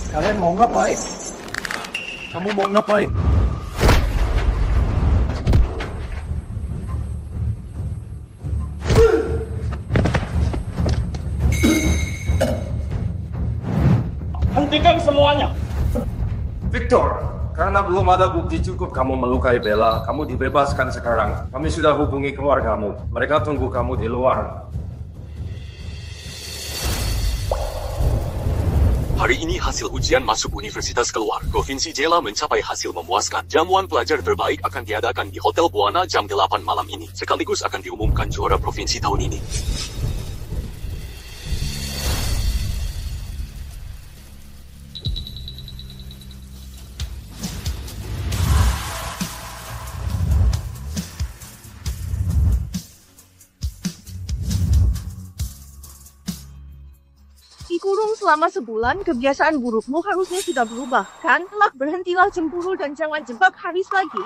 Kalian mau ngapain? Kamu mau ngapain? Hentikan semuanya! Victor, karena belum ada bukti cukup kamu melukai Bella, kamu dibebaskan sekarang. Kami sudah hubungi keluargamu. Mereka tunggu kamu di luar. Hari ini hasil ujian masuk universitas keluar. Provinsi Jela mencapai hasil memuaskan. Jamuan pelajar terbaik akan diadakan di Hotel Buana jam 8 malam ini. Sekaligus akan diumumkan juara provinsi tahun ini. Dikurung selama sebulan, kebiasaan burukmu harusnya sudah berubah, kan? Berhentilah cemburu dan jangan jebak Haris lagi.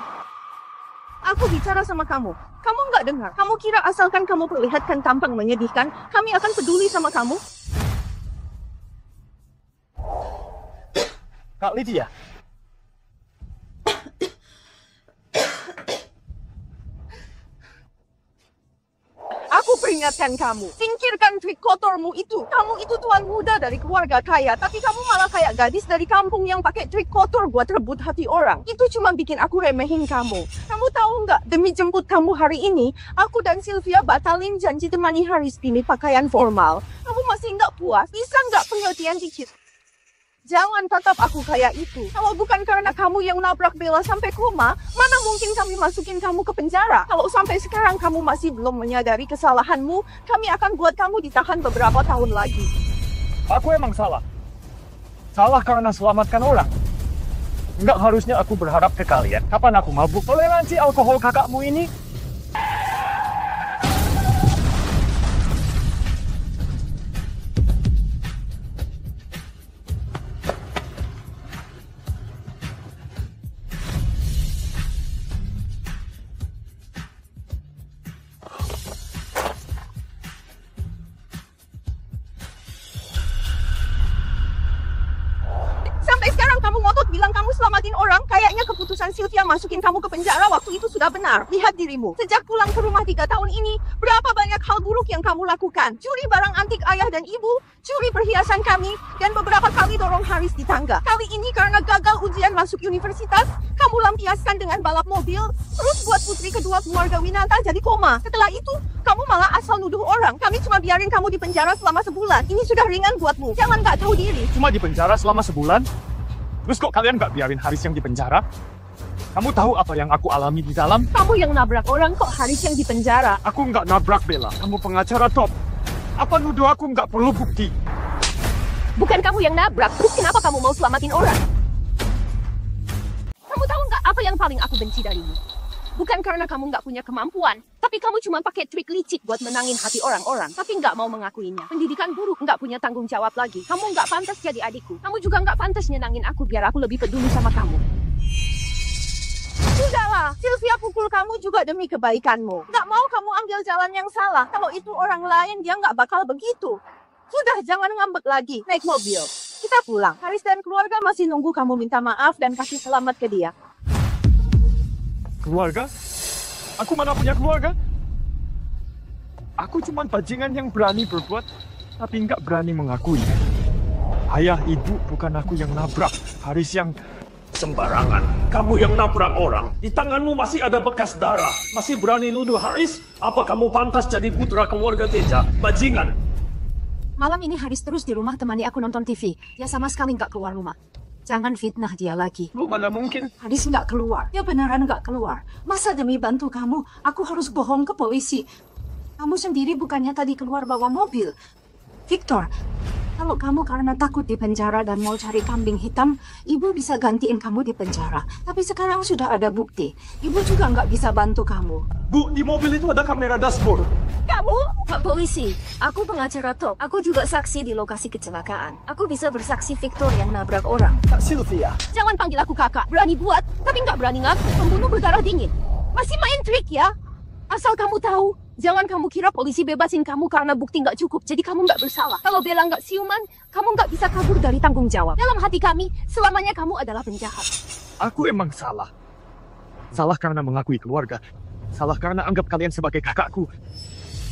Aku bicara sama kamu. Kamu nggak dengar. Kamu kira asalkan kamu perlihatkan tampang menyedihkan, kami akan peduli sama kamu? Kak Lydia, Aku peringatkan kamu, singkirkan trik kotormu itu. Kamu itu tuan muda dari keluarga kaya, tapi kamu malah kayak gadis dari kampung yang pakai trik kotor buat rebut hati orang. Itu cuma bikin aku remehin kamu. Kamu tahu nggak, demi jemput kamu hari ini, aku dan Sylvia batalin janji temani Haris pilih pakaian formal. Kamu masih nggak puas? Bisa nggak pengertian dikit? Jangan tatap aku kayak itu. Kalau bukan karena kamu yang nabrak Bella sampai koma, mana mungkin kami masukin kamu ke penjara? Kalau sampai sekarang kamu masih belum menyadari kesalahanmu, kami akan buat kamu ditahan beberapa tahun lagi. aku emang salah. Salah karena selamatkan orang. Nggak harusnya aku berharap ke kalian. Kapan aku mabuk? Toleransi alkohol kakakmu ini? Bilang kamu selamatin orang, kayaknya keputusan Sylvia masukin kamu ke penjara waktu itu sudah benar. Lihat dirimu. Sejak pulang ke rumah 3 tahun ini, berapa banyak hal buruk yang kamu lakukan. Curi barang antik ayah dan ibu, curi perhiasan kami, dan beberapa kali dorong Haris di tangga. Kali ini karena gagal ujian masuk universitas, kamu lampiaskan dengan balap mobil, terus buat putri kedua keluarga Winata jadi koma. Setelah itu, kamu malah asal nuduh orang. Kami cuma biarin kamu di penjara selama sebulan. Ini sudah ringan buatmu. Jangan nggak tahu diri. Cuma di penjara selama sebulan? Terus kok kalian nggak biarin Haris yang di penjara? Kamu tahu apa yang aku alami di dalam? Kamu yang nabrak orang, kok Haris yang di penjara? Aku nggak nabrak Bella. Kamu pengacara top. Apa nuduh aku nggak perlu bukti? Bukan kamu yang nabrak, terus kenapa kamu mau selamatin orang? Kamu tahu nggak apa yang paling aku benci darimu? Bukan karena kamu nggak punya kemampuan, tapi kamu cuma pakai trik licik buat menangin hati orang-orang, tapi nggak mau mengakuinya. Pendidikan buruk, nggak punya tanggung jawab lagi. Kamu nggak pantas jadi adikku. Kamu juga nggak pantas nyenangin aku biar aku lebih peduli sama kamu. Sudahlah, Sylvia pukul kamu juga demi kebaikanmu. Nggak mau kamu ambil jalan yang salah. Kalau itu orang lain, dia nggak bakal begitu. Sudah, jangan ngambek lagi. Naik mobil. Kita pulang. Haris dan keluarga masih nunggu kamu minta maaf dan kasih selamat ke dia. Keluarga? Aku mana punya keluarga? Aku cuma bajingan yang berani berbuat, tapi nggak berani mengakui. Ayah, ibu, bukan aku yang nabrak. Haris yang... Sembarangan. Kamu yang nabrak orang. Di tanganmu masih ada bekas darah. Masih berani nuduh Haris? Apa kamu pantas jadi putra keluarga Teja? Bajingan. Malam ini Haris terus di rumah temani aku nonton TV. Dia sama sekali nggak keluar rumah. Jangan fitnah dia lagi. Lu mana mungkin? Haris nggak keluar. Dia beneran nggak keluar. Masa demi bantu kamu, aku harus bohong ke polisi? Kamu sendiri bukannya tadi keluar bawa mobil? Victor, kalau kamu karena takut di penjara dan mau cari kambing hitam, ibu bisa gantiin kamu di penjara. Tapi sekarang sudah ada bukti. Ibu juga nggak bisa bantu kamu. Bu, di mobil itu ada kamera dashboard. Kamu? Pak polisi, aku pengacara top. Aku juga saksi di lokasi kecelakaan. Aku bisa bersaksi Victor yang nabrak orang. Kak Sylvia. Jangan panggil aku kakak. Berani buat, tapi nggak berani ngaku. Pembunuh berdarah dingin. Masih main trik ya? Asal kamu tahu, Jangan kamu kira polisi bebasin kamu karena bukti nggak cukup, jadi kamu nggak bersalah. Kalau Bella nggak siuman, kamu nggak bisa kabur dari tanggung jawab. Dalam hati kami, selamanya kamu adalah penjahat. Aku emang salah. Salah karena mengakui keluarga. Salah karena anggap kalian sebagai kakakku.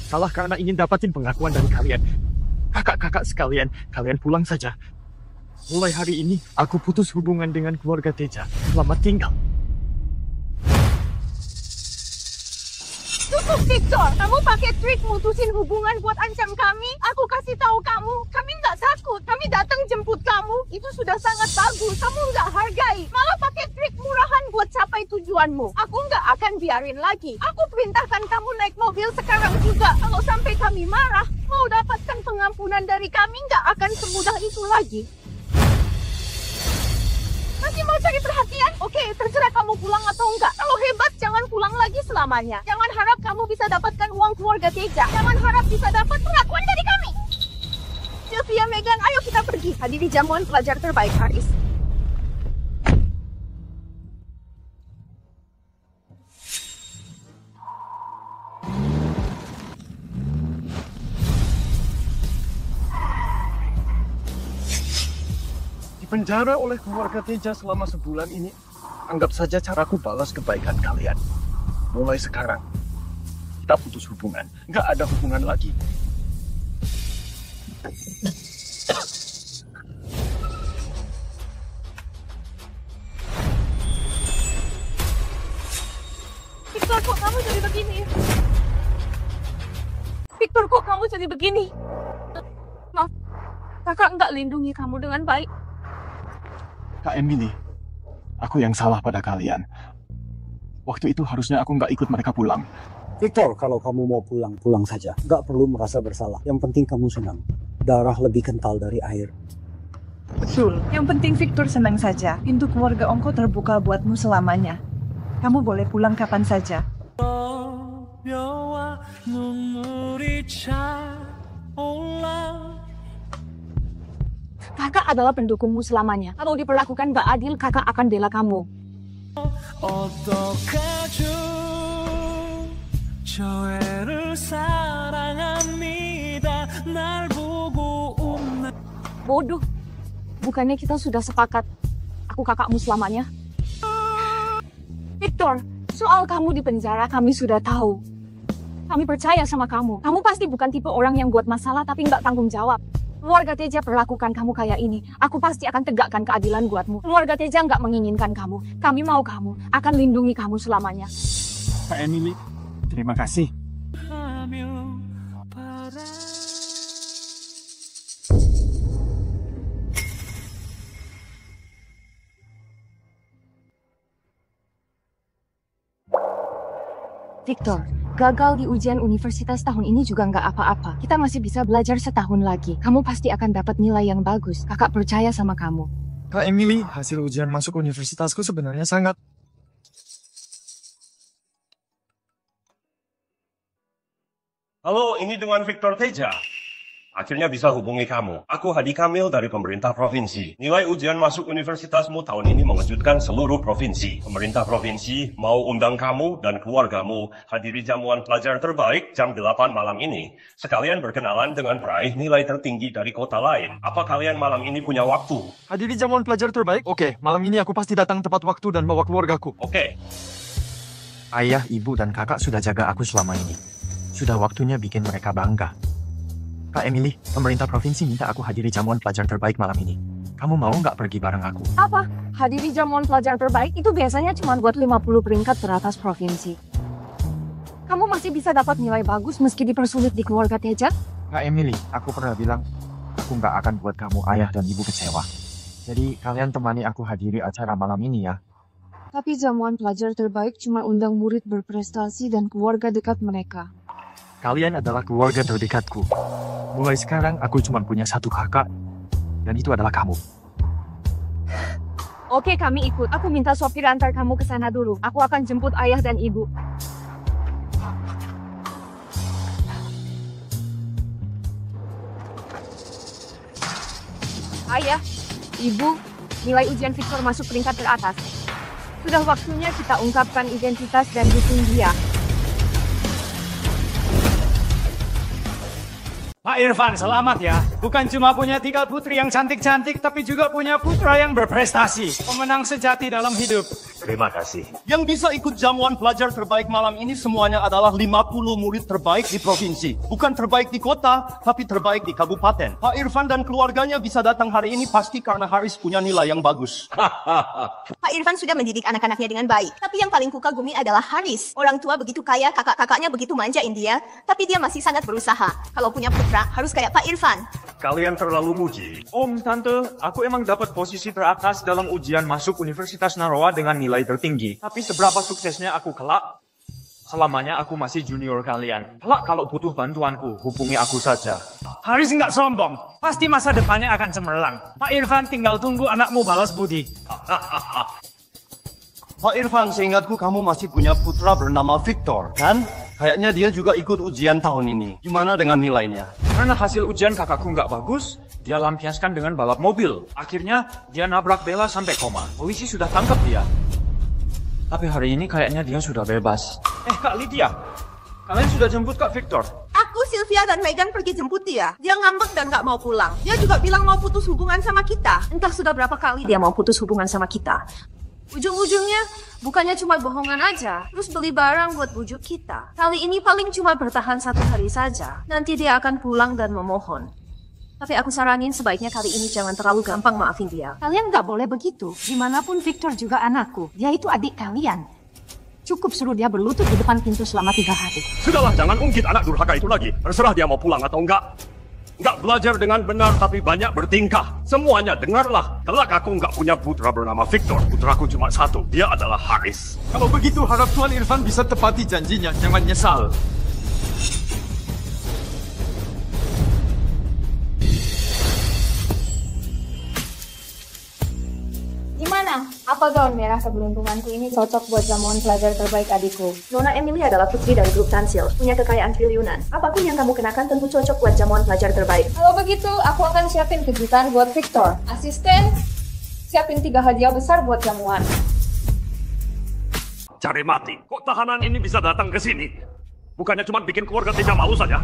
Salah karena ingin dapatin pengakuan dari kalian. Kakak-kakak sekalian, kalian pulang saja. Mulai hari ini, aku putus hubungan dengan keluarga Teja. Selamat tinggal. Cukup, Victor. Kamu pakai trik mutusin hubungan buat ancam kami. Aku kasih tahu kamu, kami nggak takut. Kami datang jemput kamu. Itu sudah sangat bagus. Kamu nggak hargai. Malah pakai trik murahan buat capai tujuanmu. Aku nggak akan biarin lagi. Aku perintahkan kamu naik mobil sekarang juga. Kalau sampai kami marah, mau dapatkan pengampunan dari kami nggak akan semudah itu lagi. Masih mau cari perhatian? Oke, terserah kamu pulang atau enggak. Kalau hebat, jangan pulang lagi selamanya. Jangan harap kamu bisa dapatkan uang keluarga Teja. Jangan harap bisa dapat pengakuan dari kami. Sylvia, Megan, ayo kita pergi. Hadiri jamuan pelajar terbaik Haris. Penjara oleh keluarga Teja selama sebulan ini. Anggap saja caraku balas kebaikan kalian. Mulai sekarang, kita putus hubungan. Nggak ada hubungan lagi. Victor, kok kamu jadi begini? Victor, kok kamu jadi begini? Maaf, kakak nggak lindungi kamu dengan baik. Kak Emily, aku yang salah pada kalian. Waktu itu harusnya aku nggak ikut mereka pulang. Victor, kalau kamu mau pulang, pulang saja. Nggak perlu merasa bersalah. Yang penting kamu senang. Darah lebih kental dari air. Betul. Yang penting Victor senang saja. Pintu keluarga Ongko terbuka buatmu selamanya. Kamu boleh pulang kapan saja. Kakak adalah pendukungmu selamanya. Kalau diperlakukan nggak adil, kakak akan bela kamu. Bodoh. Bukannya kita sudah sepakat aku kakakmu selamanya? Victor, soal kamu di penjara kami sudah tahu. Kami percaya sama kamu. Kamu pasti bukan tipe orang yang buat masalah tapi nggak tanggung jawab. Keluarga Teja perlakukan kamu kayak ini. Aku pasti akan tegakkan keadilan buatmu. Keluarga Teja nggak menginginkan kamu. Kami mau kamu. Akan lindungi kamu selamanya. Kak Emily, terima kasih. Victor, gagal di ujian universitas tahun ini juga nggak apa-apa. Kita masih bisa belajar setahun lagi. Kamu pasti akan dapat nilai yang bagus. Kakak percaya sama kamu. Kak Emily, hasil ujian masuk universitasku sebenarnya sangat... Halo, ini dengan Victor Teja. Akhirnya bisa hubungi kamu. Aku Hadi Kamil dari pemerintah provinsi. Nilai ujian masuk universitasmu tahun ini mengejutkan seluruh provinsi. Pemerintah provinsi mau undang kamu dan keluargamu hadiri jamuan pelajar terbaik jam 8 malam ini. Sekalian berkenalan dengan peraih nilai tertinggi dari kota lain. Apa kalian malam ini punya waktu? Hadiri jamuan pelajar terbaik? Oke, malam ini aku pasti datang tepat waktu dan bawa keluargaku. Oke. Ayah, ibu, dan kakak sudah jaga aku selama ini. Sudah waktunya bikin mereka bangga. Kak Emily, pemerintah provinsi minta aku hadiri jamuan pelajar terbaik malam ini. Kamu mau nggak pergi bareng aku? Apa? Hadiri jamuan pelajar terbaik itu biasanya cuma buat 50 peringkat teratas provinsi. Kamu masih bisa dapat nilai bagus meski dipersulit di keluarga Teja? Kak Emily, aku pernah bilang, aku nggak akan buat kamu, ayah, dan ibu kecewa. Jadi, kalian temani aku hadiri acara malam ini ya. Tapi jamuan pelajar terbaik cuma undang murid berprestasi dan keluarga dekat mereka. Kalian adalah keluarga terdekatku. Mulai sekarang, aku cuma punya satu kakak, dan itu adalah kamu. Oke, kami ikut. Aku minta sopir antar kamu ke sana dulu. Aku akan jemput ayah dan ibu. Ayah, ibu, nilai ujian Victor masuk peringkat teratas. Sudah waktunya kita ungkapkan identitas dan dukung dia. Pak Irfan, selamat ya. Bukan cuma punya 3 putri yang cantik-cantik, tapi juga punya putra yang berprestasi. Pemenang sejati dalam hidup. Terima kasih. Yang bisa ikut jamuan pelajar terbaik malam ini semuanya adalah 50 murid terbaik di provinsi. Bukan terbaik di kota, tapi terbaik di kabupaten. Pak Irfan dan keluarganya bisa datang hari ini pasti karena Haris punya nilai yang bagus. Pak Irfan sudah mendidik anak-anaknya dengan baik. Tapi yang paling kukagumi adalah Haris. Orang tua begitu kaya, kakak-kakaknya begitu manjain dia. Tapi dia masih sangat berusaha. Kalau punya putra, harus kayak Pak Irfan. Kalian terlalu muji. Om, Tante, aku emang dapat posisi teratas dalam ujian masuk Universitas Naroa dengan nilai tertinggi. Tapi seberapa suksesnya aku kelak, selamanya aku masih junior kalian. Kelak kalau butuh bantuanku, hubungi aku saja. Haris nggak sombong, pasti masa depannya akan cemerlang. Pak Irfan tinggal tunggu anakmu balas budi. Pak Irfan, seingatku kamu masih punya putra bernama Victor, kan? Kayaknya dia juga ikut ujian tahun ini. Gimana dengan nilainya? Karena hasil ujian kakakku nggak bagus, dia lampiaskan dengan balap mobil. Akhirnya, dia nabrak Bella sampai koma. Polisi sudah tangkap dia. Tapi hari ini kayaknya dia sudah bebas. Kak Lydia, kalian sudah jemput Kak Victor? Aku, Sylvia, dan Megan pergi jemput dia. Dia ngambek dan gak mau pulang. Dia juga bilang mau putus hubungan sama kita. Entah sudah berapa kali dia mau putus hubungan sama kita. Ujung-ujungnya, bukannya cuma bohongan aja, terus beli barang buat bujuk kita. Kali ini paling cuma bertahan 1 hari saja. Nanti dia akan pulang dan memohon. Tapi aku saranin sebaiknya kali ini jangan terlalu gampang maafin dia. Kalian nggak boleh begitu. Dimanapun Victor juga anakku. Dia itu adik kalian. Cukup suruh dia berlutut di depan pintu selama 3 hari. Sudahlah, jangan ungkit anak durhaka itu lagi. Terserah dia mau pulang atau enggak. Enggak belajar dengan benar tapi banyak bertingkah. Semuanya dengarlah. Kelak aku enggak punya putra bernama Victor. Putraku cuma 1. Dia adalah Haris. Kalau begitu harap Tuan Irfan bisa tepati janjinya, jangan nyesal. Gimana? Apa gaun merah keberuntunganku ini cocok buat jamuan pelajar terbaik adikku? Nona Emily adalah putri dari grup Tansil, punya kekayaan triliunan. Apapun yang kamu kenakan tentu cocok buat jamuan pelajar terbaik. Kalau begitu, aku akan siapin kejutan buat Victor. Asisten, siapin 3 hadiah besar buat jamuan. Cari mati. Kok tahanan ini bisa datang ke sini? Bukannya cuma bikin keluarga Teja malu saja.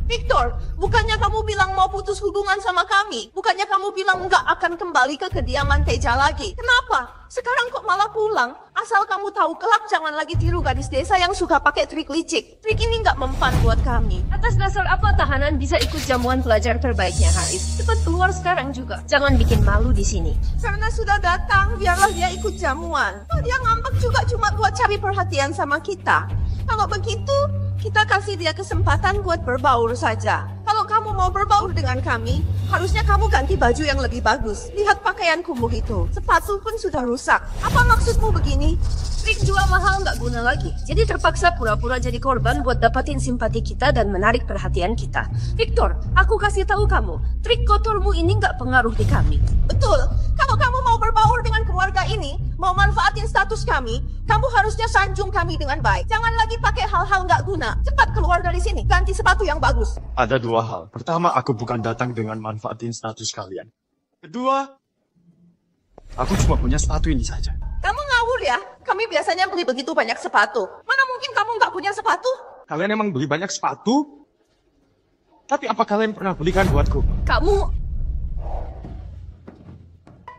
Victor, bukannya kamu bilang mau putus hubungan sama kami? Bukannya kamu bilang nggak akan kembali ke kediaman Teja lagi? Kenapa? Sekarang kok malah pulang? Asal kamu tahu, kelak jangan lagi tiru gadis desa yang suka pakai trik licik. Trik ini nggak mempan buat kami. Atas dasar apa tahanan bisa ikut jamuan pelajar terbaiknya, Haris? Cepat keluar sekarang juga. Jangan bikin malu di sini. Karena sudah datang, biarlah dia ikut jamuan. Oh, dia ngambek juga cuma buat cari perhatian sama kita. Kalau begitu, kita kasih dia kesempatan buat berbaur saja. Kalau kamu mau berbaur dengan kami, harusnya kamu ganti baju yang lebih bagus. Lihat pakaian kumuh itu. Sepatu pun sudah rusak. Apa maksudmu begini? Trik jual mahal nggak guna lagi. Jadi terpaksa pura-pura jadi korban buat dapatin simpati kita dan menarik perhatian kita. Victor, aku kasih tahu kamu, trik kotormu ini nggak pengaruh di kami. Betul. Kalau kamu mau berbaur dengan keluarga ini, mau manfaatin status kami, kamu harusnya sanjung kami dengan baik. Jangan lagi pakai hal-hal nggak guna. Cepat keluar dari sini. Ganti sepatu yang bagus. Ada 2 hal. Pertama, aku bukan datang dengan manfaatin status kalian. Kedua, aku cuma punya sepatu ini saja. Kamu ngawur ya? Kami biasanya beli begitu banyak sepatu. Mana mungkin kamu nggak punya sepatu? Kalian emang beli banyak sepatu? Tapi apa kalian pernah belikan buatku? Kamu...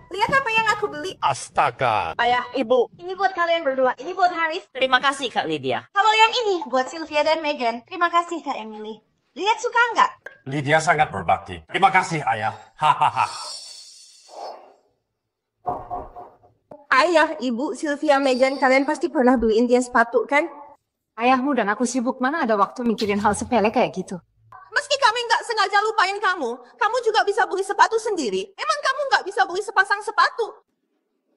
Lihat apa yang aku beli. Astaga. Ayah, ibu. Ini buat kalian berdua. Ini buat Haris. Terima kasih Kak Lydia. Kalau yang ini buat Sylvia dan Megan. Terima kasih Kak Emily. Lihat suka nggak? Lydia sangat berbakti. Terima kasih, Ayah. Hahaha. Ayah, ibu, Sylvia, Megan, kalian pasti pernah beliin dia sepatu, kan? Ayahmu dan aku sibuk, mana ada waktu mikirin hal sepele kayak gitu. Meski kami nggak sengaja lupain kamu, kamu juga bisa beli sepatu sendiri. Emang kamu nggak bisa beli sepasang sepatu?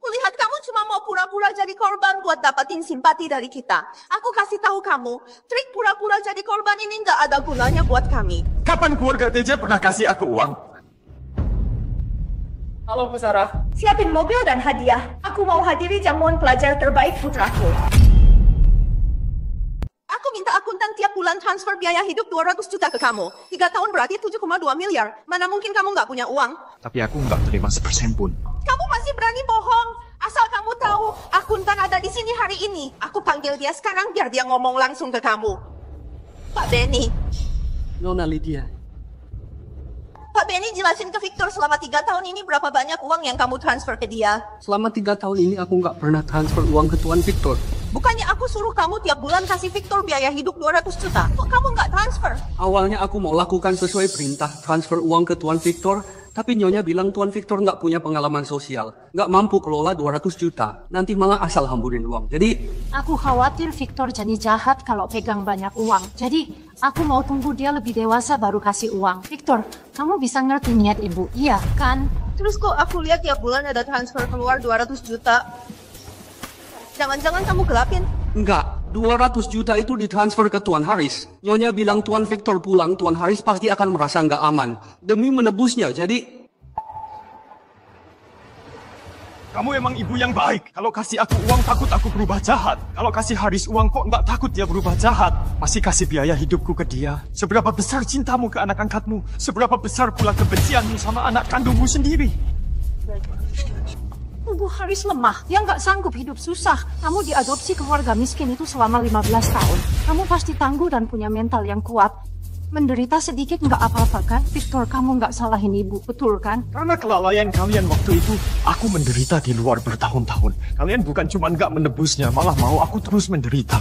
Kulihat kamu cuma mau pura-pura jadi korban buat dapatin simpati dari kita. Aku kasih tahu kamu, trik pura-pura jadi korban ini nggak ada gunanya buat kami. Kapan keluarga Teja pernah kasih aku uang? Halo, Bu Sarah. Siapin mobil dan hadiah. Aku mau hadiri jamuan pelajar terbaik putraku. Aku minta akuntan tiap bulan transfer biaya hidup 200 juta ke kamu. 3 tahun berarti 7,2 miliar. Mana mungkin kamu nggak punya uang? Tapi aku nggak terima 1% pun. Kamu masih berani bohong? Asal kamu tahu, akuntan ada di sini hari ini. Aku panggil dia sekarang biar dia ngomong langsung ke kamu. Pak Benny. Nona Lydia, Pak Benny jelasin ke Victor selama 3 tahun ini berapa banyak uang yang kamu transfer ke dia. Selama 3 tahun ini aku nggak pernah transfer uang ke Tuan Victor. Bukannya aku suruh kamu tiap bulan kasih Victor biaya hidup 200 juta? Kok kamu nggak transfer? Awalnya aku mau lakukan sesuai perintah transfer uang ke Tuan Victor, tapi Nyonya bilang Tuan Victor nggak punya pengalaman sosial, nggak mampu kelola 200 juta, nanti malah asal hamburin uang. Jadi, Aku khawatir Victor jadi jahat kalau pegang banyak uang. Jadi, aku mau tunggu dia lebih dewasa baru kasih uang. Victor, kamu bisa ngerti niat ibu, iya kan? Terus kok aku lihat tiap bulan ada transfer keluar 200 juta? Jangan-jangan kamu gelapin? enggak, 200 juta itu ditransfer ke Tuan Haris. Nyonya bilang Tuan Victor pulang, Tuan Haris pasti akan merasa nggak aman. Demi menebusnya, jadi... Kamu emang ibu yang baik. Kalau kasih aku uang takut aku berubah jahat. Kalau kasih Haris uang kok nggak takut dia berubah jahat. Masih kasih biaya hidupku ke dia. Seberapa besar cintamu ke anak angkatmu? Seberapa besar pula kebencianmu sama anak kandungmu sendiri? Ibu Haris lemah, dia nggak sanggup hidup susah. Kamu diadopsi keluarga miskin itu selama 15 tahun. Kamu pasti tangguh dan punya mental yang kuat. Menderita sedikit nggak apa-apa kan? Victor, kamu nggak salahin ibu, betul kan? Karena kelalaian kalian waktu itu, aku menderita di luar bertahun-tahun. Kalian bukan cuma nggak menebusnya, malah mau aku terus menderita.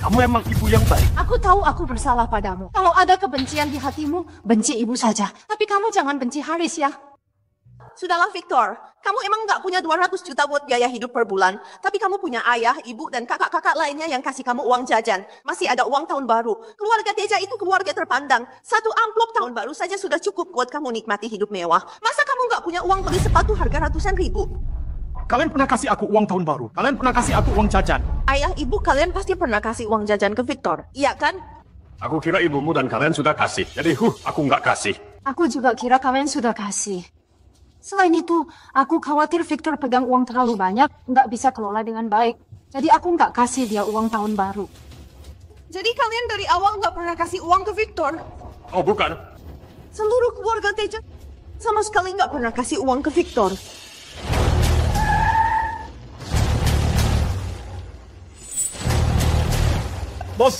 Kamu emang ibu yang baik. Aku tahu aku bersalah padamu. Kalau ada kebencian di hatimu, benci ibu saja. Tapi kamu jangan benci Haris ya. Sudahlah Victor, kamu emang nggak punya 200 juta buat biaya hidup per bulan. Tapi kamu punya ayah, ibu, dan kakak-kakak lainnya yang kasih kamu uang jajan. Masih ada uang tahun baru. Keluarga Teja itu keluarga terpandang. 1 amplop tahun baru saja sudah cukup buat kamu nikmati hidup mewah. Masa kamu nggak punya uang beli sepatu harga ratusan ribu? Kalian pernah kasih aku uang tahun baru. Kalian pernah kasih aku uang jajan. Ayah, ibu, kalian pasti pernah kasih uang jajan ke Victor. Iya kan? Aku kira ibumu dan kalian sudah kasih. Jadi, aku nggak kasih. Aku juga kira kalian sudah kasih. Selain itu, aku khawatir Victor pegang uang terlalu banyak, nggak bisa kelola dengan baik. Jadi aku nggak kasih dia uang tahun baru. Jadi kalian dari awal nggak pernah kasih uang ke Victor? Oh, bukan. Seluruh keluarga Teja sama sekali nggak pernah kasih uang ke Victor. Bos!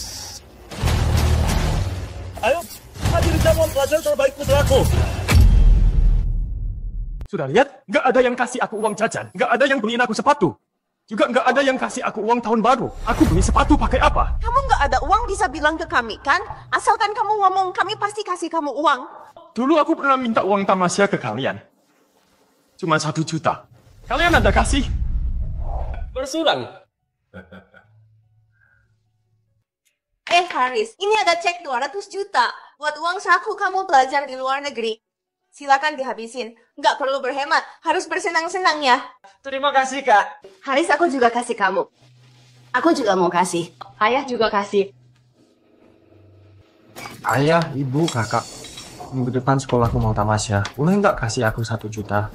Ayo, hadir jamuan pelajar terbaik putraku. Sudah lihat? Nggak ada yang kasih aku uang jajan. Nggak ada yang beliin aku sepatu. Juga nggak ada yang kasih aku uang tahun baru. Aku beli sepatu pakai apa? Kamu nggak ada uang bisa bilang ke kami, kan? Asalkan kamu ngomong, kami pasti kasih kamu uang. Dulu aku pernah minta uang tamasya ke kalian. Cuma 1 juta. Kalian ada kasih? Bersurang. Haris, ini ada cek 200 juta. Buat uang saku kamu belajar di luar negeri. Silakan dihabisin. Nggak perlu berhemat. Harus bersenang-senang ya. Terima kasih, Kak. Haris, aku juga kasih kamu. Aku juga mau kasih. Ayah juga kasih. Ayah, ibu, kakak. Minggu depan sekolahku mau tamasya. Boleh nggak kasih aku 1 juta?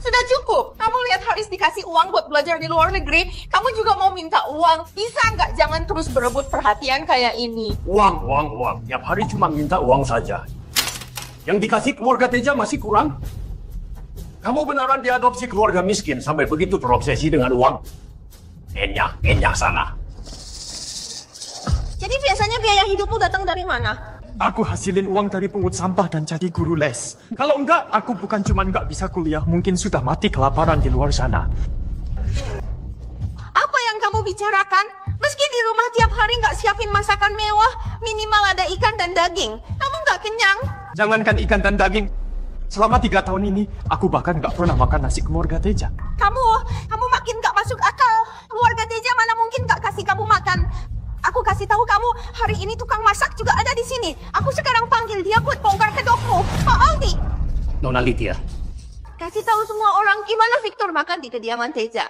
Sudah cukup. Kamu lihat Haris dikasih uang buat belajar di luar negeri. Kamu juga mau minta uang. Bisa nggak jangan terus berebut perhatian kayak ini? Uang. Tiap hari cuma minta uang saja. Yang dikasih keluarga Teja masih kurang. Kamu beneran diadopsi keluarga miskin sampai begitu terobsesi dengan uang? Enyah sana. Jadi biasanya biaya hidupmu datang dari mana? Aku hasilin uang dari pungut sampah dan jadi guru les. Kalau enggak, aku bukan cuma nggak bisa kuliah, mungkin sudah mati kelaparan di luar sana. Apa yang kamu bicarakan? Meski di rumah tiap hari nggak siapin masakan mewah, minimal ada ikan dan daging. Kamu nggak kenyang? Jangankan ikan dan daging. Selama 3 tahun ini, aku bahkan nggak pernah makan nasi keluarga Teja. Kamu makin nggak masuk akal. Keluarga Teja mana mungkin nggak kasih kamu makan. Aku kasih tahu kamu, hari ini tukang masak juga ada di sini. Aku sekarang panggil dia buat bongkar kedokmu. Pak Aldi. Nona Lydia, Kasih tahu semua orang gimana Victor makan di kediaman Teja.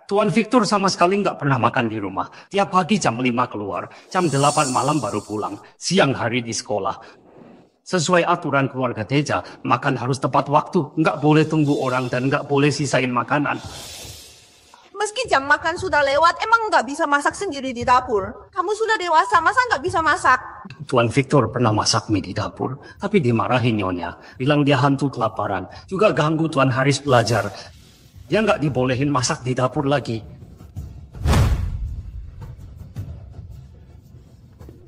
Tuan Victor sama sekali nggak pernah makan di rumah. Tiap pagi jam 5 keluar, jam 8 malam baru pulang. Siang hari di sekolah. Sesuai aturan keluarga Teja, makan harus tepat waktu. Nggak boleh tunggu orang dan nggak boleh sisain makanan. Meski jam makan sudah lewat, emang nggak bisa masak sendiri di dapur? Kamu sudah dewasa, masa nggak bisa masak? Tuan Victor pernah masak mie di dapur, tapi dimarahin Nyonya. Bilang dia hantu kelaparan. Juga ganggu Tuan Haris belajar. Dia nggak dibolehin masak di dapur lagi.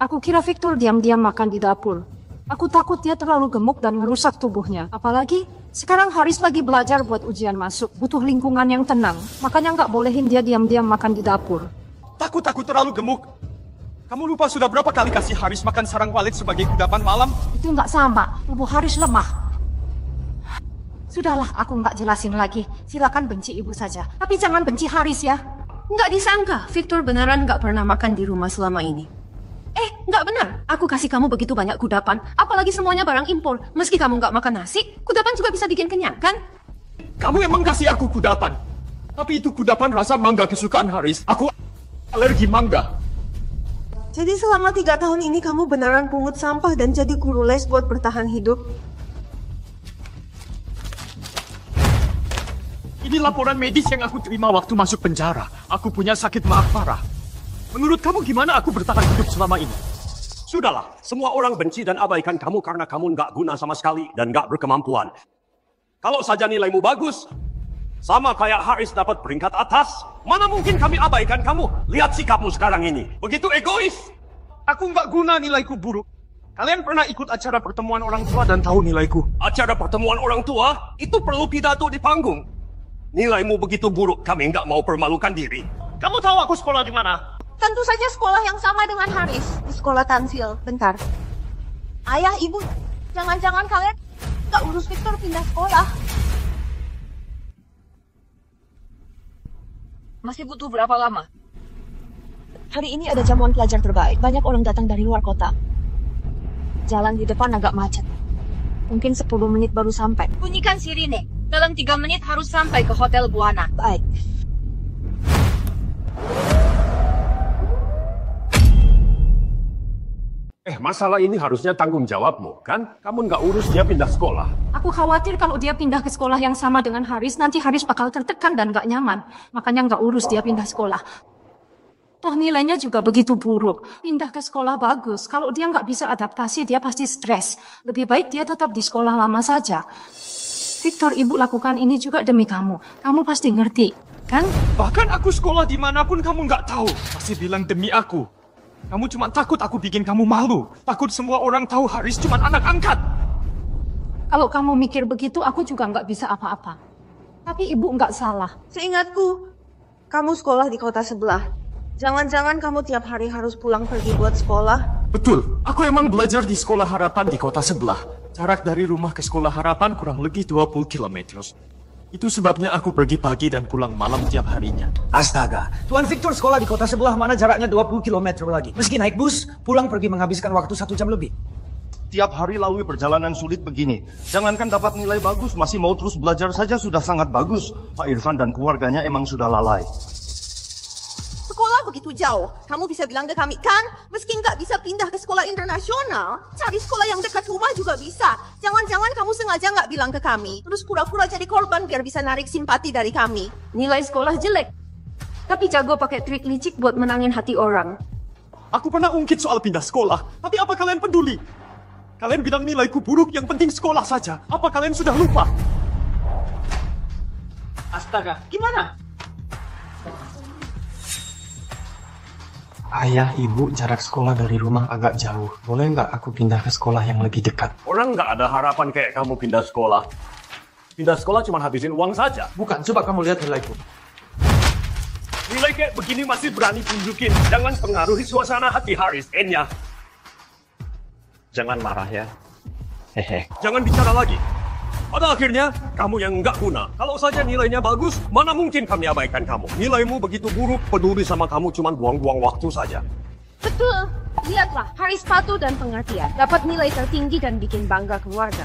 Aku kira Victor diam-diam makan di dapur. Aku takut dia terlalu gemuk dan merusak tubuhnya. Apalagi sekarang Haris lagi belajar buat ujian masuk. Butuh lingkungan yang tenang. Makanya nggak bolehin dia diam-diam makan di dapur. Takut aku terlalu gemuk. Kamu lupa sudah berapa kali kasih Haris makan sarang walet sebagai kudapan malam? Itu nggak sama. Tubuh Haris lemah. Sudahlah, aku nggak jelasin lagi. Silakan benci ibu saja. Tapi jangan benci Haris ya. Nggak disangka, Victor beneran nggak pernah makan di rumah selama ini. Nggak benar. Aku kasih kamu begitu banyak kudapan. Apalagi semuanya barang impor. Meski kamu nggak makan nasi, kudapan juga bisa bikin kenyang, kan? Kamu emang kasih aku kudapan. Tapi itu kudapan rasa mangga kesukaan Haris. Aku alergi mangga. Jadi selama 3 tahun ini kamu beneran pungut sampah dan jadi guru les buat bertahan hidup? Ini laporan medis yang aku terima waktu masuk penjara. Aku punya sakit maag parah. Menurut kamu gimana aku bertahan hidup selama ini? Sudahlah, semua orang benci dan abaikan kamu karena kamu nggak guna sama sekali dan nggak berkemampuan. Kalau saja nilaimu bagus, sama kayak Haris dapat peringkat atas, mana mungkin kami abaikan kamu? Lihat sikapmu sekarang ini, begitu egois. Aku nggak guna, nilaiku buruk. Kalian pernah ikut acara pertemuan orang tua dan tahu nilaiku? Acara pertemuan orang tua, itu perlu pidato di panggung. Nilaimu begitu buruk, kami nggak mau permalukan diri. Kamu tahu aku sekolah di mana? Tentu saja sekolah yang sama dengan Haris. Di sekolah Tansil. Bentar. Ayah, ibu, jangan-jangan kalian nggak urus Victor pindah sekolah. Masih butuh berapa lama? Hari ini ada jamuan pelajar terbaik. Banyak orang datang dari luar kota. Jalan di depan agak macet. Mungkin 10 menit baru sampai. Bunyikan sirine. Dalam 3 menit harus sampai ke Hotel Buana. Baik. Masalah ini harusnya tanggung jawabmu, kan? Kamu nggak urus dia pindah sekolah. Aku khawatir kalau dia pindah ke sekolah yang sama dengan Haris, nanti Haris bakal tertekan dan nggak nyaman. Makanya nggak urus dia pindah sekolah. Toh nilainya juga begitu buruk. Pindah ke sekolah bagus. Kalau dia nggak bisa adaptasi, dia pasti stres. Lebih baik dia tetap di sekolah lama saja. Victor, ibu lakukan ini juga demi kamu. Kamu pasti ngerti, kan? Bahkan aku sekolah dimanapun kamu nggak tahu. Masih bilang demi aku. Kamu cuma takut aku bikin kamu malu. Takut semua orang tahu Haris cuma anak angkat. Kalau kamu mikir begitu, aku juga nggak bisa apa-apa. Tapi ibu nggak salah. Seingatku, kamu sekolah di kota sebelah. Jangan-jangan kamu tiap hari harus pulang pergi buat sekolah? Betul, aku emang belajar di sekolah harapan di kota sebelah. Jarak dari rumah ke sekolah harapan kurang lebih 20 km. Itu sebabnya aku pergi pagi dan pulang malam tiap harinya. Astaga, Tuan Victor sekolah di kota sebelah mana jaraknya 20 km lagi. Meski naik bus, pulang pergi menghabiskan waktu 1 jam lebih. Tiap hari lalui perjalanan sulit begini. Jangankan dapat nilai bagus, masih mau terus belajar saja sudah sangat bagus. Pak Irfan dan keluarganya emang sudah lalai. Sekolah begitu jauh, kamu bisa bilang ke kami, kan? Meski nggak bisa pindah ke sekolah internasional, cari sekolah yang dekat rumah juga bisa. Jangan-jangan kamu sengaja nggak bilang ke kami, terus pura-pura jadi korban biar bisa narik simpati dari kami. Nilai sekolah jelek. Tapi jago pakai trik licik buat menangin hati orang. Aku pernah ungkit soal pindah sekolah, tapi apa kalian peduli? Kalian bilang nilaiku buruk, yang penting sekolah saja. Apa kalian sudah lupa? Astaga, gimana? Ayah, ibu, jarak sekolah dari rumah agak jauh. Boleh nggak aku pindah ke sekolah yang lebih dekat? Orang nggak ada harapan kayak kamu pindah sekolah. Pindah sekolah cuma habisin uang saja. Bukan, coba kamu lihat nilaiku. Nilai kayak begini masih berani tunjukin. Jangan pengaruhi suasana hati Haris, Enya. Jangan marah ya. Hehe. Jangan bicara lagi. Pada akhirnya, kamu yang nggak guna. Kalau saja nilainya bagus, mana mungkin kami abaikan kamu. Nilaimu begitu buruk, peduli sama kamu cuma buang-buang waktu saja. Betul. Lihatlah, Haris patuh dan pengertian. Dapat nilai tertinggi dan bikin bangga keluarga.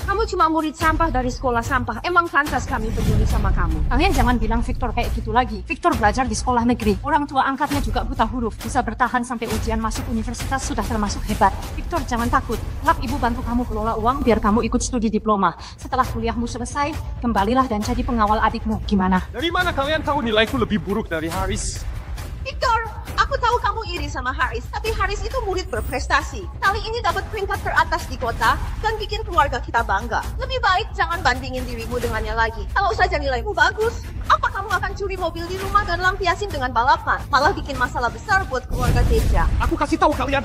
Kamu cuma murid sampah dari sekolah sampah. Emang pantas kami peduli sama kamu. Kalian jangan bilang Victor kayak gitu lagi. Victor belajar di sekolah negeri. Orang tua angkatnya juga buta huruf. Bisa bertahan sampai ujian masuk universitas sudah termasuk hebat. Victor, jangan takut. Kelak ibu bantu kamu kelola uang biar kamu ikut studi diploma. Setelah kuliahmu selesai, kembalilah dan jadi pengawal adikmu. Gimana? Dari mana kalian tahu nilaiku lebih buruk dari Haris? Victor, aku tahu kamu iri sama Haris, tapi Haris itu murid berprestasi. Kali ini dapat peringkat teratas di kota dan bikin keluarga kita bangga. Lebih baik jangan bandingin dirimu dengannya lagi. Kalau saja nilaimu bagus, Apa kamu akan curi mobil di rumah dan lampiasin dengan balapan? Malah bikin masalah besar buat keluarga Teja. Aku kasih tahu kalian,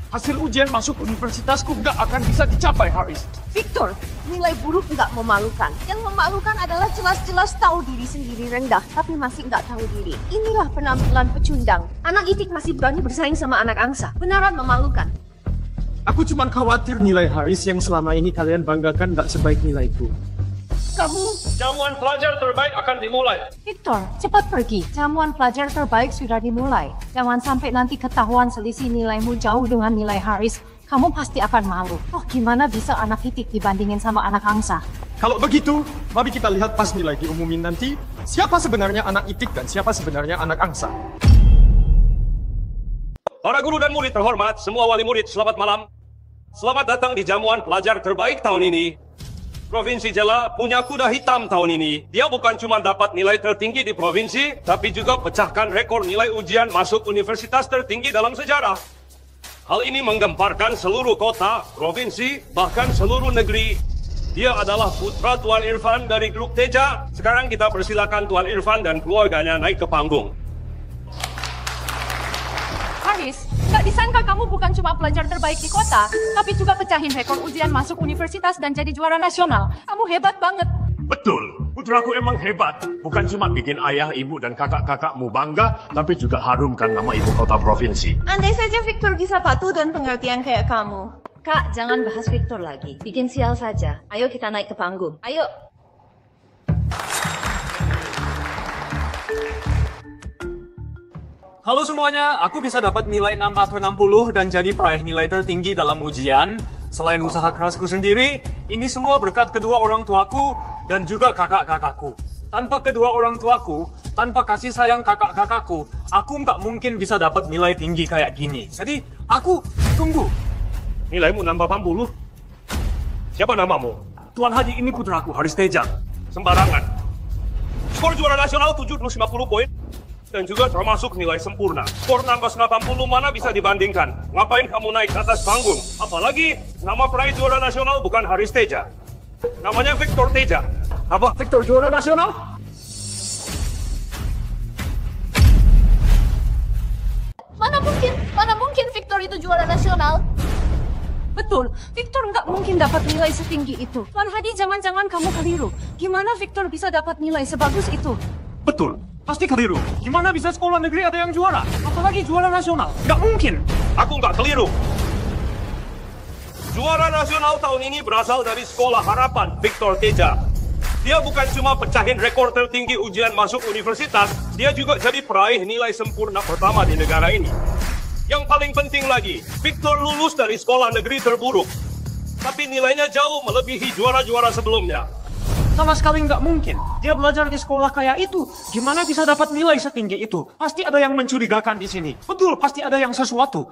hasil ujian masuk universitasku nggak akan bisa dicapai, Haris. Victor, nilai buruk nggak memalukan. Yang memalukan adalah jelas-jelas tahu diri sendiri rendah, tapi masih nggak tahu diri. Inilah penampilan pecundang. Anak itik masih berani bersaing sama anak angsa. Beneran memalukan. Aku cuma khawatir nilai Haris yang selama ini kalian banggakan nggak sebaik nilaiku. Kamu... Jamuan pelajar terbaik akan dimulai. Victor, cepat pergi. Jamuan pelajar terbaik sudah dimulai. Jangan sampai nanti ketahuan selisih nilaimu jauh dengan nilai Haris. Kamu pasti akan malu. Oh, gimana bisa anak itik dibandingin sama anak angsa? Kalau begitu, mari kita lihat pas nilai diumumin nanti, siapa sebenarnya anak itik dan siapa sebenarnya anak angsa. Para guru dan murid terhormat, semua wali murid, selamat malam. Selamat datang di jamuan pelajar terbaik tahun ini. Provinsi Jela punya kuda hitam tahun ini. Dia bukan cuma dapat nilai tertinggi di provinsi, tapi juga pecahkan rekor nilai ujian masuk universitas tertinggi dalam sejarah. Hal ini menggemparkan seluruh kota, provinsi, bahkan seluruh negeri. Dia adalah putra Tuan Irfan dari grup Teja. Sekarang kita persilakan Tuan Irfan dan keluarganya naik ke panggung. Haris, nggak disangka kamu bukan cuma pelajar terbaik di kota, tapi juga pecahin rekor ujian masuk universitas dan jadi juara nasional. Kamu hebat banget. Betul, putraku emang hebat. Bukan cuma bikin ayah, ibu, dan kakak-kakakmu bangga, tapi juga harumkan nama ibu kota provinsi. Andai saja Victor bisa patuh dan pengertian kayak kamu. Kak, jangan bahas Victor lagi. Bikin sial saja. Ayo kita naik ke panggung. Ayo. Halo semuanya, aku bisa dapat nilai 6 atau 60 dan jadi peraih nilai tertinggi dalam ujian. Selain usaha kerasku sendiri, ini semua berkat kedua orang tuaku dan juga kakak-kakakku. Tanpa kedua orang tuaku, tanpa kasih sayang kakak-kakakku, aku nggak mungkin bisa dapat nilai tinggi kayak gini. Jadi, aku tunggu. Nilaimu nambah 80. Siapa namamu? Tuan Haji, ini putraku, Haris Teja. Sembarangan. Skor juara nasional 750 poin. Dan juga termasuk nilai sempurna. Skor nambah 80 mana bisa dibandingkan? Ngapain kamu naik ke atas panggung? Apalagi nama peraih juara nasional bukan Haris Teja. Namanya Victor Teja. Apa? Victor juara nasional? Mana mungkin Victor itu juara nasional? Betul, Victor nggak mungkin dapat nilai setinggi itu. Tuan Hadi, jangan-jangan kamu keliru. Gimana Victor bisa dapat nilai sebagus itu? Betul, pasti keliru. Gimana bisa sekolah negeri ada yang juara? Apalagi juara nasional? Nggak mungkin. Aku nggak keliru. Juara nasional tahun ini berasal dari Sekolah Harapan Victor Teja. Dia bukan cuma pecahin rekor tertinggi ujian masuk universitas, dia juga jadi peraih nilai sempurna pertama di negara ini. Yang paling penting lagi, Victor lulus dari sekolah negeri terburuk. Tapi nilainya jauh melebihi juara-juara sebelumnya. Sama sekali nggak mungkin. Dia belajar di sekolah kayak itu. Gimana bisa dapat nilai setinggi itu? Pasti ada yang mencurigakan di sini. Betul, pasti ada yang sesuatu.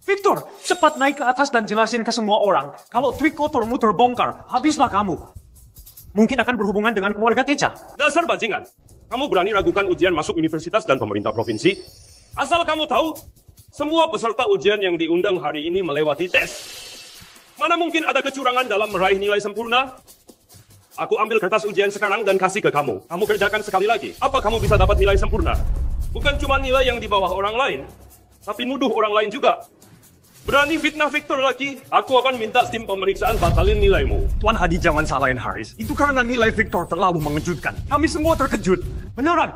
Victor, cepat naik ke atas dan jelasin ke semua orang. Kalau trik kotormu terbongkar, habislah kamu. Mungkin akan berhubungan dengan keluarga Teja. Dasar bajingan. Kamu berani ragukan ujian masuk universitas dan pemerintah provinsi? Asal kamu tahu, semua peserta ujian yang diundang hari ini melewati tes. Mana mungkin ada kecurangan dalam meraih nilai sempurna? Aku ambil kertas ujian sekarang dan kasih ke kamu. Kamu kerjakan sekali lagi. Apa kamu bisa dapat nilai sempurna? Bukan cuma nilai yang di bawah orang lain, tapi nuduh orang lain juga. Berani fitnah Victor lagi, aku akan minta tim pemeriksaan batalin nilaimu. Tuan Hadi, jangan salahin Haris. Itu karena nilai Victor terlalu mengejutkan. Kami semua terkejut. Beneran.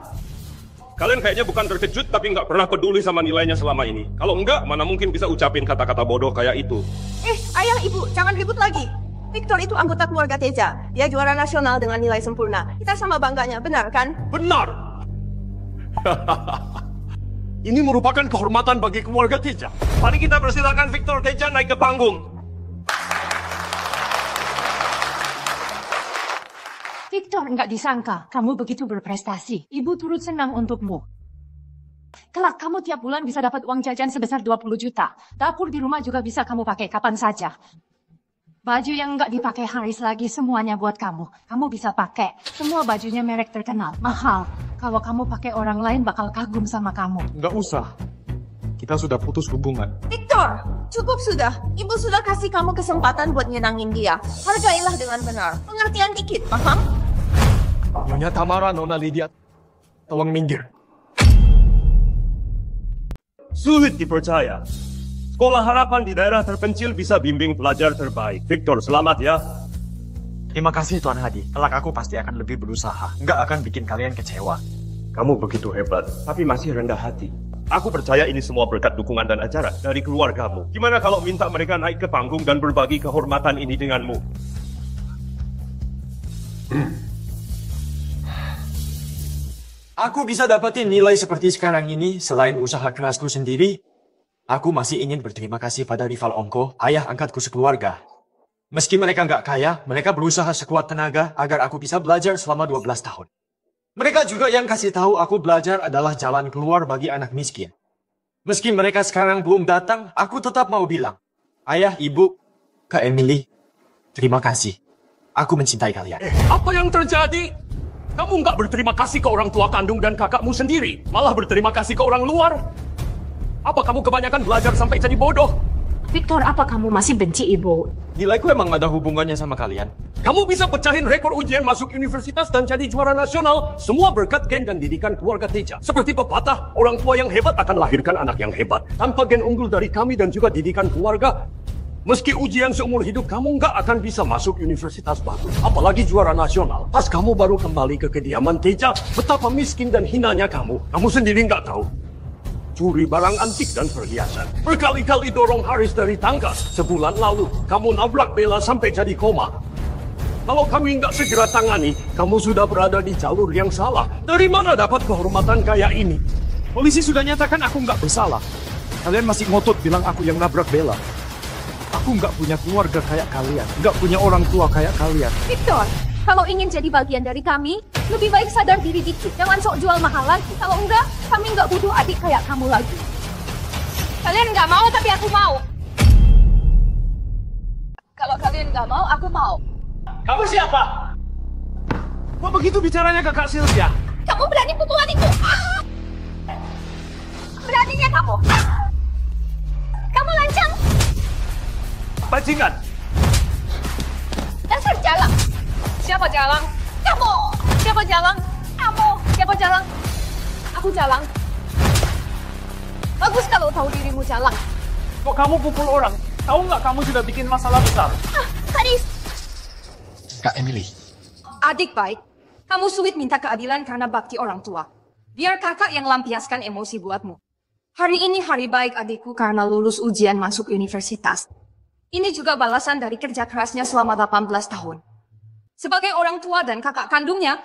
Kalian kayaknya bukan terkejut, tapi nggak pernah peduli sama nilainya selama ini. Kalau enggak, mana mungkin bisa ucapin kata-kata bodoh kayak itu. Ayah, ibu, jangan ribut lagi. Victor itu anggota keluarga Teja. Dia juara nasional dengan nilai sempurna. Kita sama bangganya, benar kan? Benar! Ini merupakan kehormatan bagi keluarga Teja. Mari kita persilakan Victor Teja naik ke panggung. Victor, nggak disangka kamu begitu berprestasi. Ibu turut senang untukmu. Kelak kamu tiap bulan bisa dapat uang jajan sebesar 20 juta. Dapur di rumah juga bisa kamu pakai kapan saja. Baju yang nggak dipakai Haris lagi semuanya buat kamu. Kamu bisa pakai. Semua bajunya merek terkenal, mahal. Kalau kamu pakai orang lain bakal kagum sama kamu. Nggak usah. Kita sudah putus hubungan. Victor, cukup sudah. Ibu sudah kasih kamu kesempatan buat nyenangin dia. Hargailah dengan benar. Pengertian dikit, paham? Nyonya Tamara, Nona Lydia, tolong minggir. Sulit dipercaya. Sekolah harapan di daerah terpencil bisa bimbing pelajar terbaik. Victor, selamat ya. Terima kasih Tuan Hadi. Kelak aku pasti akan lebih berusaha. Nggak akan bikin kalian kecewa. Kamu begitu hebat, tapi masih rendah hati. Aku percaya ini semua berkat dukungan dan ajaran dari keluargamu. Gimana kalau minta mereka naik ke panggung dan berbagi kehormatan ini denganmu? Aku bisa dapetin nilai seperti sekarang ini selain usaha kerasku sendiri. Aku masih ingin berterima kasih pada rival Ongko, ayah angkatku sekeluarga. Meski mereka nggak kaya, mereka berusaha sekuat tenaga agar aku bisa belajar selama 12 tahun. Mereka juga yang kasih tahu aku belajar adalah jalan keluar bagi anak miskin. Meski mereka sekarang belum datang, aku tetap mau bilang, Ayah, Ibu, Kak Emily, terima kasih. Aku mencintai kalian. Apa yang terjadi? Kamu nggak berterima kasih ke orang tua kandung dan kakakmu sendiri, malah berterima kasih ke orang luar. Apa kamu kebanyakan belajar sampai jadi bodoh? Victor, apa kamu masih benci ibu? Nilaiku emang ada hubungannya sama kalian. Kamu bisa pecahin rekor ujian masuk universitas dan jadi juara nasional. Semua berkat gen dan didikan keluarga Teja. Seperti pepatah, orang tua yang hebat akan lahirkan anak yang hebat. Tanpa gen unggul dari kami dan juga didikan keluarga, meski ujian seumur hidup kamu nggak akan bisa masuk universitas bagus. Apalagi juara nasional. Pas kamu baru kembali ke kediaman Teja, betapa miskin dan hinanya kamu. Kamu sendiri nggak tahu. Curi barang antik dan perhiasan. Berkali-kali dorong Haris dari tangga. Sebulan lalu, kamu nabrak Bella sampai jadi koma. Kalau kami nggak segera tangani, kamu sudah berada di jalur yang salah. Dari mana dapat kehormatan kayak ini? Polisi sudah nyatakan aku nggak bersalah. Kalian masih ngotot bilang aku yang nabrak Bella. Aku nggak punya keluarga kayak kalian. Nggak punya orang tua kayak kalian. Victor, kalau ingin jadi bagian dari kami, lebih baik sadar diri dikit. Jangan sok jual mahal lagi. Kalau enggak, kami nggak butuh adik kayak kamu lagi. Kalian nggak mau, tapi aku mau. Kalau kalian nggak mau, aku mau. Kamu siapa? Kok begitu bicaranya ke Kak Sylvia? Kamu berani pukul adikku? Beraninya kamu? Kamu lancang? Bajingan! Dasar jalang! Siapa jalang? Kamu! Siapa jalang? Kamu! Siapa jalang? Aku jalang. Bagus kalau tahu dirimu jalang. Kok kamu pukul orang? Tahu nggak kamu sudah bikin masalah besar? Haris! Kak Emily. Adik baik, kamu sulit minta keadilan karena bakti orang tua. Biar kakak yang lampiaskan emosi buatmu. Hari ini hari baik adikku karena lulus ujian masuk universitas. Ini juga balasan dari kerja kerasnya selama 18 tahun. Sebagai orang tua dan kakak kandungnya,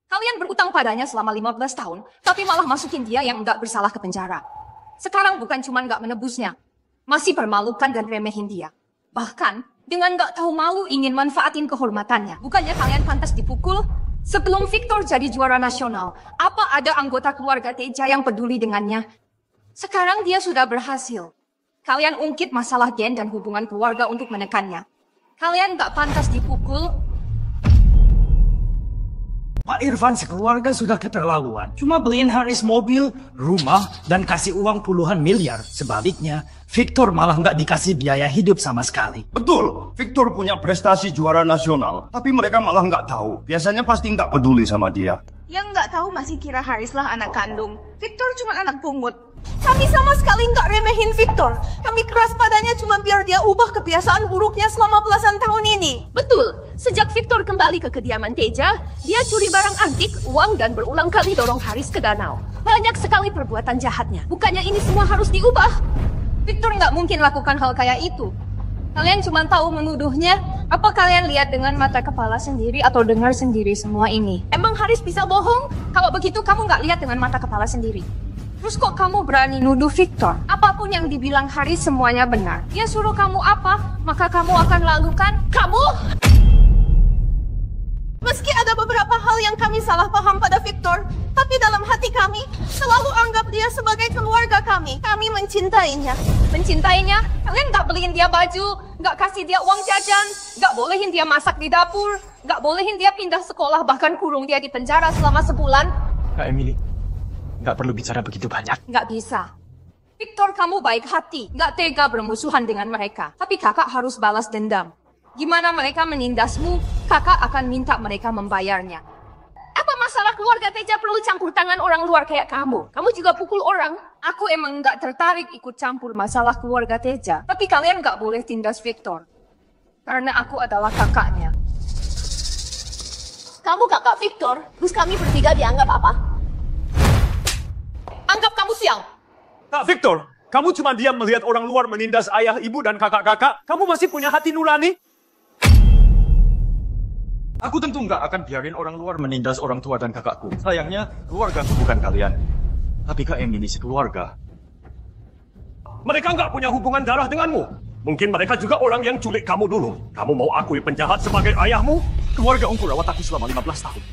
kalian berutang padanya selama 15 tahun, tapi malah masukin dia yang enggak bersalah ke penjara. Sekarang bukan cuma enggak menebusnya, masih permalukan dan remehin dia. Bahkan, dengan enggak tahu malu ingin manfaatin kehormatannya. Bukannya kalian pantas dipukul? Sebelum Victor jadi juara nasional, apa ada anggota keluarga Teja yang peduli dengannya? Sekarang dia sudah berhasil. Kalian ungkit masalah gen dan hubungan keluarga untuk menekannya. Kalian gak pantas dipukul. Pak Irfan sekeluarga sudah keterlaluan. Cuma beliin Haris mobil, rumah, dan kasih uang puluhan miliar. Sebaliknya, Victor malah nggak dikasih biaya hidup sama sekali. Betul, Victor punya prestasi juara nasional, tapi mereka malah nggak tahu. Biasanya pasti nggak peduli sama dia. Yang nggak tahu masih kira Haris lah anak kandung. Victor cuma anak pungut. Kami sama sekali nggak remehin Victor. Kami keras padanya cuma biar dia ubah kebiasaan buruknya selama belasan tahun ini. Betul, sejak Victor kembali ke kediaman Teja, dia curi barang antik, uang, dan berulang kali dorong Haris ke danau. Banyak sekali perbuatan jahatnya. Bukannya ini semua harus diubah? Victor nggak mungkin lakukan hal kayak itu. Kalian cuma tahu menuduhnya. Apa kalian lihat dengan mata kepala sendiri atau dengar sendiri semua ini? Emang Haris bisa bohong? Kalau begitu kamu nggak lihat dengan mata kepala sendiri. Terus kok kamu berani nuduh Victor? Apapun yang dibilang Haris semuanya benar. Dia suruh kamu apa, maka kamu akan lakukan. Kamu? Meski ada beberapa hal yang kami salah paham pada Victor, tapi dalam hati kami selalu anggap dia sebagai keluarga kami. Kami mencintainya. Mencintainya? Kalian nggak beliin dia baju, nggak kasih dia uang jajan, nggak bolehin dia masak di dapur, nggak bolehin dia pindah sekolah, bahkan kurung dia di penjara selama sebulan. Kak Emily, nggak perlu bicara begitu banyak. Nggak bisa. Victor, kamu baik hati, nggak tega bermusuhan dengan mereka. Tapi kakak harus balas dendam. Gimana mereka menindasmu, kakak akan minta mereka membayarnya. Masalah keluarga Teja perlu campur tangan orang luar kayak kamu. Kamu juga pukul orang. Aku emang nggak tertarik ikut campur masalah keluarga Teja. Tapi kalian nggak boleh tindas Victor. Karena aku adalah kakaknya. Kamu kakak Victor, terus kami bertiga dianggap apa? Anggap kamu sial. Kak Victor, kamu cuma diam melihat orang luar menindas ayah, ibu, dan kakak-kakak. Kamu masih punya hati nurani? Aku tentu nggak akan biarin orang luar menindas orang tua dan kakakku. Sayangnya, keluarga bukan kalian. Tapi Kak Em ini sekeluarga. Mereka nggak punya hubungan darah denganmu. Mungkin mereka juga orang yang culik kamu dulu. Kamu mau akui penjahat sebagai ayahmu? Keluarga Ongku rawat aku selama 15 tahun.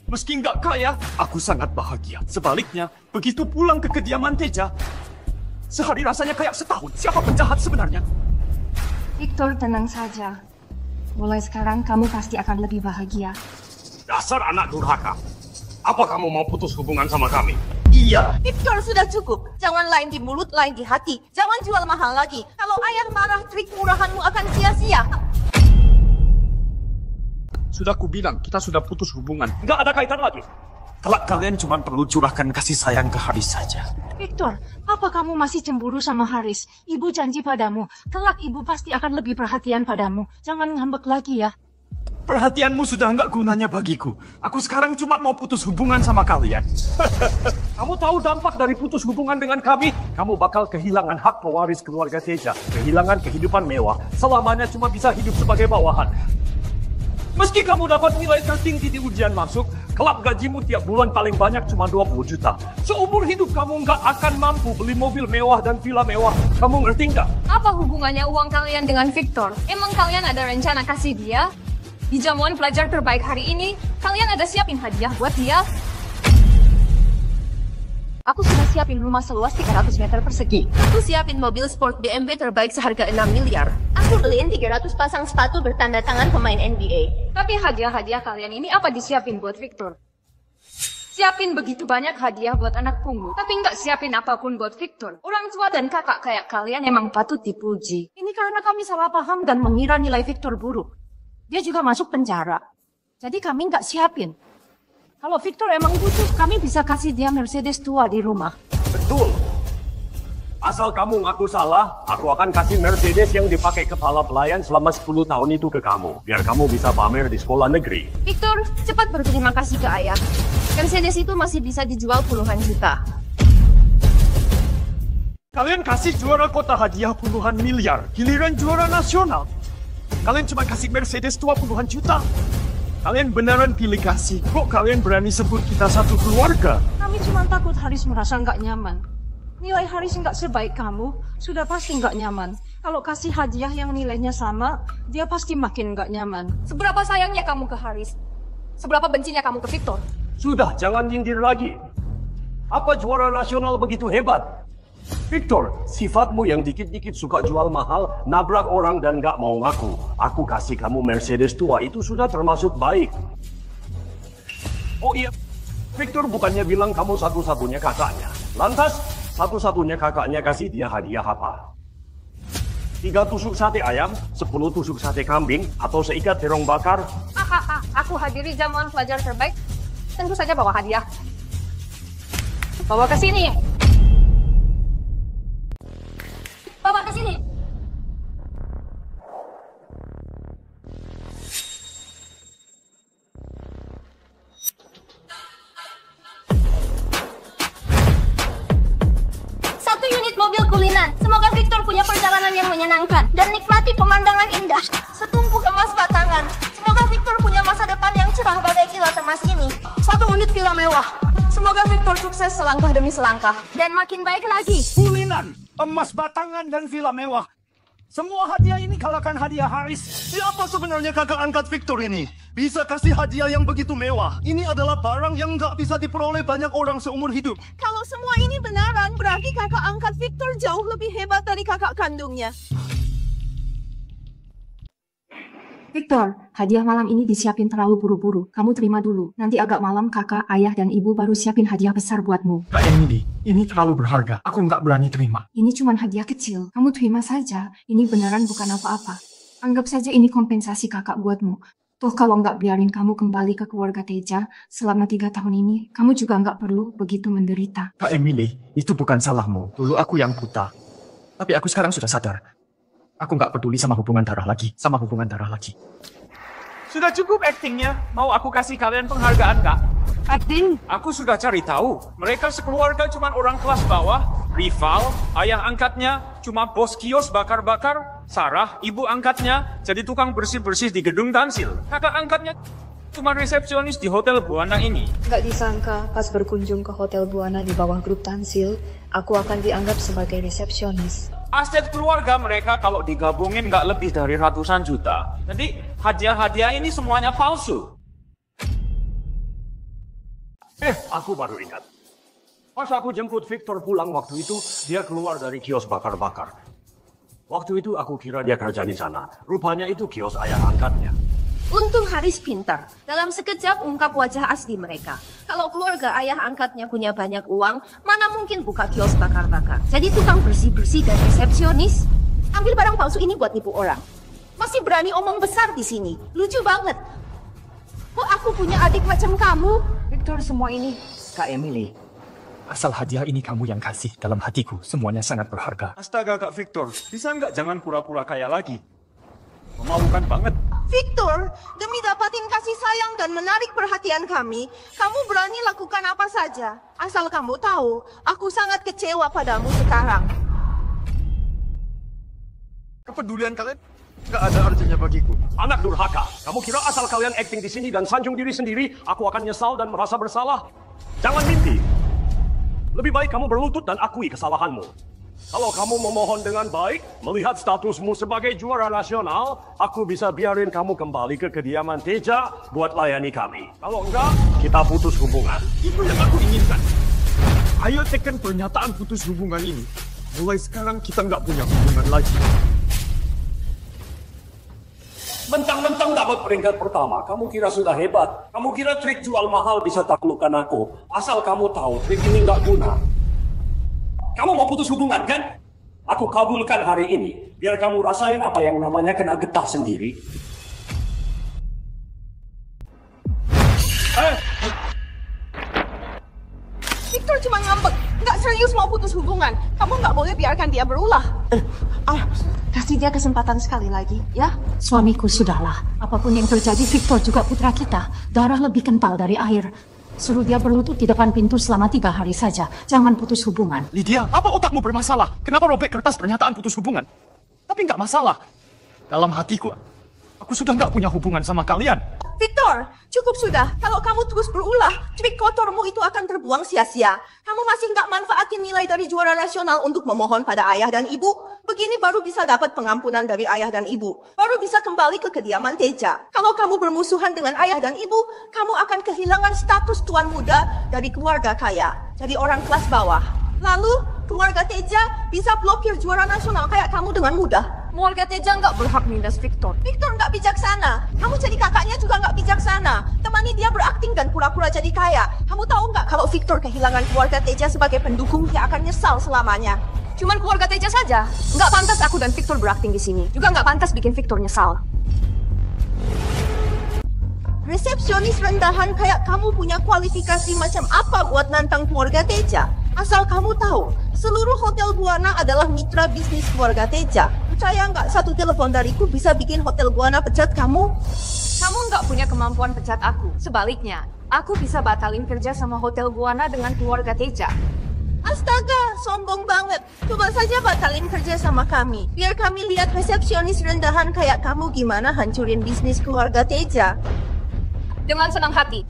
Meski nggak kaya, aku sangat bahagia. Sebaliknya, begitu pulang ke kediaman Teja, sehari rasanya kayak setahun. Siapa penjahat sebenarnya? Victor, tenang saja. Mulai sekarang kamu pasti akan lebih bahagia. Dasar anak durhaka. Apa kamu mau putus hubungan sama kami? Iya. Victor, sudah cukup. Jangan lain di mulut, lain di hati. Jangan jual mahal lagi. Kalau ayah marah, trik murahanmu akan sia-sia. Sudah kubilang, kita sudah putus hubungan. Nggak ada kaitan lagi. Kelak kalian cuma perlu curahkan kasih sayang ke Haris saja. Victor, apa kamu masih cemburu sama Haris? Ibu janji padamu, kelak ibu pasti akan lebih perhatian padamu. Jangan ngambek lagi ya. Perhatianmu sudah nggak gunanya bagiku. Aku sekarang cuma mau putus hubungan sama kalian. Kamu tahu dampak dari putus hubungan dengan kami? Kamu bakal kehilangan hak pewaris keluarga Teja. Kehilangan kehidupan mewah. Selamanya cuma bisa hidup sebagai bawahan. Meski kamu dapat nilai tertinggi di ujian masuk, kelak gajimu tiap bulan paling banyak cuma 20 juta. Seumur hidup kamu nggak akan mampu beli mobil mewah dan villa mewah. Kamu ngerti nggak? Apa hubungannya uang kalian dengan Victor? Emang kalian ada rencana kasih dia? Di jamuan pelajar terbaik hari ini, kalian ada siapin hadiah buat dia? Aku sudah siapin rumah seluas 300 meter persegi. Aku siapin mobil sport BMW terbaik seharga 6 miliar. Aku beliin 300 pasang sepatu bertanda tangan pemain NBA. Tapi hadiah-hadiah kalian ini apa disiapin buat Victor? Siapin begitu banyak hadiah buat anak pungut, tapi nggak siapin apapun buat Victor. Orang tua dan kakak kayak kalian emang patut dipuji. Ini karena kami salah paham dan mengira nilai Victor buruk. Dia juga masuk penjara. Jadi kami nggak siapin. Kalau Victor emang butuh, kami bisa kasih dia Mercedes tua di rumah. Betul. Asal kamu ngaku salah, aku akan kasih Mercedes yang dipakai kepala pelayan selama 10 tahun itu ke kamu. Biar kamu bisa pamer di sekolah negeri. Victor, cepat berterima kasih ke ayah. Mercedes itu masih bisa dijual puluhan juta. Kalian kasih juara kota hadiah puluhan miliar, giliran juara nasional. Kalian cuma kasih Mercedes tua puluhan juta. Kalian beneran pilih kasih. Kok kalian berani sebut kita satu keluarga? Kami cuma takut Haris merasa nggak nyaman. Nilai Haris nggak sebaik kamu, sudah pasti nggak nyaman. Kalau kasih hadiah yang nilainya sama, dia pasti makin nggak nyaman. Seberapa sayangnya kamu ke Haris? Seberapa bencinya kamu ke Victor? Sudah, jangan nyindir lagi. Apa juara nasional begitu hebat? Victor, sifatmu yang dikit-dikit suka jual mahal, nabrak orang dan gak mau ngaku. Aku kasih kamu Mercedes tua, itu sudah termasuk baik. Oh iya, Victor bukannya bilang kamu satu-satunya kakaknya. Lantas, satu-satunya kakaknya kasih dia hadiah apa? 3 tusuk sate ayam, 10 tusuk sate kambing, atau seikat terong bakar? Aku hadiri jamuan pelajar terbaik, tentu saja bawa hadiah. Bawa ke sini. Bawa ke sini. Satu unit mobil kulinan. Semoga Victor punya perjalanan yang menyenangkan dan nikmati pemandangan indah. Setumpuk emas batangan. Semoga Victor punya masa depan yang cerah badai kilat emas ini. 1 unit villa mewah. Semoga Victor sukses selangkah demi selangkah dan makin baik lagi. Kulinan, emas batangan dan villa mewah. Semua hadiah ini kalahkan hadiah Haris. Siapa sebenarnya kakak angkat Victor ini? Bisa kasih hadiah yang begitu mewah. Ini adalah barang yang nggak bisa diperoleh banyak orang seumur hidup. Kalau semua ini benaran, berarti kakak angkat Victor jauh lebih hebat dari kakak kandungnya. Victor, hadiah malam ini disiapin terlalu buru-buru. Kamu terima dulu. Nanti agak malam kakak, ayah, dan ibu baru siapin hadiah besar buatmu. Kak Emily, ini terlalu berharga. Aku nggak berani terima. Ini cuma hadiah kecil. Kamu terima saja. Ini beneran bukan apa-apa. Anggap saja ini kompensasi kakak buatmu. Toh kalau nggak biarin kamu kembali ke keluarga Teja selama 3 tahun ini, kamu juga nggak perlu begitu menderita. Kak Emily, itu bukan salahmu. Dulu aku yang buta. Tapi aku sekarang sudah sadar. Aku nggak peduli sama hubungan darah lagi. Sudah cukup aktingnya. Mau aku kasih kalian penghargaan, Kak? Acting? Aku sudah cari tahu. Mereka sekeluarga cuma orang kelas bawah. Rival, ayah angkatnya cuma bos kios bakar-bakar. Sarah, ibu angkatnya jadi tukang bersih-bersih di gedung Tansil. Kakak angkatnya cuma resepsionis di Hotel Buana ini. Gak disangka pas berkunjung ke Hotel Buana di bawah grup Tansil, aku akan dianggap sebagai resepsionis. Aset keluarga mereka kalau digabungin nggak lebih dari ratusan juta. Jadi hadiah-hadiah ini semuanya palsu. Aku baru ingat. Pas aku jemput Victor pulang waktu itu, dia keluar dari kios bakar-bakar. Waktu itu aku kira dia kerja di sana. Rupanya itu kios ayah angkatnya. Untung Haris pintar. Dalam sekejap ungkap wajah asli mereka. Kalau keluarga ayah angkatnya punya banyak uang, mana mungkin buka kios bakar-bakar. Jadi tukang bersih-bersih dan resepsionis. Ambil barang palsu ini buat nipu orang. Masih berani omong besar di sini. Lucu banget. Kok aku punya adik macam kamu? Victor, semua ini Kak Emily. Asal hadiah ini kamu yang kasih, dalam hatiku semuanya sangat berharga. Astaga Kak Victor, bisa nggak jangan pura-pura kaya lagi? Memalukan banget. Victor, demi dapatin kasih sayang dan menarik perhatian kami, kamu berani lakukan apa saja. Asal kamu tahu, aku sangat kecewa padamu sekarang. Kepedulian kalian nggak ada artinya bagiku. Anak durhaka, kamu kira asal kalian acting di sini dan sanjung diri sendiri, aku akan nyesal dan merasa bersalah? Jangan mimpi. Lebih baik kamu berlutut dan akui kesalahanmu. Kalau kamu memohon dengan baik, melihat statusmu sebagai juara nasional, aku bisa biarin kamu kembali ke kediaman Teja buat layani kami. Kalau enggak, kita putus hubungan. Itu yang aku inginkan. Ayo tekan pernyataan putus hubungan ini. Mulai sekarang kita nggak punya hubungan lagi. Mentang-mentang dapat peringkat pertama, kamu kira sudah hebat. Kamu kira trik jual mahal bisa taklukkan aku. Asal kamu tahu, trik ini nggak guna. Kamu mau putus hubungan, kan? Aku kabulkan hari ini. Biar kamu rasain apa yang namanya kena getah sendiri. Victor cuma ngambek, nggak serius mau putus hubungan. Kamu nggak boleh biarkan dia berulah. Kasih dia kesempatan sekali lagi, ya? Suamiku, sudahlah. Apapun yang terjadi, Victor juga putra kita. Darah lebih kental dari air. Suruh dia berlutut di depan pintu selama 3 hari saja. Jangan putus hubungan. Lydia, apa otakmu bermasalah? Kenapa robek kertas pernyataan putus hubungan? Tapi nggak masalah. Dalam hatiku, aku sudah nggak punya hubungan sama kalian. Victor, cukup sudah. Kalau kamu terus berulah, trik kotormu itu akan terbuang sia-sia. Kamu masih nggak manfaatin nilai dari juara nasional untuk memohon pada ayah dan ibu. Begini baru bisa dapat pengampunan dari ayah dan ibu. Baru bisa kembali ke kediaman Teja. Kalau kamu bermusuhan dengan ayah dan ibu, kamu akan kehilangan status tuan muda dari keluarga kaya. Jadi orang kelas bawah. Lalu, keluarga Teja bisa blokir juara nasional kayak kamu dengan mudah. Keluarga Teja nggak berhak mindas Victor. Victor nggak bijaksana. Kamu jadi kakaknya juga nggak bijaksana. Temani dia berakting dan pura-pura jadi kaya. Kamu tahu nggak kalau Victor kehilangan keluarga Teja sebagai pendukung, dia akan nyesal selamanya. Cuman keluarga Teja saja. Nggak pantas aku dan Victor berakting di sini. Juga nggak pantas bikin Victor nyesal. Resepsionis rendahan kayak kamu punya kualifikasi macam apa buat nantang keluarga Teja? Asal kamu tahu, seluruh Hotel Buana adalah mitra bisnis keluarga Teja. Percaya nggak satu telepon dariku bisa bikin Hotel Buana pecat kamu? Kamu nggak punya kemampuan pecat aku. Sebaliknya, aku bisa batalin kerja sama Hotel Buana dengan keluarga Teja. Astaga, sombong banget. Coba saja batalin kerja sama kami. Biar kami lihat resepsionis rendahan kayak kamu gimana hancurin bisnis keluarga Teja. Dengan senang hati.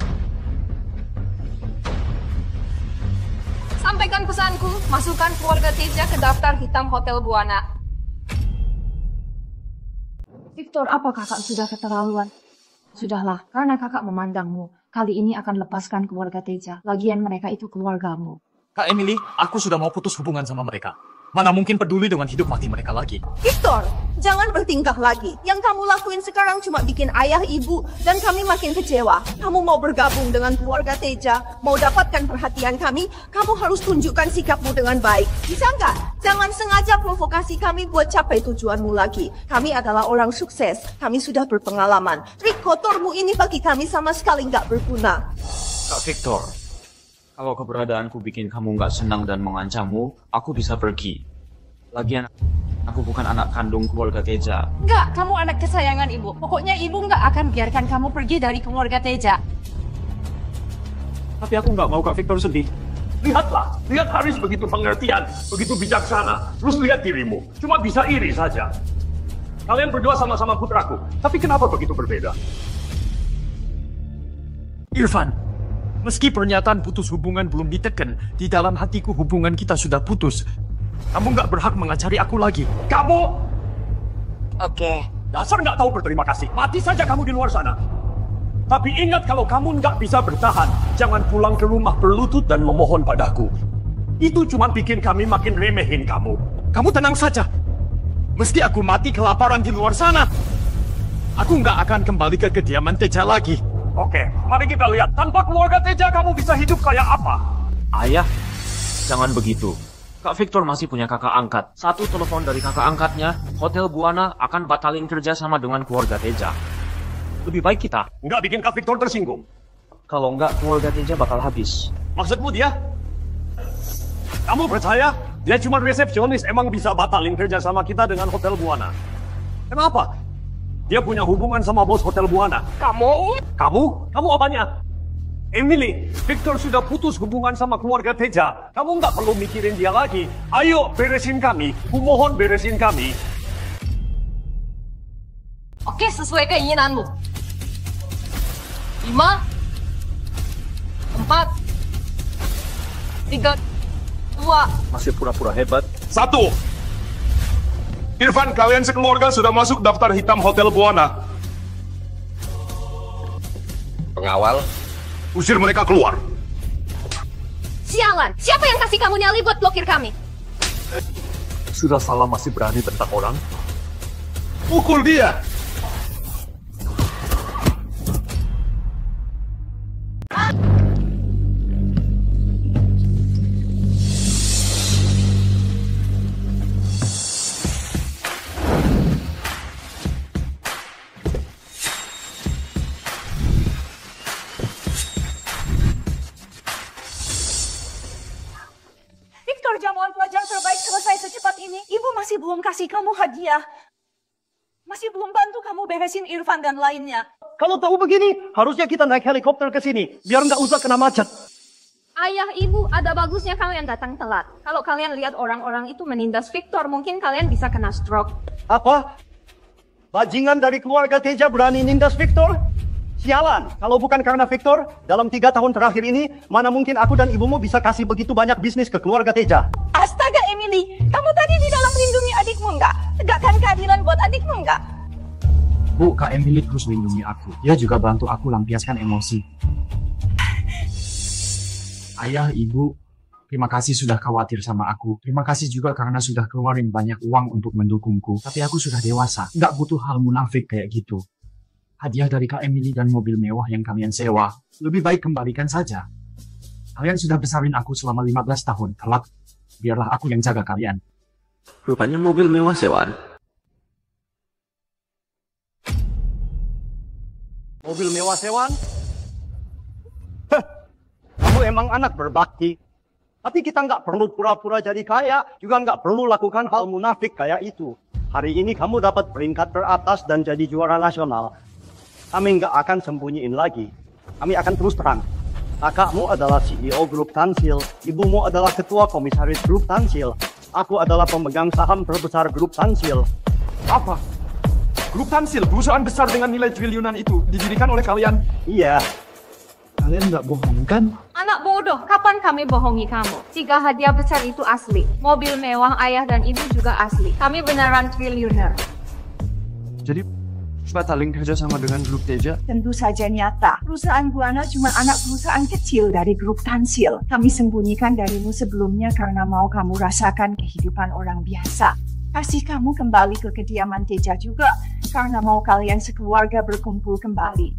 Sampaikan pesanku, masukkan keluarga Teja ke daftar hitam Hotel Buana. Victor, apa kakak sudah keterlaluan? Sudahlah, karena kakak memandangmu, kali ini akan lepaskan keluarga Teja. Lagian mereka itu keluargamu. Kak Emily, aku sudah mau putus hubungan sama mereka. Mana mungkin peduli dengan hidup mati mereka lagi. Victor, Jangan bertingkah lagi. Yang kamu lakuin sekarang cuma bikin ayah, ibu, dan kami makin kecewa. Kamu mau bergabung dengan keluarga Teja, mau dapatkan perhatian kami, kamu harus tunjukkan sikapmu dengan baik. Bisa nggak? Jangan sengaja provokasi kami buat capai tujuanmu lagi. Kami adalah orang sukses. Kami sudah berpengalaman. Trik kotormu ini bagi kami sama sekali nggak berguna. Kak Victor, kalau keberadaanku bikin kamu nggak senang dan mengancammu, aku bisa pergi. Lagian, aku bukan anak kandung keluarga Teja. Enggak, kamu anak kesayangan ibu. Pokoknya ibu nggak akan biarkan kamu pergi dari keluarga Teja. Tapi aku nggak mau Kak Victor sedih. Lihatlah, lihat Haris begitu pengertian, begitu bijaksana. Terus lihat dirimu, cuma bisa iri saja. Kalian berdua sama-sama putraku, tapi kenapa begitu berbeda? Irfan, meski pernyataan putus hubungan belum diteken, di dalam hatiku hubungan kita sudah putus. Kamu nggak berhak mengajari aku lagi. Kamu! Oke. Dasar nggak tahu berterima kasih. Mati saja kamu di luar sana. Tapi ingat kalau kamu nggak bisa bertahan, jangan pulang ke rumah berlutut dan memohon padaku. Itu cuma bikin kami makin remehin kamu. Kamu tenang saja. Meski aku mati kelaparan di luar sana, aku nggak akan kembali ke kediaman Teja lagi. Oke, mari kita lihat. Tanpa keluarga Teja, kamu bisa hidup kayak apa? Ayah, jangan begitu. Kak Victor masih punya kakak angkat. Satu telepon dari kakak angkatnya, Hotel Buana akan batalin kerja sama dengan keluarga Teja. Lebih baik kita nggak bikin Kak Victor tersinggung. Kalau nggak, keluarga Teja bakal habis. Maksudmu dia? Kamu percaya? Dia cuma resepsionis, emang bisa batalin kerja sama kita dengan Hotel Buana. Kenapa? Dia punya hubungan sama bos Hotel Buana. Kamu? Kamu apanya? Emily, Victor sudah putus hubungan sama keluarga Teja. Kamu nggak perlu mikirin dia lagi. Ayo, beresin kami. Kumohon beresin kami. Oke, sesuai keinginanmu. 5, 4, 3, 2. Masih pura-pura hebat. 1. Irfan, kalian sekeluarga sudah masuk daftar hitam Hotel Buana. Pengawal, usir mereka keluar. Sialan, siapa yang kasih kamu nyali buat blokir kami? Sudah salah masih berani bentak orang? Pukul dia! Jamuan pelajar terbaik selesai secepat ini. Ibu masih belum kasih kamu hadiah. Masih belum bantu kamu beresin Irfan dan lainnya. Kalau tahu begini, harusnya kita naik helikopter ke sini, biar nggak usah kena macet. Ayah, ibu, ada bagusnya kalian datang telat. Kalau kalian lihat orang-orang itu menindas Victor, mungkin kalian bisa kena stroke. Apa? Bajingan dari keluarga Teja berani nindas Victor? Sialan, kalau bukan karena Victor, dalam 3 tahun terakhir ini, mana mungkin aku dan ibumu bisa kasih begitu banyak bisnis ke keluarga Teja. Astaga Emily, kamu tadi di dalam lindungi adikmu nggak? Tegakkan keadilan buat adikmu nggak? Bu, Kak Emily terus lindungi aku. Dia juga bantu aku lampiaskan emosi. Ayah, ibu, terima kasih sudah khawatir sama aku. Terima kasih juga karena sudah keluarin banyak uang untuk mendukungku. Tapi aku sudah dewasa, nggak butuh hal munafik kayak gitu. Hadiah dari Kak Emily dan mobil mewah yang kalian sewa, lebih baik kembalikan saja. Kalian sudah besarin aku selama 15 tahun, kelak biarlah aku yang jaga kalian. Rupanya mobil mewah sewaan. Mobil mewah sewaan? Heh, kamu emang anak berbakti. Tapi kita nggak perlu pura-pura jadi kaya, juga nggak perlu lakukan hal munafik kayak itu. Hari ini kamu dapat peringkat teratas dan jadi juara nasional. Kami nggak akan sembunyiin lagi. Kami akan terus terang. Kakakmu adalah CEO Grup Tansil. Ibumu adalah ketua komisaris Grup Tansil. Aku adalah pemegang saham terbesar Grup Tansil. Apa? Grup Tansil, perusahaan besar dengan nilai triliunan itu, didirikan oleh kalian? Iya. Kalian nggak bohong kan? Anak bodoh, kapan kami bohongi kamu? 3 hadiah besar itu asli. Mobil mewah ayah dan ibu juga asli. Kami beneran triliuner. Jadi batalin kerja sama dengan Grup Teja? Tentu saja nyata. Perusahaan Buana cuma anak perusahaan kecil dari Grup Tansil. Kami sembunyikan darimu sebelumnya karena mau kamu rasakan kehidupan orang biasa. kasih kamu kembali ke kediaman Teja juga karena mau kalian sekeluarga berkumpul kembali.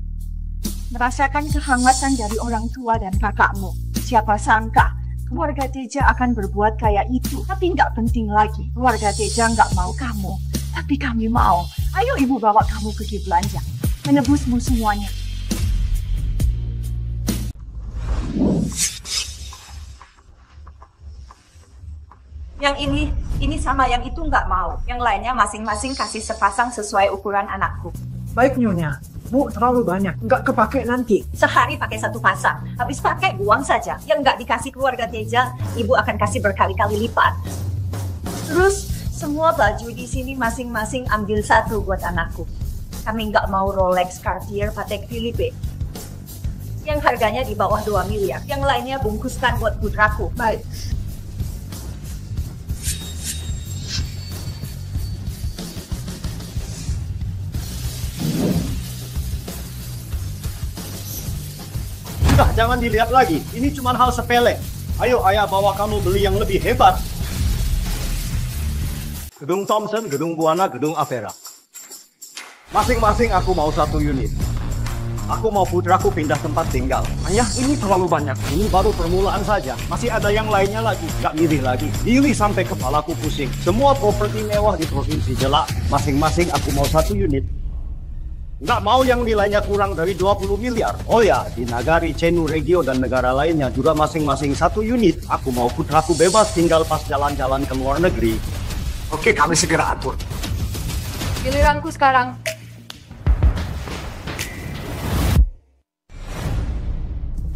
Merasakan kehangatan dari orang tua dan kakakmu. Siapa sangka keluarga Teja akan berbuat kayak itu. Tapi nggak penting lagi. Keluarga Teja nggak mau kamu. Tapi kami mau. Ayo ibu bawa kamu pergi belanja. Menebusmu semuanya. Yang ini sama yang itu nggak mau. Yang lainnya masing-masing kasih sepasang sesuai ukuran anakku. Baik Nyonya, Bu terlalu banyak, nggak kepake nanti. Sehari pakai satu pasang, habis pakai buang saja. Yang nggak dikasih keluarga Teja, ibu akan kasih berkali-kali lipat. Terus semua baju di sini masing-masing ambil satu buat anakku. Kami nggak mau Rolex, Cartier, Patek Philippe. Yang harganya di bawah 2 miliar. Yang lainnya bungkuskan buat putraku. Baik. Sudah, jangan dilihat lagi. Ini cuma hal sepele. Ayo, ayah bawa kamu beli yang lebih hebat. Gedung Thompson, Gedung Buana, Gedung Avera. Masing-masing aku mau 1 unit. Aku mau putraku pindah tempat tinggal. Ayah, ini terlalu banyak. Ini baru permulaan saja. Masih ada yang lainnya lagi. Gak milih lagi. Pilih sampai kepalaku pusing. Semua properti mewah di Provinsi Jela. Masing-masing aku mau 1 unit. Nggak mau yang nilainya kurang dari 20 miliar. Oh ya, di Nagari, Cenu, Regio, dan negara lainnya juga masing-masing 1 unit. Aku mau putraku bebas tinggal pas jalan-jalan ke luar negeri. Oke, kami segera atur. Giliranku sekarang.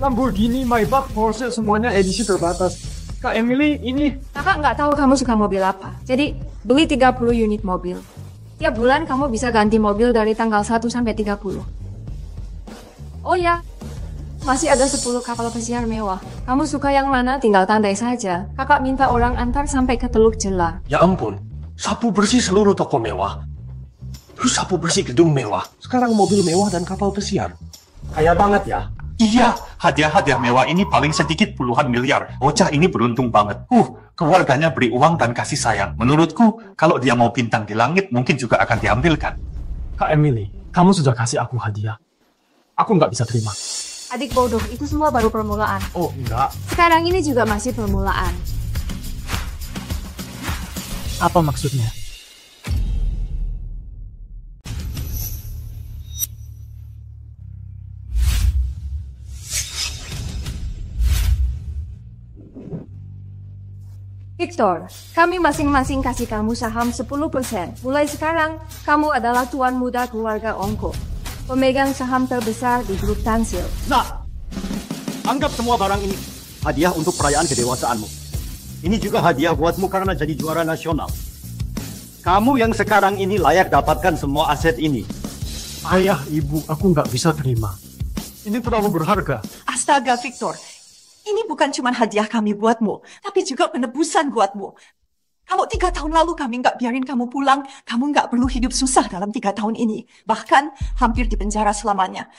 Lamborghini, Maybach, Porsche, semuanya edisi terbatas. Kak Emily, ini... Kakak nggak tahu kamu suka mobil apa. Jadi, beli 30 unit mobil. Tiap bulan kamu bisa ganti mobil dari tanggal 1 sampai 30. Oh ya, masih ada 10 kapal pesiar mewah. Kamu suka yang mana tinggal tandai saja. Kakak minta orang antar sampai ke Teluk Jela. Ya ampun, sapu bersih seluruh toko mewah. Terus sapu bersih gedung mewah. Sekarang mobil mewah dan kapal pesiar. Kaya banget ya. Iya, hadiah-hadiah mewah ini paling sedikit puluhan miliar. Bocah ini beruntung banget. Keluarganya beri uang dan kasih sayang. Menurutku, kalau dia mau bintang di langit, mungkin juga akan diambilkan. Kak Emily, kamu sudah kasih aku hadiah. Aku nggak bisa terima. Adik bodoh, itu semua baru permulaan. Oh, enggak. Sekarang ini juga masih permulaan. Apa maksudnya? Victor, kami masing-masing kasih kamu saham 10%. Mulai sekarang, kamu adalah tuan muda keluarga Ongko. Pemegang saham terbesar di grup Tansil. Nah, anggap semua barang ini hadiah untuk perayaan kedewasaanmu. Ini juga hadiah buatmu karena jadi juara nasional. Kamu yang sekarang ini layak dapatkan semua aset ini. Ayah, ibu, aku nggak bisa terima. Ini terlalu berharga. Astaga, Victor. Ini bukan cuma hadiah kami buatmu, tapi juga penebusan buatmu. Kalau 3 tahun lalu kami nggak biarin kamu pulang, kamu nggak perlu hidup susah dalam 3 tahun ini. Bahkan hampir di penjara selamanya.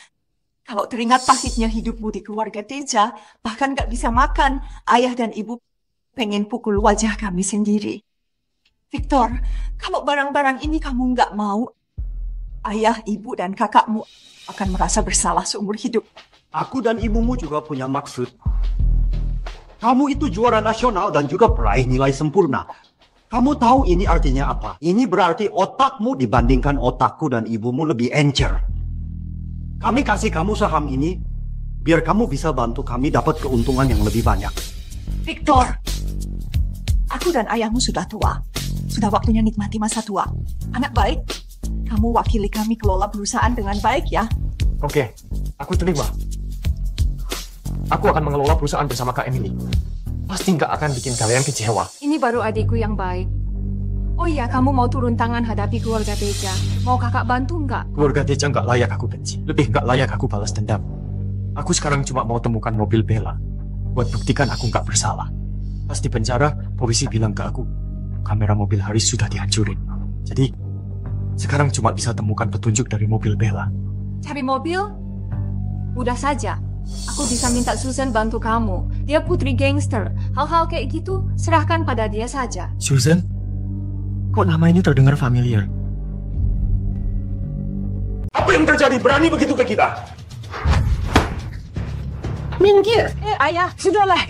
Kalau teringat pahitnya hidupmu di keluarga Teja, bahkan nggak bisa makan, ayah dan ibu pengen pukul wajah kami sendiri. Victor, kalau barang-barang ini kamu nggak mau, ayah, ibu, dan kakakmu akan merasa bersalah seumur hidup. Aku dan ibumu juga punya maksud. Kamu itu juara nasional dan juga peraih nilai sempurna. Kamu tahu ini artinya apa? Ini berarti otakmu dibandingkan otakku dan ibumu lebih encer. Kami kasih kamu saham ini, biar kamu bisa bantu kami dapat keuntungan yang lebih banyak. Victor, aku dan ayahmu sudah tua. Sudah waktunya nikmati masa tua. Anak baik, kamu wakili kami kelola perusahaan dengan baik ya. Oke, aku terima. Aku akan mengelola perusahaan bersama Kak Emily. Pasti nggak akan bikin kalian kecewa. Ini baru adikku yang baik. Oh iya, kamu mau turun tangan hadapi keluarga Teja. Mau kakak bantu nggak? Keluarga Teja nggak layak aku benci. Lebih nggak layak aku balas dendam. Aku sekarang cuma mau temukan mobil Bella. Buat buktikan aku nggak bersalah. Pas di penjara, polisi bilang ke aku, kamera mobil Haris sudah dihancurin. Jadi, sekarang cuma bisa temukan petunjuk dari mobil Bella. Cari mobil? Udah saja. Aku bisa minta Susan bantu kamu. Dia putri gangster. Hal-hal kayak gitu, serahkan pada dia saja. Susan? Kok nama ini terdengar familiar? Apa yang terjadi? Berani begitu ke kita? Minggir. Ayah, sudahlah.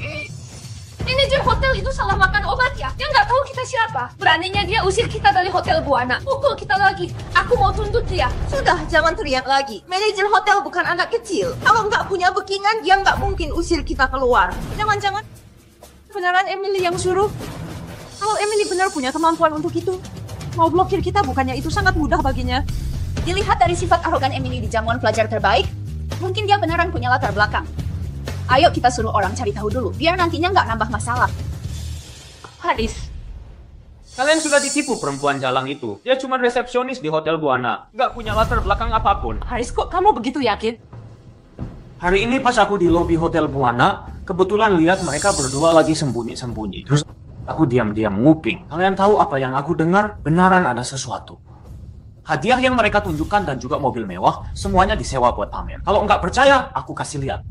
Manajer hotel itu salah makan obat ya? Dia nggak tahu kita siapa. Beraninya dia usir kita dari Hotel Buana. Pukul kita lagi. Aku mau tuntut dia. Sudah, jangan teriak lagi. Manajer hotel bukan anak kecil. Kalau nggak punya backingan, dia nggak mungkin usir kita keluar. Jangan-jangan beneran Emily yang suruh. Kalau Emily benar punya kemampuan untuk itu, mau blokir kita bukannya itu sangat mudah baginya. Dilihat dari sifat arogan Emily di jamuan pelajar terbaik, mungkin dia beneran punya latar belakang. Ayo kita suruh orang cari tahu dulu, biar nantinya nggak nambah masalah. Haris, kalian sudah ditipu perempuan jalang itu. Dia cuma resepsionis di Hotel Buana. Nggak punya latar belakang apapun. Haris, kok kamu begitu yakin? Hari ini pas aku di lobi Hotel Buana, kebetulan lihat mereka berdua lagi sembunyi-sembunyi. Terus aku diam-diam nguping. Kalian tahu apa yang aku dengar? Benaran ada sesuatu. Hadiah yang mereka tunjukkan dan juga mobil mewah, semuanya disewa buat pamer. Kalau nggak percaya, aku kasih lihat.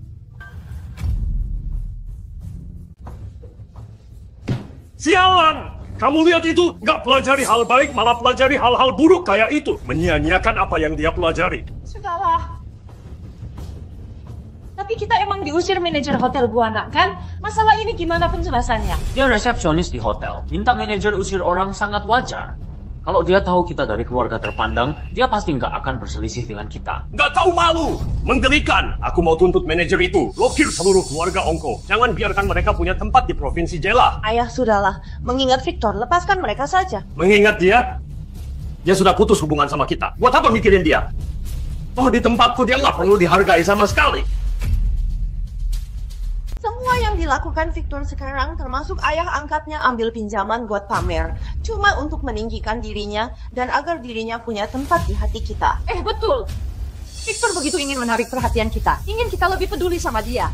Sialan! Kamu lihat itu? Nggak pelajari hal baik, malah pelajari hal-hal buruk kayak itu. Menyia-nyiakan apa yang dia pelajari. Sudahlah. Tapi kita emang diusir manajer Hotel Buana, kan? Masalah ini gimana penjelasannya? Dia resepsionis di hotel. Minta manajer usir orang sangat wajar. Kalau dia tahu kita dari keluarga terpandang, dia pasti nggak akan berselisih dengan kita. Nggak tahu malu! Menggelikan! Aku mau tuntut manajer itu. Blokir seluruh keluarga Ongko. Jangan biarkan mereka punya tempat di Provinsi Jela. Ayah, sudahlah. Mengingat Victor, lepaskan mereka saja. Mengingat dia sudah putus hubungan sama kita. Buat apa mikirin dia? Oh, di tempatku dia nggak perlu dihargai sama sekali. Semua yang dilakukan Victor sekarang termasuk ayah angkatnya ambil pinjaman buat pamer. Cuma untuk meninggikan dirinya dan agar dirinya punya tempat di hati kita. Betul. Victor begitu ingin menarik perhatian kita. Ingin kita lebih peduli sama dia.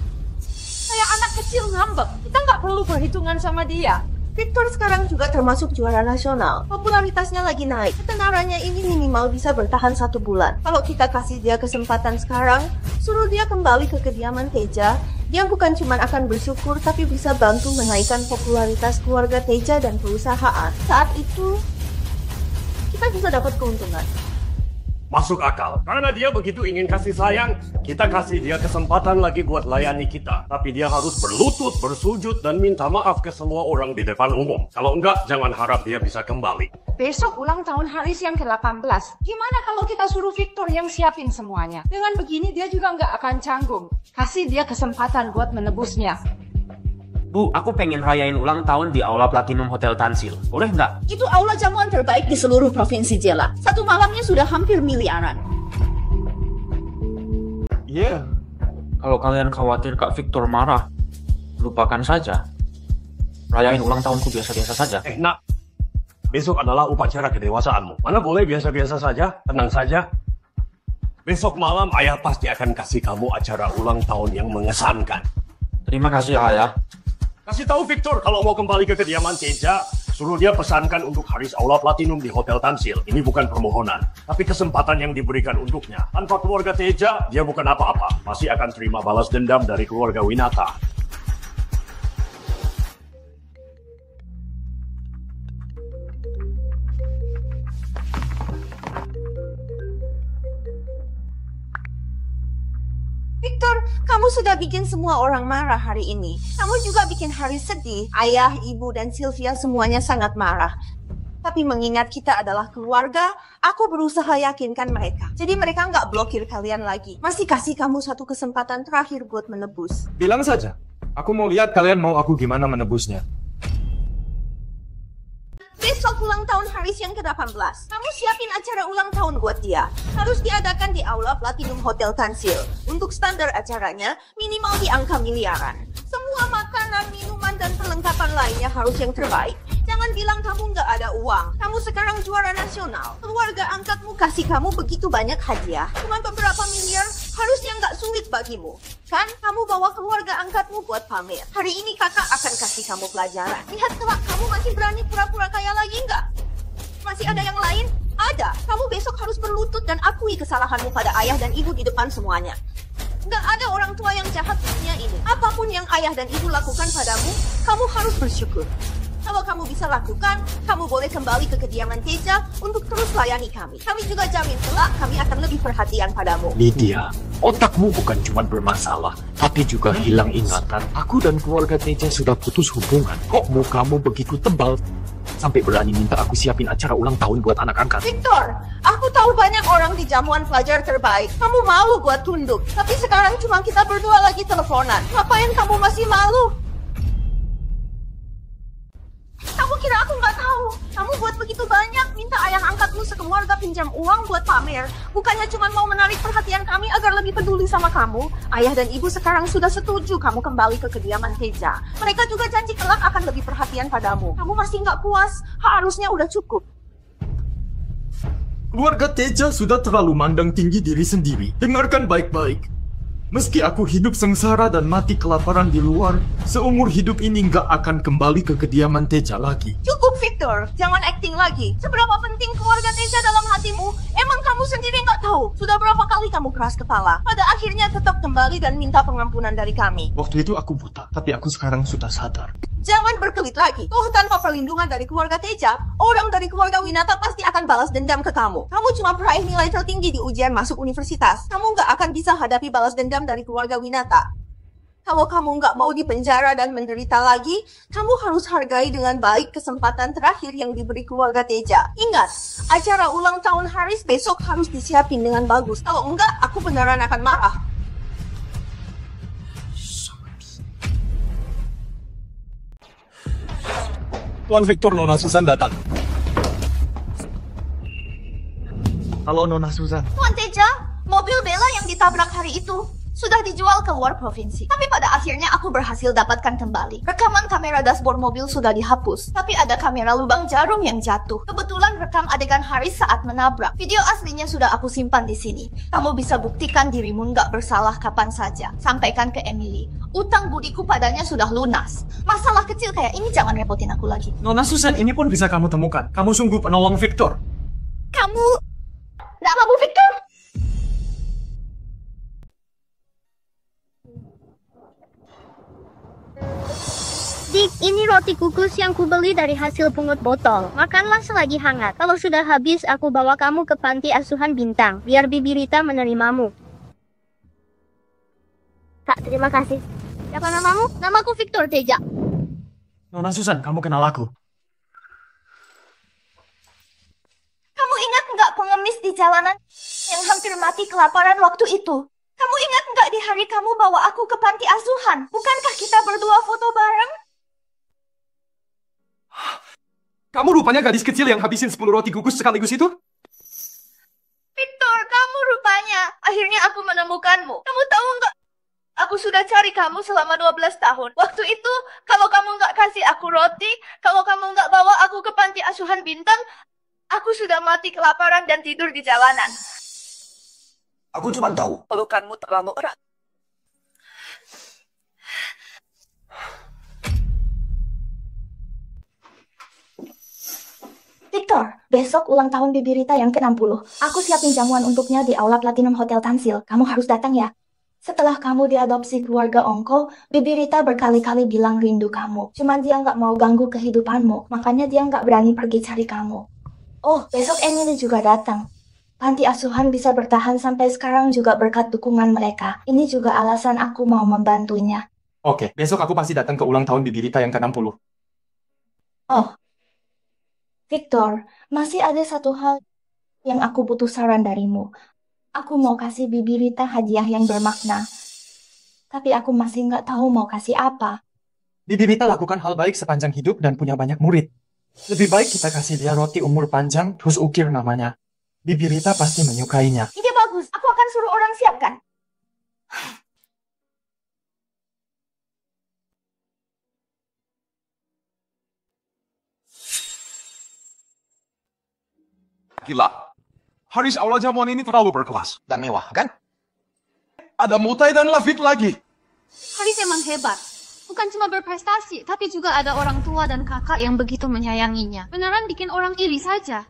Kayak anak kecil ngambek. Kita nggak perlu perhitungan sama dia. Victor sekarang juga termasuk juara nasional. Popularitasnya lagi naik. Ketenarannya ini minimal bisa bertahan 1 bulan. Kalau kita kasih dia kesempatan sekarang, suruh dia kembali ke kediaman Teja, dia bukan cuma akan bersyukur, tapi bisa bantu menaikkan popularitas keluarga Teja dan perusahaan. Saat itu, kita bisa dapat keuntungan. Masuk akal. Karena dia begitu ingin kasih sayang, kita kasih dia kesempatan lagi buat layani kita. Tapi dia harus berlutut, bersujud, dan minta maaf ke semua orang di depan umum. Kalau enggak, jangan harap dia bisa kembali. Besok ulang tahun Haris yang ke-18. Gimana kalau kita suruh Victor yang siapin semuanya? Dengan begini dia juga nggak akan canggung. Kasih dia kesempatan buat menebusnya. Bu, aku pengen rayain ulang tahun di Aula Platinum Hotel Tansil. Boleh nggak? Itu aula jamuan terbaik di seluruh Provinsi Jela. Satu malamnya sudah hampir miliaran. Iya. Kalau kalian khawatir Kak Victor marah, lupakan saja. Rayain ulang tahunku biasa-biasa saja. Nak, besok adalah upacara kedewasaanmu. Mana boleh biasa-biasa saja, tenang saja. Besok malam ayah pasti akan kasih kamu acara ulang tahun yang mengesankan. Terima kasih ayah. Kasih tahu Victor kalau mau kembali ke kediaman Teja, suruh dia pesankan untuk Haris Aula Platinum di Hotel Tansil. Ini bukan permohonan, tapi kesempatan yang diberikan untuknya. Tanpa keluarga Teja, dia bukan apa-apa. Masih akan terima balas dendam dari keluarga Winata. Victor, kamu sudah bikin semua orang marah hari ini. Kamu juga bikin Haris sedih. Ayah, ibu, dan Sylvia semuanya sangat marah. Tapi mengingat kita adalah keluarga, aku berusaha yakinkan mereka. Jadi mereka nggak blokir kalian lagi. Masih kasih kamu satu kesempatan terakhir buat menebus. Bilang saja. Aku mau lihat kalian mau aku gimana menebusnya. Besok ulang tahun Haris yang ke-18. Kamu siapin acara ulang tahun buat dia. Harus diadakan di Aula Platinum Hotel Tansil. Untuk standar acaranya, minimal di angka miliaran. Semua makanan, minuman, dan perlengkapan lainnya harus yang terbaik. Jangan bilang kamu nggak ada uang. Kamu sekarang juara nasional. Keluarga angkatmu kasih kamu begitu banyak hadiah. Cuma beberapa miliar, harusnya nggak sulit bagimu. Kan, kamu bawa keluarga angkatmu buat pamer. Hari ini kakak akan kasih kamu pelajaran. Lihat kelak kamu masih berani pura-pura kaya lagi nggak? Masih ada yang lain? Ada. Kamu besok harus berlutut dan akui kesalahanmu pada ayah dan ibu di depan semuanya. Nggak ada orang tua yang jahat di dunia ini. Apapun yang ayah dan ibu lakukan padamu, kamu harus bersyukur. Kalau Kalau kamu bisa lakukan, kamu boleh kembali ke kediaman Teja untuk terus layani kami. Kami juga jamin kelak kami akan lebih perhatian padamu. Lydia, otakmu bukan cuma bermasalah, tapi juga hilang ingatan. Aku dan keluarga Teja sudah putus hubungan. Kok mukamu begitu tebal? Sampai berani minta aku siapin acara ulang tahun buat anak angkat. Victor, aku tahu banyak orang di jamuan pelajar terbaik. Kamu malu buat tunduk. Tapi sekarang cuma kita berdua lagi teleponan. Ngapain kamu masih malu? Kamu kira aku nggak tahu? Kamu buat begitu banyak, minta ayah angkatmu sekeluarga pinjam uang buat pamer. Bukannya cuma mau menarik perhatian kami agar lebih peduli sama kamu. Ayah dan ibu sekarang sudah setuju kamu kembali ke kediaman Teja. Mereka juga janji kelak akan lebih perhatian padamu. Kamu masih nggak puas? Harusnya udah cukup. Keluarga Teja sudah terlalu mandang tinggi diri sendiri. Dengarkan baik-baik. Meski aku hidup sengsara dan mati kelaparan di luar, seumur hidup ini nggak akan kembali ke kediaman Teja lagi. Cukup, Victor. Jangan acting lagi. Seberapa penting keluarga Teja dalam hatimu? Emang kamu sendiri nggak tahu? Sudah berapa kali kamu keras kepala? Pada akhirnya tetap kembali dan minta pengampunan dari kami. Waktu itu aku buta, tapi aku sekarang sudah sadar. Jangan berkelit lagi. Toh tanpa perlindungan dari keluarga Teja, orang dari keluarga Winata pasti akan balas dendam ke kamu. Kamu cuma peraih nilai tertinggi di ujian masuk universitas. Kamu nggak akan bisa hadapi balas dendam dari keluarga Winata. Kalau kamu nggak mau dipenjara dan menderita lagi, kamu harus hargai dengan baik kesempatan terakhir yang diberi keluarga Teja. Ingat, acara ulang tahun Haris besok harus disiapin dengan bagus. Kalau enggak, aku beneran akan marah. Tuan Victor, Nona Susan datang. Halo Nona Susan. Tuan Teja, mobil Bella yang ditabrak hari itu sudah dijual ke luar provinsi. Tapi pada akhirnya aku berhasil dapatkan kembali. Rekaman kamera dashboard mobil sudah dihapus, tapi ada kamera lubang jarum yang jatuh. Kebetulan rekam adegan Haris saat menabrak. Video aslinya sudah aku simpan di sini. Kamu bisa buktikan dirimu nggak bersalah kapan saja. Sampaikan ke Emily. Utang budiku padanya sudah lunas. Masalah kecil kayak ini jangan repotin aku lagi. Nona Susan, ini pun bisa kamu temukan. Kamu sungguh penolong Victor. Kamu... Namamu Victor? Dik, ini roti kukus yang kubeli dari hasil pungut botol. Makanlah selagi hangat. Kalau sudah habis, aku bawa kamu ke panti asuhan Bintang, biar Bibi Rita menerimamu. Kak, terima kasih. Siapa namamu? Namaku Victor Teja. Nona Susan, kamu kenal aku. Kamu ingat nggak pengemis di jalanan yang hampir mati kelaparan waktu itu? Kamu ingat nggak di hari kamu bawa aku ke panti asuhan? Bukankah kita berdua foto bareng? Kamu rupanya gadis kecil yang habisin 10 roti kukus sekaligus itu? Victor, kamu rupanya. Akhirnya aku menemukanmu. Kamu tahu nggak? Aku sudah cari kamu selama 12 tahun. Waktu itu, kalau kamu nggak kasih aku roti, kalau kamu nggak bawa aku ke panti asuhan Bintang, aku sudah mati kelaparan dan tidur di jalanan. Aku cuma tahu pelukanmu terlalu erat. Victor, besok ulang tahun Bibi Rita yang ke-60. Aku siapin jamuan untuknya di Aula Platinum Hotel Tansil. Kamu harus datang ya. Setelah kamu diadopsi keluarga Ongko, Bibi Rita berkali-kali bilang rindu kamu. Cuma dia nggak mau ganggu kehidupanmu, makanya dia nggak berani pergi cari kamu. Oh, besok Emily juga datang. Panti asuhan bisa bertahan sampai sekarang juga berkat dukungan mereka. Ini juga alasan aku mau membantunya. Oke, besok aku pasti datang ke ulang tahun Bibi Rita yang ke-60. Oh, Victor, masih ada satu hal yang aku butuh saran darimu. Aku mau kasih Bibi Rita hadiah yang bermakna. Tapi aku masih nggak tahu mau kasih apa. Bibi Rita lakukan hal baik sepanjang hidup dan punya banyak murid. Lebih baik kita kasih dia roti umur panjang, terus ukir namanya. Bibi Rita pasti menyukainya. Ide bagus, aku akan suruh orang siapkan. Gila. Haris Aula jamuan ini terlalu berkelas. Dan mewah, kan? Ada Mutai dan Lafit lagi. Haris emang hebat. Bukan cuma berprestasi, tapi juga ada orang tua dan kakak yang begitu menyayanginya. Beneran bikin orang iri saja.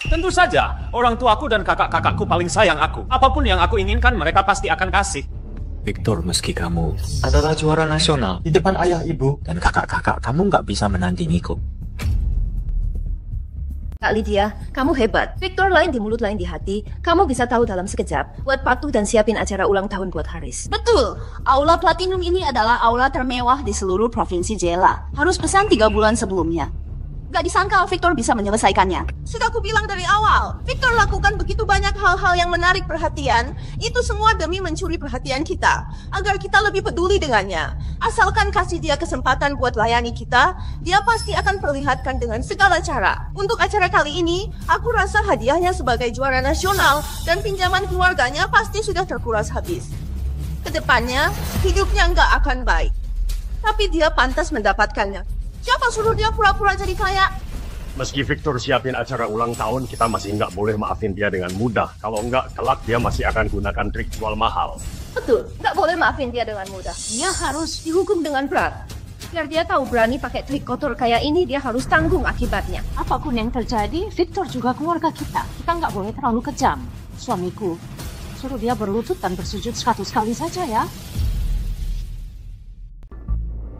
Tentu saja, orang tuaku dan kakak-kakakku paling sayang aku. Apapun yang aku inginkan, mereka pasti akan kasih. Victor, meski kamu adalah juara nasional di depan ayah ibu dan kakak-kakak, kamu nggak bisa menandingiku. Kak Lydia, kamu hebat. Victor lain di mulut, lain di hati. Kamu bisa tahu dalam sekejap. Buat patuh dan siapin acara ulang tahun buat Haris. Betul, aula platinum ini adalah aula termewah di seluruh provinsi Jela. Harus pesan 3 bulan sebelumnya. Gak disangka Victor bisa menyelesaikannya. Sudah aku bilang dari awal, Victor lakukan begitu banyak hal-hal yang menarik perhatian. Itu semua demi mencuri perhatian kita, agar kita lebih peduli dengannya. Asalkan kasih dia kesempatan buat layani kita, dia pasti akan perlihatkan dengan segala cara. Untuk acara kali ini, aku rasa hadiahnya sebagai juara nasional dan pinjaman keluarganya pasti sudah terkuras habis. Kedepannya, hidupnya nggak akan baik. Tapi dia pantas mendapatkannya. Siapa suruh dia pura-pura jadi kaya? Meski Victor siapin acara ulang tahun, kita masih nggak boleh maafin dia dengan mudah. Kalau nggak, kelak dia masih akan gunakan trik jual mahal. Betul, nggak boleh maafin dia dengan mudah. Dia harus dihukum dengan berat. Biar dia tahu berani pakai trik kotor kayak ini, dia harus tanggung akibatnya. Apapun yang terjadi, Victor juga keluarga kita. Kita nggak boleh terlalu kejam. Suamiku, suruh dia berlutut dan bersujud 100 kali saja ya.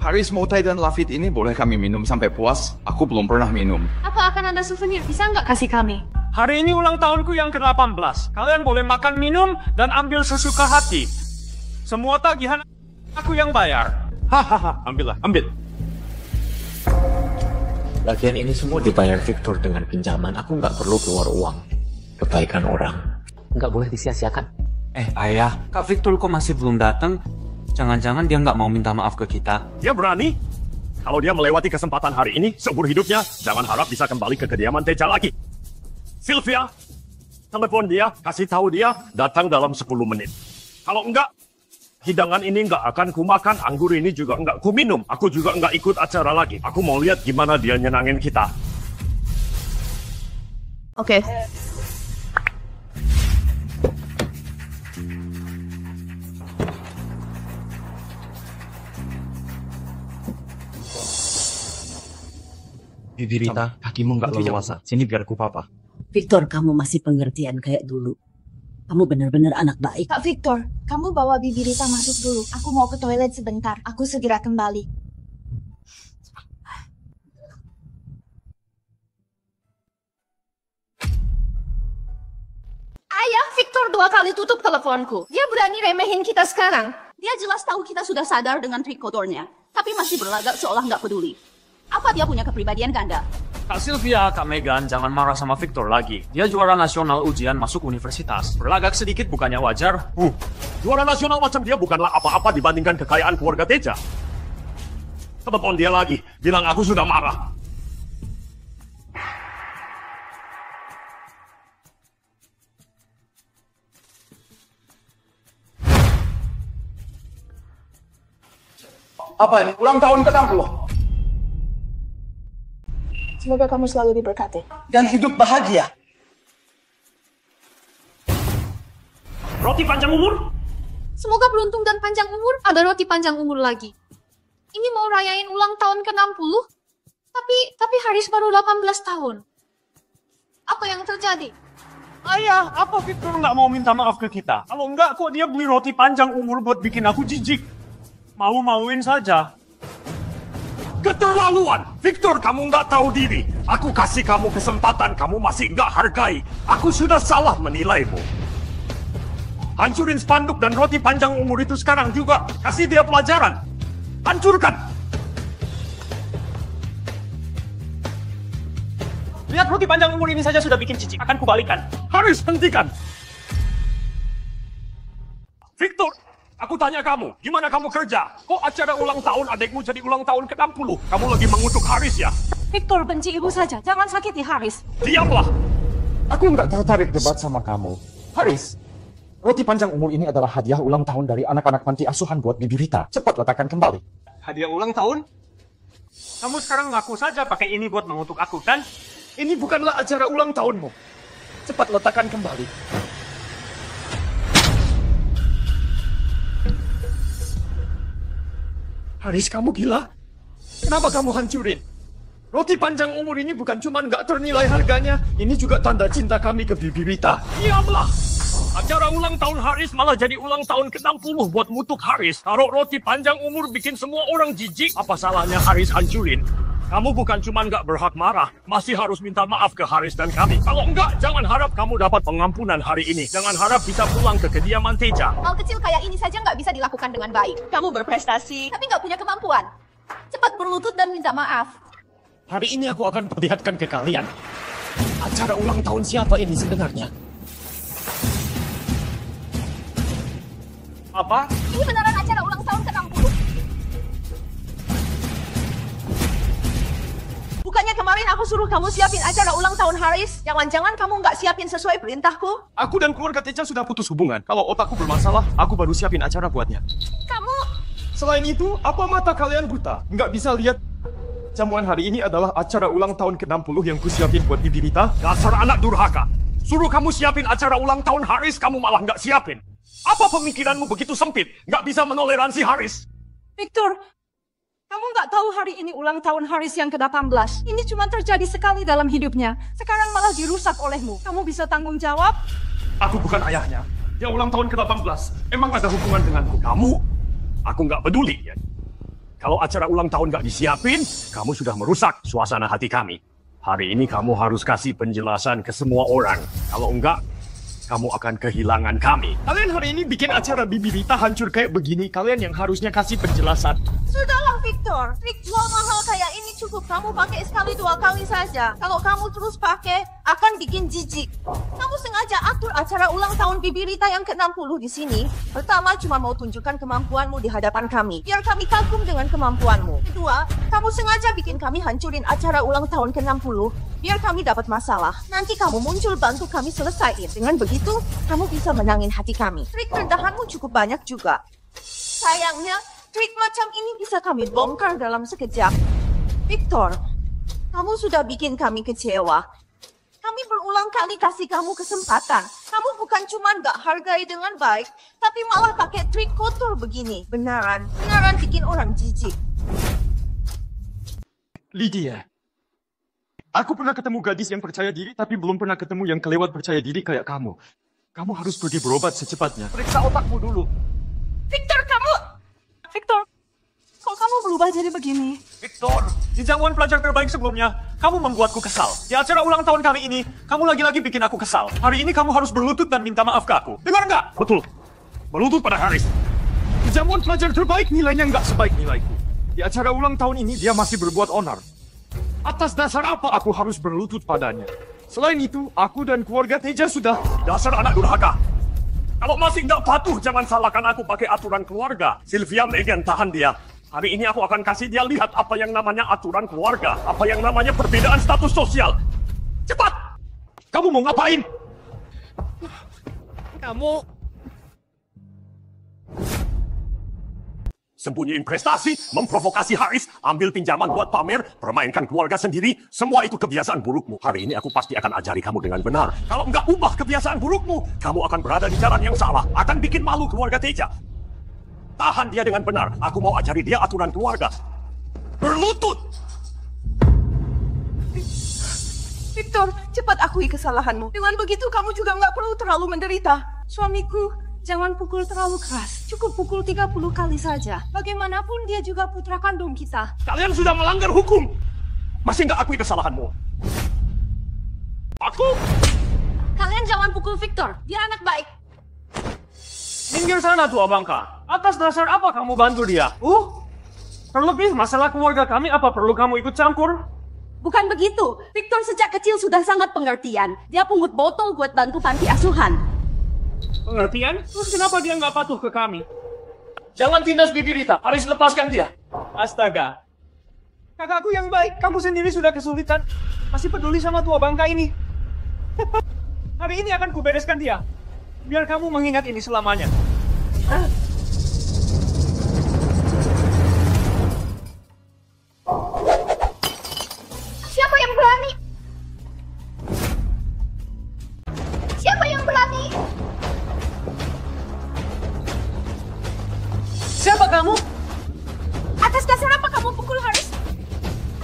Haris, Motai, dan Lafit ini boleh kami minum sampai puas? Aku belum pernah minum. Apa akan ada souvenir? Bisa nggak kasih kami? Hari ini ulang tahunku yang ke-18. Kalian boleh makan, minum, dan ambil sesuka hati. Semua tagihan aku yang bayar. Hahaha, ambillah, ambil. Lagian ini semua dibayar Victor dengan pinjaman. Aku nggak perlu keluar uang. Kebaikan orang nggak boleh disia-siakan. Ayah, Kak Victor kok masih belum datang? Jangan-jangan dia nggak mau minta maaf ke kita. Dia berani. Kalau dia melewati kesempatan hari ini, seumur hidupnya, jangan harap bisa kembali ke kediaman Teja lagi. Sylvia, telepon dia, kasih tahu dia, datang dalam 10 menit. Kalau enggak, hidangan ini enggak akan kumakan, anggur ini juga enggak kuminum. Aku juga enggak ikut acara lagi. Aku mau lihat gimana dia nyenangin kita. Oke. Bibi Rita, kakimu nggak leluasa. Sini biar ku papa. Victor, kamu masih pengertian kayak dulu. Kamu benar-benar anak baik. Kak Victor, kamu bawa Bibi Rita masuk dulu. Aku mau ke toilet sebentar. Aku segera kembali. Ayah, Victor 2 kali tutup teleponku. Dia berani remehin kita sekarang. Dia jelas tahu kita sudah sadar dengan trik kotornya, tapi masih berlagak seolah nggak peduli. Apa dia punya kepribadian ganda? Kak Sylvia, Kak Megan, jangan marah sama Victor lagi. Dia juara nasional ujian masuk universitas. Berlagak sedikit bukannya wajar? Juara nasional macam dia bukanlah apa-apa dibandingkan kekayaan keluarga Teja. Telepon dia lagi, bilang aku sudah marah. Apa ini? Ulang tahun ke-60. Semoga kamu selalu diberkati. Dan hidup bahagia. Roti panjang umur? Semoga beruntung dan panjang umur. Ada roti panjang umur lagi. Ini mau rayain ulang tahun ke-60? Tapi Haris baru 18 tahun. Apa yang terjadi? Ayah, apa Victor nggak mau minta maaf ke kita? Kalau nggak, kok dia beli roti panjang umur buat bikin aku jijik? Mau-mauin saja. Keterlaluan! Victor, kamu nggak tahu diri. Aku kasih kamu kesempatan, kamu masih nggak hargai. Aku sudah salah menilaimu. Hancurin spanduk dan roti panjang umur itu sekarang juga. Kasih dia pelajaran. Hancurkan! Lihat, roti panjang umur ini saja sudah bikin jijik. Akan kubalikan. Harus hentikan! Victor! Aku tanya kamu, gimana kamu kerja? Kok acara ulang tahun adikmu jadi ulang tahun ke-60? Kamu lagi mengutuk Haris ya? Victor, benci ibu saja. Jangan sakiti Haris. Diamlah! Aku nggak tertarik debat sama kamu. Haris, roti panjang umur ini adalah hadiah ulang tahun dari anak-anak panti asuhan buat Bibi Rita. Cepat letakkan kembali. Hadiah ulang tahun? Kamu sekarang ngaku saja pakai ini buat mengutuk aku, kan? Ini bukanlah acara ulang tahunmu. Cepat letakkan kembali. Haris, kamu gila? Kenapa kamu hancurin? Roti panjang umur ini bukan cuma nggak ternilai harganya, ini juga tanda cinta kami ke Bibi Rita. Diamlah! Acara ulang tahun Haris malah jadi ulang tahun ke-60 buat mutuk Haris. Taruh roti panjang umur bikin semua orang jijik. Apa salahnya Haris hancurin? Kamu bukan cuma nggak berhak marah, masih harus minta maaf ke Haris dan kami. Kalau enggak, jangan harap kamu dapat pengampunan hari ini. Jangan harap bisa pulang ke kediaman Teja. Hal kecil kayak ini saja nggak bisa dilakukan dengan baik. Kamu berprestasi, tapi nggak punya kemampuan. Cepat berlutut dan minta maaf. Hari ini aku akan perlihatkan ke kalian. Acara ulang tahun siapa ini sebenarnya? Apa? Ini beneran acara ulang tahun ke-60. Bukannya kemarin aku suruh kamu siapin acara ulang tahun Haris? Jangan-jangan kamu nggak siapin sesuai perintahku? Aku dan keluarga Teja sudah putus hubungan. Kalau otakku bermasalah, aku baru siapin acara buatnya. Kamu... Selain itu, apa mata kalian buta? Nggak bisa lihat? Jamuan hari ini adalah acara ulang tahun ke-60 yang kusiapin buat Bibi Rita. Dasar anak durhaka. Suruh kamu siapin acara ulang tahun Haris, kamu malah nggak siapin. Apa pemikiranmu begitu sempit? Nggak bisa menoleransi Haris? Victor, kamu nggak tahu hari ini ulang tahun Haris yang ke-18. Ini cuma terjadi sekali dalam hidupnya. Sekarang malah dirusak olehmu. Kamu bisa tanggung jawab? Aku bukan ayahnya. Dia ulang tahun ke-18. Emang ada hubungan denganku? Kamu? Aku nggak peduli. Ya. Kalau acara ulang tahun nggak disiapin, kamu sudah merusak suasana hati kami. Hari ini kamu harus kasih penjelasan ke semua orang. Kalau enggak, kamu akan kehilangan kami. Kalian hari ini bikin acara Bibi Rita hancur kayak begini. Kalian yang harusnya kasih penjelasan. Sudahlah Victor, trik jual mahal kayak ini cukup kamu pakai sekali 2 kali saja. Kalau kamu terus pakai, akan bikin jijik. Kamu sengaja atur acara ulang tahun Bibi Rita yang ke-60 di sini. Pertama, cuma mau tunjukkan kemampuanmu di hadapan kami, biar kami kagum dengan kemampuanmu. Kedua, kamu sengaja bikin kami hancurin acara ulang tahun ke-60, biar kami dapat masalah. Nanti kamu muncul bantu kami selesaiin. Dengan begitu, kamu bisa menangin hati kami. Trik rendahanmu cukup banyak juga. Sayangnya, trik macam ini bisa kami bongkar dalam sekejap. Victor, kamu sudah bikin kami kecewa. Kami berulang kali kasih kamu kesempatan. Kamu bukan cuma nggak hargai dengan baik, tapi malah pakai trik kotor begini. Beneran bikin orang jijik. Lydia, aku pernah ketemu gadis yang percaya diri, tapi belum pernah ketemu yang kelewat percaya diri kayak kamu. Kamu harus pergi berobat secepatnya. Periksa otakmu dulu. Victor, kamu... Victor, kok kamu berubah jadi begini? Victor, di jamuan pelajar terbaik sebelumnya, kamu membuatku kesal. Di acara ulang tahun kali ini, kamu lagi-lagi bikin aku kesal. Hari ini kamu harus berlutut dan minta maaf ke aku. Dengar nggak? Betul. Berlutut pada Haris. Di jamuan pelajar terbaik nilainya nggak sebaik nilaiku. Di acara ulang tahun ini dia masih berbuat onar. Atas dasar apa aku harus berlutut padanya? Selain itu, aku dan keluarga Teja sudah... Dasar anak durhaka. Kalau masih nggak patuh, jangan salahkan aku pakai aturan keluarga. Sylvia Megan, tahan dia. Hari ini aku akan kasih dia lihat apa yang namanya aturan keluarga. Apa yang namanya perbedaan status sosial. Cepat! Kamu mau ngapain? Kamu... Sembunyiin prestasi, memprovokasi Haris, ambil pinjaman buat pamer, permainkan keluarga sendiri, semua itu kebiasaan burukmu. Hari ini aku pasti akan ajari kamu dengan benar. Kalau nggak ubah kebiasaan burukmu, kamu akan berada di jalan yang salah, akan bikin malu keluarga Teja. Tahan dia dengan benar, aku mau ajari dia aturan keluarga. Berlutut! Victor, cepat akui kesalahanmu. Dengan begitu kamu juga nggak perlu terlalu menderita. Suamiku, jangan pukul terlalu keras. Cukup pukul 30 kali saja. Bagaimanapun dia juga putra kandung kita. Kalian sudah melanggar hukum. Masih nggak akui kesalahanmu. Aku? Kalian jangan pukul Victor. Dia anak baik. Minggir sana tua bangka. Atas dasar apa kamu bantu dia? Terlebih masalah keluarga kami, apa perlu kamu ikut campur? Bukan begitu. Victor sejak kecil sudah sangat pengertian. Dia pungut botol buat bantu panti asuhan. Pengertian? Terus kenapa dia nggak patuh ke kami? Jangan tindas Bibi Rita, Haris lepaskan dia. Astaga. Kakakku yang baik, kamu sendiri sudah kesulitan. Masih peduli sama tua bangka ini. Hari ini akan kubereskan dia. Biar kamu mengingat ini selamanya. Siapa yang berani? Siapa yang berani? Siapa kamu? Atas dasar apa kamu pukul Haris?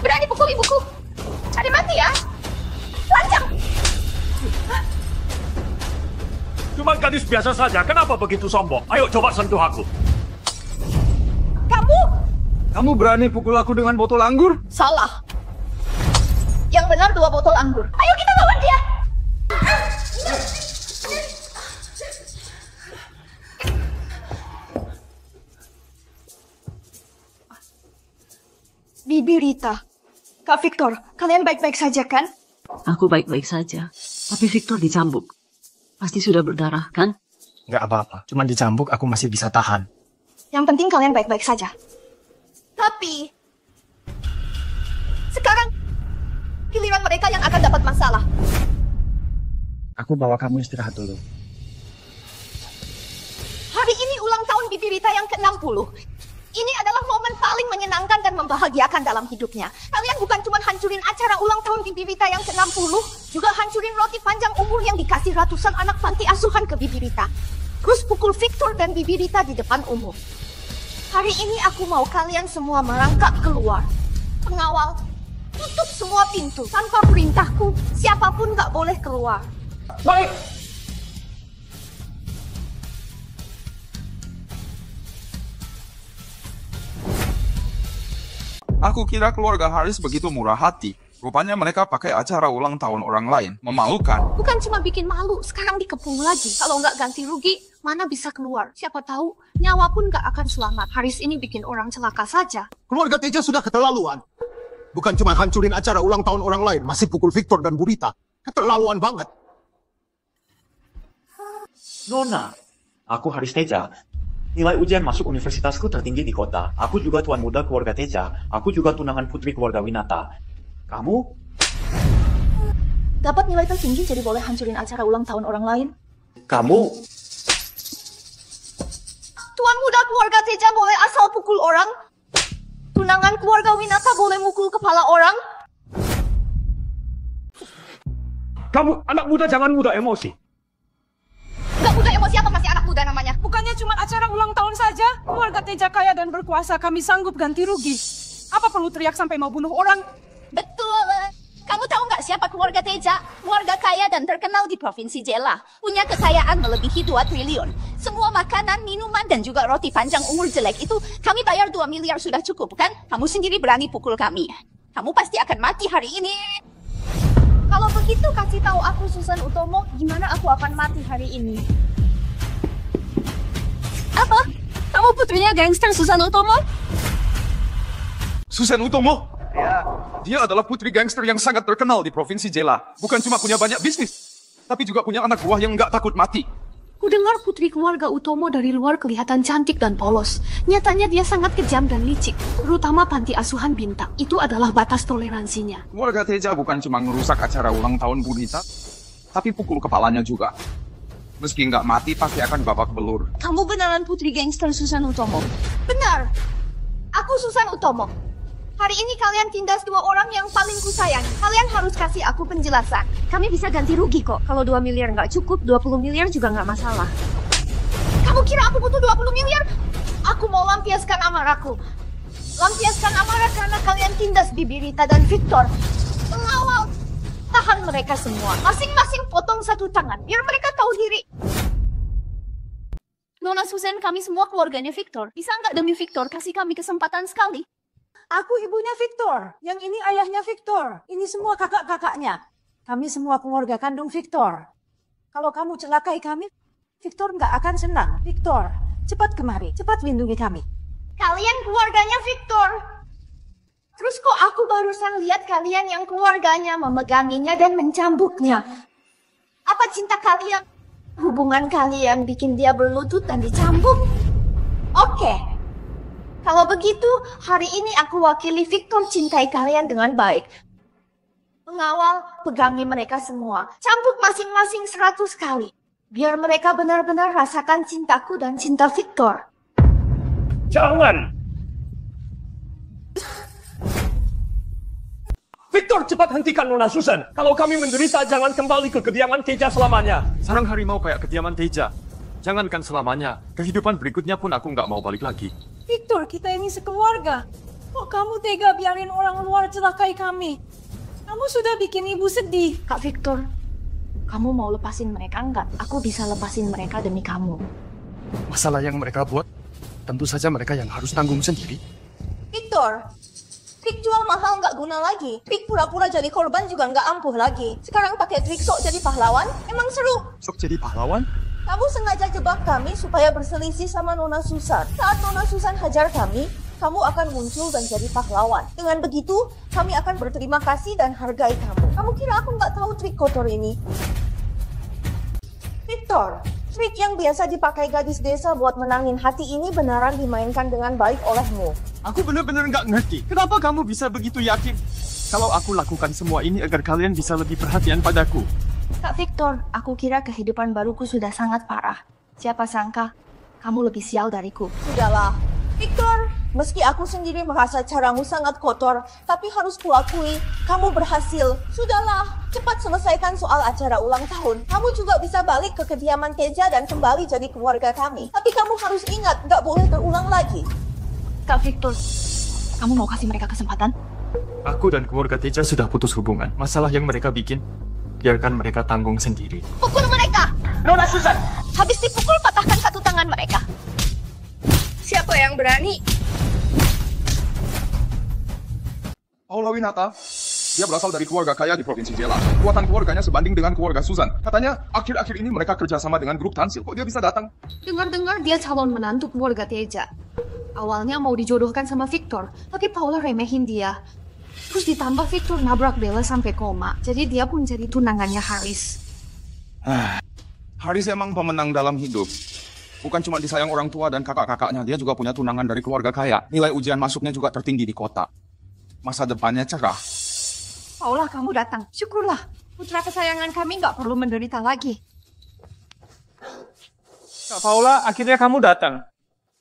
Berani pukul ibuku? Cari mati ya? Lancang! Cuma gadis biasa saja, kenapa begitu sombong? Ayo coba sentuh aku. Kamu? Kamu berani pukul aku dengan botol anggur? Salah. Yang benar 2 botol anggur. Ayo kita lawan dia. Bibi Rita, Kak Victor, kalian baik-baik saja kan? Aku baik-baik saja. Tapi Victor dicambuk. Pasti sudah berdarah, kan? Nggak apa-apa. Cuman dicambuk, aku masih bisa tahan. Yang penting kalian baik-baik saja. Tapi sekarang giliran mereka yang akan dapat masalah. Aku bawa kamu istirahat dulu. Hari ini ulang tahun Bibi Rita yang ke-60. Ini adalah momen paling menyenangkan dan membahagiakan dalam hidupnya. Kalian bukan cuma hancurin acara ulang tahun Bibi Rita yang ke-60, juga hancurin roti panjang umur yang dikasih ratusan anak panti asuhan ke Bibi Rita. Terus pukul Victor dan Bibi Rita di depan umum. Hari ini aku mau kalian semua merangkak keluar. Pengawal, tutup semua pintu. Tanpa perintahku, siapapun gak boleh keluar. Baik. Aku kira keluarga Haris begitu murah hati. Rupanya mereka pakai acara ulang tahun orang lain. Memalukan. Bukan cuma bikin malu, sekarang dikepung lagi. Kalau nggak ganti rugi, mana bisa keluar? Siapa tahu, nyawa pun nggak akan selamat. Haris ini bikin orang celaka saja. Keluarga Teja sudah keterlaluan. Bukan cuma hancurin acara ulang tahun orang lain, masih pukul Victor dan Bu Rita. Keterlaluan banget. Nona, aku Haris Teja. Nilai ujian masuk universitasku tertinggi di kota. Aku juga tuan muda keluarga Teja. Aku juga tunangan putri keluarga Winata. Kamu? Dapat nilai tertinggi jadi boleh hancurin acara ulang tahun orang lain? Kamu? Tuan muda keluarga Teja boleh asal pukul orang? Tunangan keluarga Winata boleh mukul kepala orang? Kamu anak muda jangan mudah emosi. Gak mudah emosi apa masih anak muda namanya? Bukannya cuma acara ulang tahun saja? Keluarga Teja kaya dan berkuasa, kami sanggup ganti rugi. Apa perlu teriak sampai mau bunuh orang? Betul. Kamu tahu nggak siapa keluarga Teja? Keluarga kaya dan terkenal di Provinsi Jela. Punya kekayaan melebihi 2 triliun. Semua makanan, minuman, dan juga roti panjang umur jelek itu kami bayar 2 miliar sudah cukup, kan? Kamu sendiri berani pukul kami. Kamu pasti akan mati hari ini. Kalau begitu kasih tahu aku Susan Utomo gimana aku akan mati hari ini. Apa? Kamu putrinya gangster Susan Utomo? Susan Utomo? Ya. Dia adalah putri gangster yang sangat terkenal di Provinsi Jela. Bukan cuma punya banyak bisnis, tapi juga punya anak buah yang nggak takut mati. Kudengar putri keluarga Utomo dari luar kelihatan cantik dan polos. Nyatanya dia sangat kejam dan licik, terutama panti asuhan Bintang. Itu adalah batas toleransinya. Keluarga Teja bukan cuma ngerusak acara ulang tahun Bu Rita, tapi pukul kepalanya juga. Meski nggak mati, pasti akan babak belur. Kamu beneran putri gangster Susan Utomo? Benar. Aku Susan Utomo. Hari ini kalian tindas 2 orang yang paling kusayangi. Kalian harus kasih aku penjelasan. Kami bisa ganti rugi kok. Kalau 2 miliar nggak cukup, 20 miliar juga nggak masalah. Kamu kira aku butuh 20 miliar? Aku mau lampiaskan amarahku. Lampiaskan amarah karena kalian tindas Bibi Rita dan Victor. Pengawal, tahan mereka semua. Masing-masing potong 1 tangan, biar mereka tahu diri. Nona Susan, kami semua keluarganya Victor. Bisa nggak demi Victor kasih kami kesempatan sekali? Aku ibunya Victor, yang ini ayahnya Victor, ini semua kakak-kakaknya. Kami semua keluarga kandung Victor. Kalau kamu celakai kami, Victor nggak akan senang. Victor, cepat kemari, cepat lindungi kami. Kalian keluarganya Victor. Terus kok aku barusan lihat kalian yang keluarganya memeganginya dan mencambuknya. Apa cinta kalian, hubungan kalian bikin dia berlutut dan dicambuk? Oke. Kalau begitu, hari ini aku wakili Victor cintai kalian dengan baik. Pengawal, pegangi mereka semua. Cambuk masing-masing 100 kali. Biar mereka benar-benar rasakan cintaku dan cinta Victor. Jangan! Victor, cepat hentikan Nona Susan. Kalau kami menderita, jangan kembali ke kediaman Teja selamanya. Sarang harimau kayak kediaman Teja. Jangankan selamanya, kehidupan berikutnya pun aku nggak mau balik lagi. Victor, kita ini sekeluarga. Kok kamu tega biarin orang luar celakai kami? Kamu sudah bikin ibu sedih. Kak Victor, kamu mau lepasin mereka enggak? Aku bisa lepasin mereka demi kamu. Masalah yang mereka buat, tentu saja mereka yang harus tanggung sendiri. Victor, Trik jual mahal nggak guna lagi. Trik pura-pura jadi korban juga nggak ampuh lagi. Sekarang pakai trik sok jadi pahlawan, emang seru. Sok jadi pahlawan? Kamu sengaja jebak kami supaya berselisih sama Nona Susan. Saat Nona Susan hajar kami, kamu akan muncul dan jadi pahlawan. Dengan begitu, kami akan berterima kasih dan hargai kamu. Kamu kira aku nggak tahu trik kotor ini? Victor, trik yang biasa dipakai gadis desa buat menangin hati ini beneran dimainkan dengan baik olehmu. Aku benar-benar nggak ngerti. Kenapa kamu bisa begitu yakin? Kalau aku lakukan semua ini agar kalian bisa lebih perhatian padaku. Kak Victor, aku kira kehidupan baruku sudah sangat parah. Siapa sangka kamu lebih sial dariku. Sudahlah, Victor. Meski aku sendiri merasa caramu sangat kotor, tapi harus kuakui, kamu berhasil. Sudahlah, cepat selesaikan soal acara ulang tahun. Kamu juga bisa balik ke kediaman Teja dan kembali jadi keluarga kami. Tapi kamu harus ingat, nggak boleh terulang lagi. Kak Victor, kamu mau kasih mereka kesempatan? Aku dan keluarga Teja sudah putus hubungan. Masalah yang mereka bikin, biarkan mereka tanggung sendiri. Pukul mereka! Nona Susan! Habis dipukul, patahkan satu tangan mereka. Siapa yang berani? Paula Winata, dia berasal dari keluarga kaya di Provinsi Jela. Kekuatan keluarganya sebanding dengan keluarga Susan. Katanya, akhir-akhir ini mereka kerjasama dengan grup Tansil. Kok dia bisa datang? Dengar-dengar dia calon menantu keluarga Teja. Awalnya mau dijodohkan sama Victor, tapi Paula remehin dia. Terus ditambah Victor nabrak Bella sampai koma. Jadi dia pun jadi tunangannya Haris. Haris emang pemenang dalam hidup. Bukan cuma disayang orang tua dan kakak-kakaknya, dia juga punya tunangan dari keluarga kaya. Nilai ujian masuknya juga tertinggi di kota. Masa depannya cerah. Paula, kamu datang. Syukurlah. Putra kesayangan kami nggak perlu menderita lagi. Kak Paula, akhirnya kamu datang.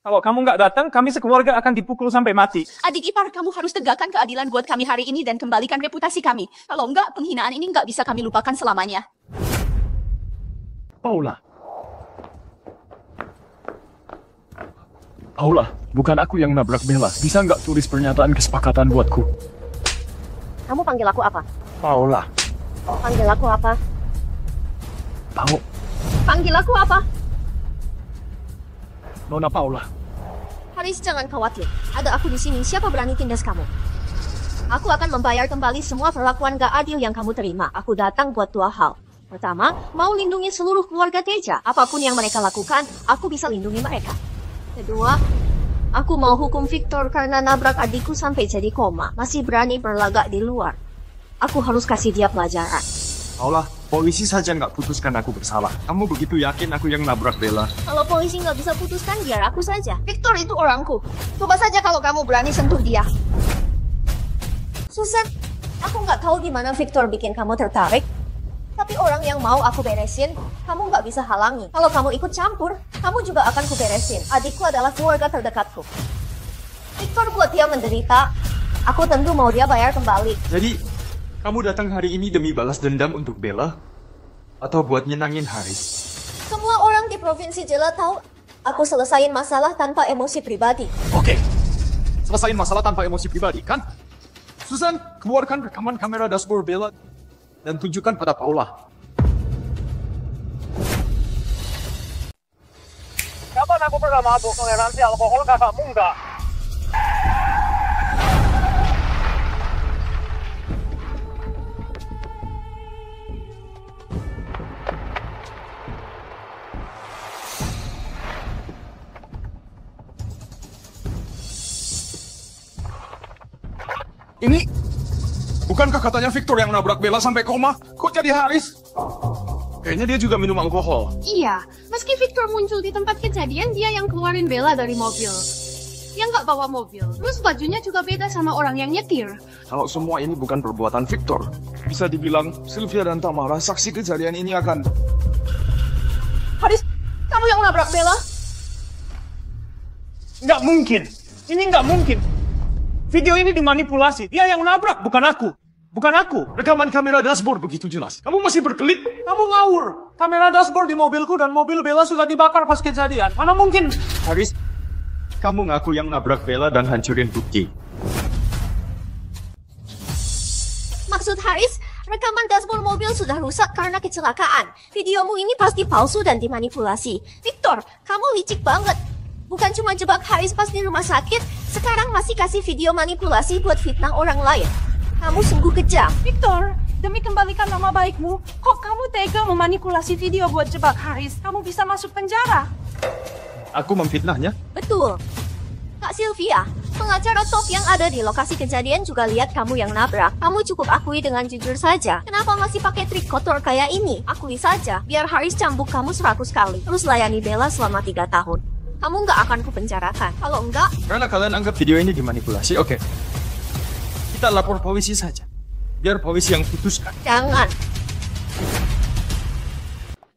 Kalau kamu nggak datang, kami sekeluarga akan dipukul sampai mati. Adik ipar, kamu harus tegakkan keadilan buat kami hari ini dan kembalikan reputasi kami. Kalau enggak, penghinaan ini nggak bisa kami lupakan selamanya. Paula. Paula, bukan aku yang nabrak Bella. Bisa nggak tulis pernyataan kesepakatan buatku? Kamu panggil aku apa? Paula. Panggil aku apa? Panggil aku apa? Nona Paula. Haris, jangan khawatir. Ada aku di sini. Siapa berani tindas kamu? Aku akan membayar kembali semua perlakuan gak adil yang kamu terima. Aku datang buat dua hal. Pertama, mau lindungi seluruh keluarga Teja. Apapun yang mereka lakukan, aku bisa lindungi mereka. Kedua, aku mau hukum Victor karena nabrak adikku sampai jadi koma. Masih berani berlagak di luar. Aku harus kasih dia pelajaran. Paula, polisi saja nggak putuskan aku bersalah. Kamu begitu yakin aku yang nabrak Bella? Kalau polisi nggak bisa putuskan, biar aku saja. Victor itu orangku. Coba saja kalau kamu berani sentuh dia. Susan, aku nggak tahu gimana Victor bikin kamu tertarik. Tapi orang yang mau aku beresin, kamu nggak bisa halangi. Kalau kamu ikut campur, kamu juga akan kuberesin. Adikku adalah keluarga terdekatku. Victor buat dia menderita, aku tentu mau dia bayar kembali. Jadi, kamu datang hari ini demi balas dendam untuk Bella? Atau buat nyenangin Haris? Semua orang di Provinsi Jela tahu aku selesain masalah tanpa emosi pribadi. Oke, selesain masalah tanpa emosi pribadi, kan? Susan, keluarkan rekaman kamera dashboard Bella dan tunjukkan pada Paula. Kapan aku pernah mabuk toleransi alkohol kakakmu enggak? Ini bukankah katanya Victor yang nabrak Bella sampai koma? Kok jadi Haris? Kayaknya dia juga minum alkohol. Iya, meski Victor muncul di tempat kejadian, dia yang keluarin Bella dari mobil. Dia nggak bawa mobil. Terus bajunya juga beda sama orang yang nyetir. Kalau semua ini bukan perbuatan Victor, bisa dibilang Sylvia dan Tamara saksi kejadian ini akan... Haris, kamu yang nabrak Bella? Nggak mungkin. Ini nggak mungkin. Video ini dimanipulasi. Dia yang nabrak, bukan aku. Bukan aku. Rekaman kamera dashboard begitu jelas. Kamu masih berkelit? Kamu ngawur. Kamera dashboard di mobilku dan mobil Bella sudah dibakar pas kejadian. Mana mungkin? Haris, kamu ngaku yang nabrak Bella dan hancurin bukti. Maksud Haris, rekaman dashboard mobil sudah rusak karena kecelakaan. Videomu ini pasti palsu dan dimanipulasi. Victor, kamu licik banget. Bukan cuma jebak Haris pas di rumah sakit, sekarang masih kasih video manipulasi buat fitnah orang lain. Kamu sungguh kejam. Victor, demi kembalikan nama baikmu, kok kamu tega memanipulasi video buat jebak Haris? Kamu bisa masuk penjara. Aku memfitnahnya? Betul. Kak Sylvia, pengacara top yang ada di lokasi kejadian juga lihat kamu yang nabrak. Kamu cukup akui dengan jujur saja. Kenapa masih pakai trik kotor kayak ini? Akui saja, biar Haris cambuk kamu 100 kali. Terus layani Bella selama 3 tahun. Kamu nggak akan kupenjarakan. Kalau enggak... Karena kalian anggap video ini dimanipulasi, oke. Kita lapor polisi saja. Biar polisi yang putuskan. Jangan.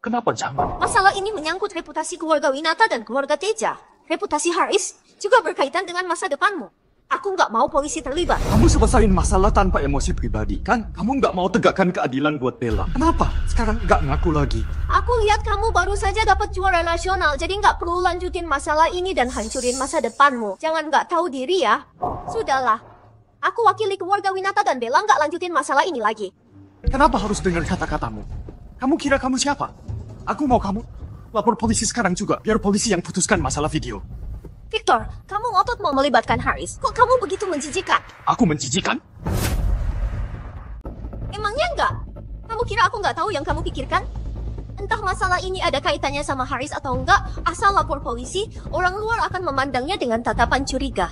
Kenapa jangan? Masalah ini menyangkut reputasi keluarga Winata dan keluarga Teja. Reputasi Haris juga berkaitan dengan masa depanmu. Aku nggak mau polisi terlibat. Kamu selesaiin masalah tanpa emosi pribadi, kan? Kamu nggak mau tegakkan keadilan buat Bella. Kenapa? Sekarang nggak ngaku lagi. Aku lihat kamu baru saja dapat juara nasional, jadi nggak perlu lanjutin masalah ini dan hancurin masa depanmu. Jangan nggak tahu diri ya. Sudahlah. Aku wakili keluarga Winata dan Bella nggak lanjutin masalah ini lagi. Kenapa harus dengar kata-katamu? Kamu kira kamu siapa? Aku mau kamu lapor polisi sekarang juga, biar polisi yang putuskan masalah video. Victor, kamu ngotot mau melibatkan Haris. Kok kamu begitu menjijikan? Aku menjijikan? Emangnya enggak? Kamu kira aku nggak tahu yang kamu pikirkan? Entah masalah ini ada kaitannya sama Haris atau enggak, asal lapor polisi, orang luar akan memandangnya dengan tatapan curiga.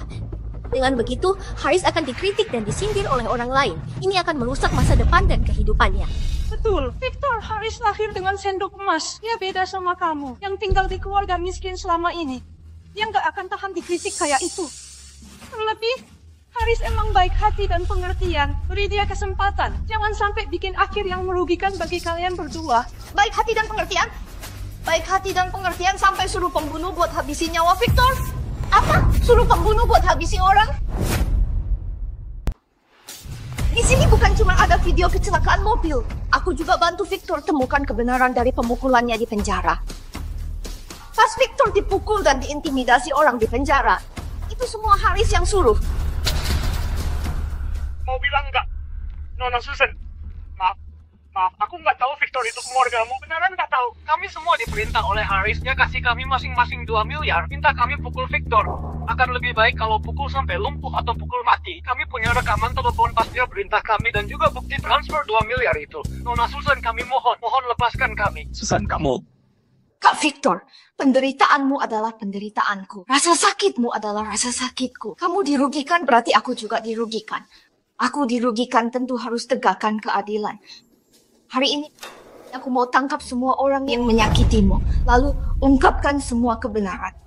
Dengan begitu, Haris akan dikritik dan disindir oleh orang lain. Ini akan merusak masa depan dan kehidupannya. Betul, Victor Haris lahir dengan sendok emas. Dia beda sama kamu, yang tinggal di keluarga miskin selama ini. Dia nggak akan tahan dikritik kayak itu. Terlebih, Haris emang baik hati dan pengertian. Beri dia kesempatan. Jangan sampai bikin akhir yang merugikan bagi kalian berdua. Baik hati dan pengertian? Baik hati dan pengertian sampai suruh pembunuh buat habisin nyawa Victor? Apa? Suruh pembunuh buat habisin orang? Di sini bukan cuma ada video kecelakaan mobil. Aku juga bantu Victor temukan kebenaran dari pemukulannya di penjara. Pas Victor dipukul dan diintimidasi orang di penjara, itu semua Haris yang suruh. Mau bilang enggak? Nona Susan, maaf, aku nggak tahu Victor itu keluargamu. Beneran nggak tahu. Kami semua diperintah oleh Haris, dia kasih kami masing-masing 2 miliar, minta kami pukul Victor. Akan lebih baik kalau pukul sampai lumpuh atau pukul mati. Kami punya rekaman telepon pas dia perintah kami dan juga bukti transfer 2 miliar itu. Nona Susan, kami mohon lepaskan kami. Susan, kamu... Kak Victor, penderitaanmu adalah penderitaanku. Rasa sakitmu adalah rasa sakitku. Kamu dirugikan berarti aku juga dirugikan. Aku dirugikan tentu harus tegakkan keadilan. Hari ini aku mau tangkap semua orang yang menyakitimu. Lalu ungkapkan semua kebenaran.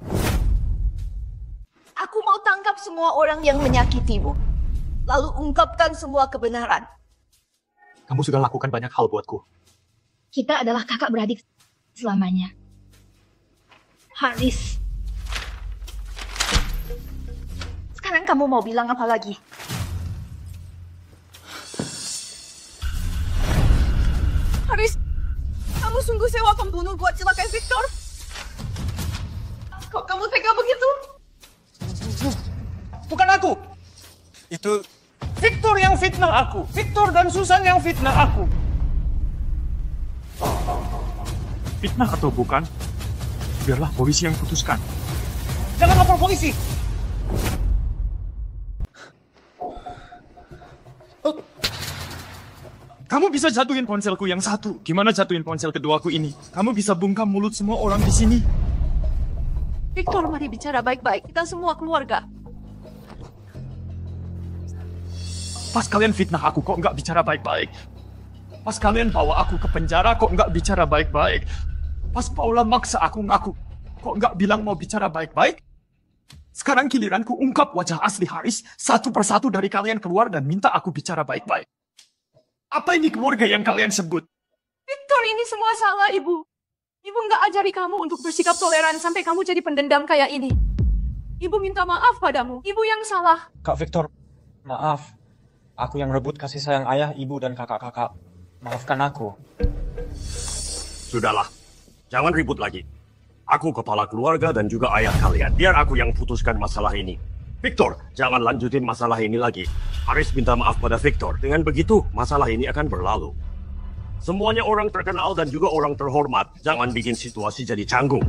Aku mau tangkap semua orang yang menyakitimu. Lalu ungkapkan semua kebenaran. Kamu sudah lakukan banyak hal buatku. Kita adalah kakak beradik selamanya. Haris. Sekarang kamu mau bilang apa lagi? Haris, kamu sungguh sewa pembunuh buat celakai Victor? Kok kamu tega begitu? Bukan aku. Itu Victor yang fitnah aku. Victor dan Susan yang fitnah aku. Fitnah atau bukan, biarlah polisi yang putuskan. Jangan lapor polisi. Kamu bisa jatuhin ponselku yang satu. Gimana jatuhin ponsel keduaku ini? Kamu bisa bungkam mulut semua orang di sini. Victor, mari bicara baik-baik. Kita semua keluarga. Pas kalian fitnah aku, kok nggak bicara baik-baik? Pas kalian bawa aku ke penjara, kok nggak bicara baik-baik? Pas Paula maksa aku ngaku, kok nggak bilang mau bicara baik-baik? Sekarang giliranku ungkap wajah asli Haris, satu persatu dari kalian keluar dan minta aku bicara baik-baik. Apa ini keluarga yang kalian sebut? Victor, ini semua salah Ibu. Ibu nggak ajari kamu untuk bersikap toleran sampai kamu jadi pendendam kayak ini. Ibu minta maaf padamu. Ibu yang salah. Kak Victor, maaf. Aku yang rebut kasih sayang ayah, ibu, dan kakak-kakak. Maafkan aku. Sudahlah. Jangan ribut lagi. Aku kepala keluarga dan juga ayah kalian. Biar aku yang putuskan masalah ini. Victor, jangan lanjutin masalah ini lagi. Haris minta maaf pada Victor. Dengan begitu, masalah ini akan berlalu. Semuanya orang terkenal dan juga orang terhormat. Jangan bikin situasi jadi canggung.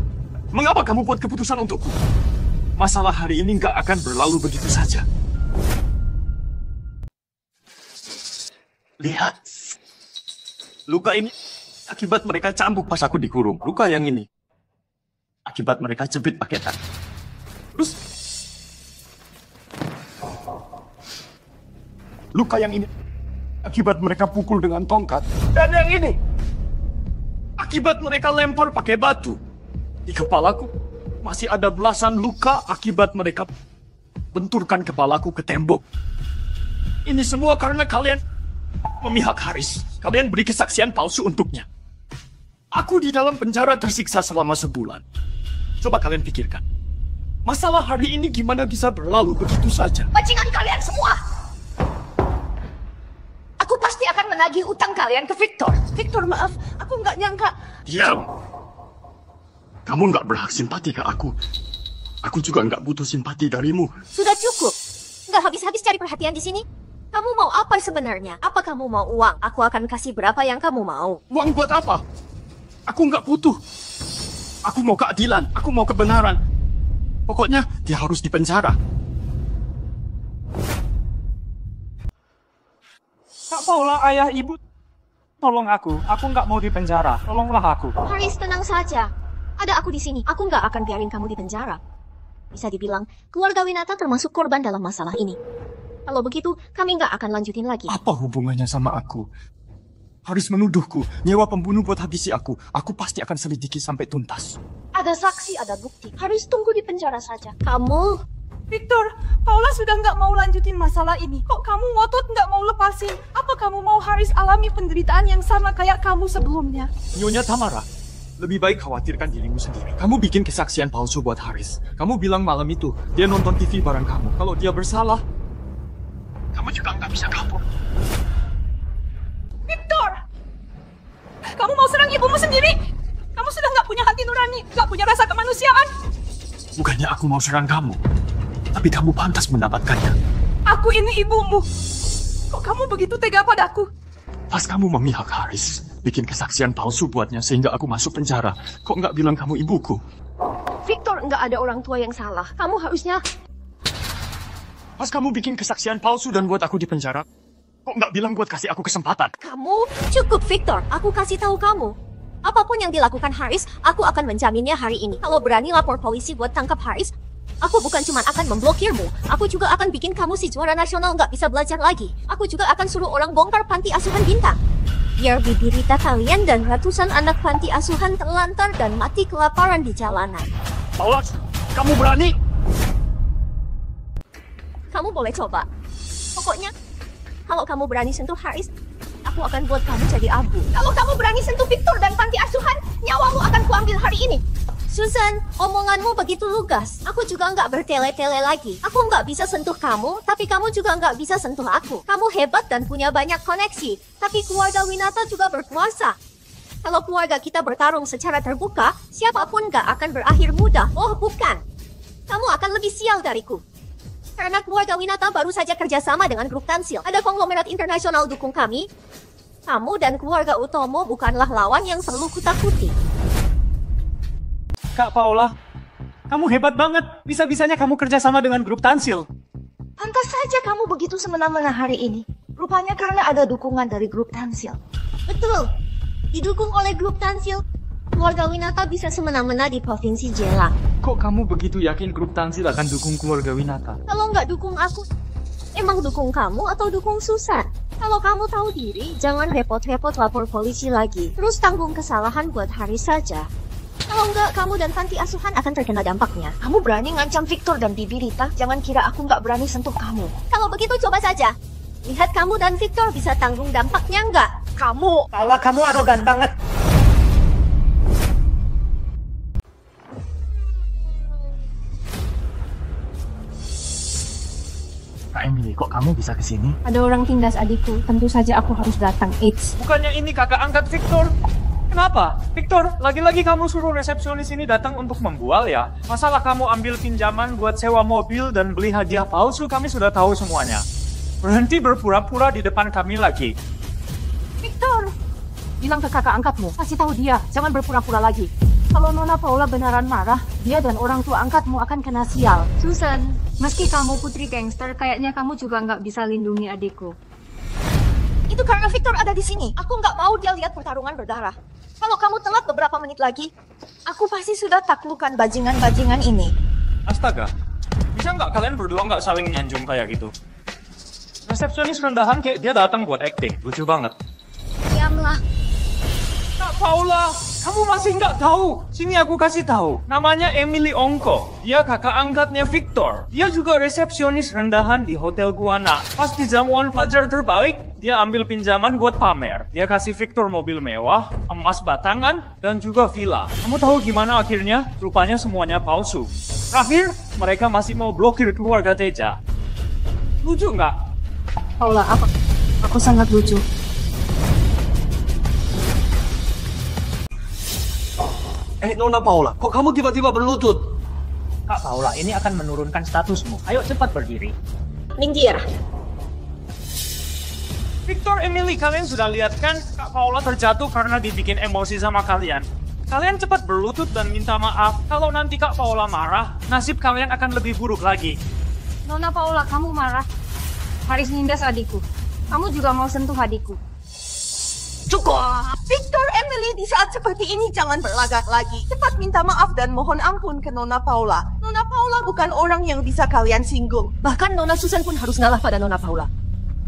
Mengapa kamu buat keputusan untukku? Masalah hari ini nggak akan berlalu begitu saja. Lihat. Luka ini akibat mereka cambuk pas aku dikurung. Luka yang ini akibat mereka jepit pakai tali. Terus luka yang ini akibat mereka pukul dengan tongkat. Dan yang ini akibat mereka lempar pakai batu. Di kepalaku masih ada belasan luka akibat mereka benturkan kepalaku ke tembok. Ini semua karena kalian memihak Haris. Kalian beri kesaksian palsu untuknya. Aku di dalam penjara tersiksa selama sebulan. Coba kalian pikirkan. Masalah hari ini gimana bisa berlalu begitu saja? Bajingan kalian semua! Aku pasti akan menagih utang kalian ke Victor. Victor, maaf. Aku nggak nyangka. Diam! Kamu nggak berhak simpati ke aku. Aku juga nggak butuh simpati darimu. Sudah cukup. Nggak habis-habis cari perhatian di sini. Kamu mau apa sebenarnya? Apa kamu mau uang? Aku akan kasih berapa yang kamu mau. Uang buat apa? Aku nggak butuh. Aku mau keadilan. Aku mau kebenaran. Pokoknya dia harus dipenjara. Kak Paula, ayah ibu, tolong aku. Aku nggak mau di penjara. Tolonglah aku. Haris, tenang saja. Ada aku di sini. Aku nggak akan biarin kamu di penjara. Bisa dibilang, keluarga Winata termasuk korban dalam masalah ini. Kalau begitu, kami nggak akan lanjutin lagi. Apa hubungannya sama aku? Haris menuduhku, nyewa pembunuh buat habisi aku. Aku pasti akan selidiki sampai tuntas. Ada saksi, ada bukti. Haris tunggu di penjara saja. Kamu... Victor, Paula sudah nggak mau lanjutin masalah ini. Kok kamu ngotot nggak mau lepasin? Apa kamu mau Haris alami penderitaan yang sama kayak kamu sebelumnya? Nyonya Tamara, lebih baik khawatirkan dirimu sendiri. Kamu bikin kesaksian palsu buat Haris. Kamu bilang malam itu, dia nonton TV bareng kamu. Kalau dia bersalah, kamu juga nggak bisa kabur. Victor! Kamu mau serang ibumu sendiri? Kamu sudah nggak punya hati nurani, nggak punya rasa kemanusiaan. Bukannya aku mau serang kamu, tapi kamu pantas mendapatkannya. Aku ini ibumu. Kok kamu begitu tega padaku? Pas kamu memihak Haris, bikin kesaksian palsu buatnya sehingga aku masuk penjara, kok nggak bilang kamu ibuku? Victor, nggak ada orang tua yang salah. Kamu harusnya... Pas kamu bikin kesaksian palsu dan buat aku di penjara, kok nggak bilang buat kasih aku kesempatan? Kamu cukup, Victor. Aku kasih tahu kamu. Apapun yang dilakukan Haris, aku akan menjaminnya hari ini. Kalau berani lapor polisi buat tangkap Haris, aku bukan cuma akan memblokirmu, aku juga akan bikin kamu si juara nasional nggak bisa belajar lagi. Aku juga akan suruh orang bongkar panti asuhan Bintang. Biar bibirita kalian dan ratusan anak panti asuhan terlantar dan mati kelaparan di jalanan. Paula, kamu berani? Kamu boleh coba. Pokoknya, kalau kamu berani sentuh Haris, aku akan buat kamu jadi abu. Kalau kamu berani sentuh Victor dan panti asuhan, nyawamu akan kuambil hari ini. Susan, omonganmu begitu lugas. Aku juga nggak bertele-tele lagi. Aku nggak bisa sentuh kamu, tapi kamu juga nggak bisa sentuh aku. Kamu hebat dan punya banyak koneksi, tapi keluarga Winata juga berkuasa. Kalau keluarga kita bertarung secara terbuka, siapapun nggak akan berakhir mudah. Oh bukan, kamu akan lebih sial dariku. Karena keluarga Winata baru saja kerjasama dengan grup Tansil. Ada konglomerat internasional dukung kami. Kamu dan keluarga Utomo bukanlah lawan yang perlu kutakuti. Kak Paula, kamu hebat banget. Bisa-bisanya kamu kerjasama dengan grup Tansil. Pantas saja kamu begitu semena-mena hari ini. Rupanya karena ada dukungan dari grup Tansil. Betul. Didukung oleh grup Tansil, keluarga Winata bisa semena-mena di Provinsi Jela. Kok kamu begitu yakin grup Tansil akan dukung keluarga Winata? Kalau nggak dukung aku, emang dukung kamu atau dukung Susan? Kalau kamu tahu diri, jangan repot-repot lapor polisi lagi. Terus tanggung kesalahan buat Haris saja. Kalau nggak, kamu dan panti asuhan akan terkena dampaknya. Kamu berani ngancam Victor dan Bibirita? Jangan kira aku nggak berani sentuh kamu. Kalau begitu coba saja. Lihat kamu dan Victor bisa tanggung dampaknya nggak? Kamu, Paula, kamu arogan banget. Kak Emily, kok kamu bisa ke sini? Ada orang tindas adikku, tentu saja aku harus datang. Eits. Bukannya ini kakak angkat Victor? Kenapa? Victor, lagi-lagi kamu suruh resepsionis ini datang untuk membual ya? Masalah kamu ambil pinjaman buat sewa mobil dan beli hadiah palsu, kami sudah tahu semuanya. Berhenti berpura-pura di depan kami lagi. Victor, bilang ke kakak angkatmu, kasih tahu dia, jangan berpura-pura lagi. Kalau Nona Paula beneran marah, dia dan orang tua angkatmu akan kena sial. Susan, meski kamu putri gangster, kayaknya kamu juga nggak bisa lindungi adikku. Itu karena Victor ada di sini. Aku nggak mau dia lihat pertarungan berdarah. Kalau kamu telat beberapa menit lagi, aku pasti sudah taklukkan bajingan-bajingan ini. Astaga, bisa nggak kalian berdua nggak saling nyanjung kayak gitu? Resepsionis rendahan kayak dia datang buat acting, lucu banget. Diamlah. Kak Paula, kamu masih nggak tahu? Sini aku kasih tahu. Namanya Emily Ongko. Dia kakak angkatnya Victor. Dia juga resepsionis rendahan di Hotel Guana. Pas di jamuan pelajar terbaik, dia ambil pinjaman buat pamer. Dia kasih Victor mobil mewah, emas batangan, dan juga villa. Kamu tahu gimana akhirnya? Rupanya semuanya palsu. Terakhir, mereka masih mau blokir keluarga Teja. Lucu nggak? Paula, aku sangat lucu. Nona Paula, kok kamu tiba-tiba berlutut? Kak Paula, ini akan menurunkan statusmu. Ayo cepat berdiri. Minggir. Victor, Emily, kalian sudah lihat kan? Kak Paula terjatuh karena dibikin emosi sama kalian. Kalian cepat berlutut dan minta maaf. Kalau nanti Kak Paula marah, nasib kalian akan lebih buruk lagi. Nona Paula, kamu marah. Haris nindas adikku. Kamu juga mau sentuh adikku. Cukup! Victor, Emily, di saat seperti ini jangan berlagak lagi. Cepat minta maaf dan mohon ampun ke Nona Paula. Nona Paula bukan orang yang bisa kalian singgung. Bahkan Nona Susan pun harus ngalah pada Nona Paula.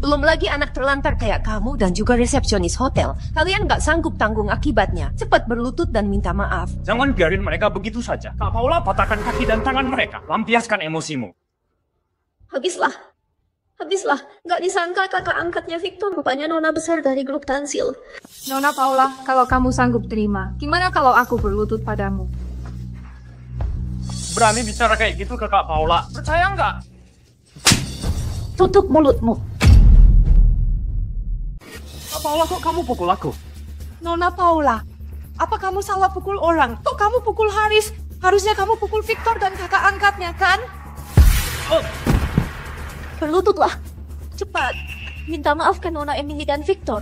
Belum lagi anak terlantar kayak kamu dan juga resepsionis hotel. Kalian nggak sanggup tanggung akibatnya. Cepat berlutut dan minta maaf. Jangan biarin mereka begitu saja. Kak Paula, patahkan kaki dan tangan mereka. Lampiaskan emosimu. Habislah. Nggak disangka kakak angkatnya Victor rupanya nona besar dari grup Tansil. Nona Paula, kalau kamu sanggup terima, gimana kalau aku berlutut padamu? Berani bicara kayak gitu ke Kak Paula. Percaya nggak? Tutup mulutmu. Kak Paula, kok kamu pukul aku? Nona Paula, apa kamu salah pukul orang? Kok kamu pukul Haris? Harusnya kamu pukul Victor dan kakak angkatnya, kan? Berlututlah. Cepat. Minta maaf ke Nona Emily dan Victor.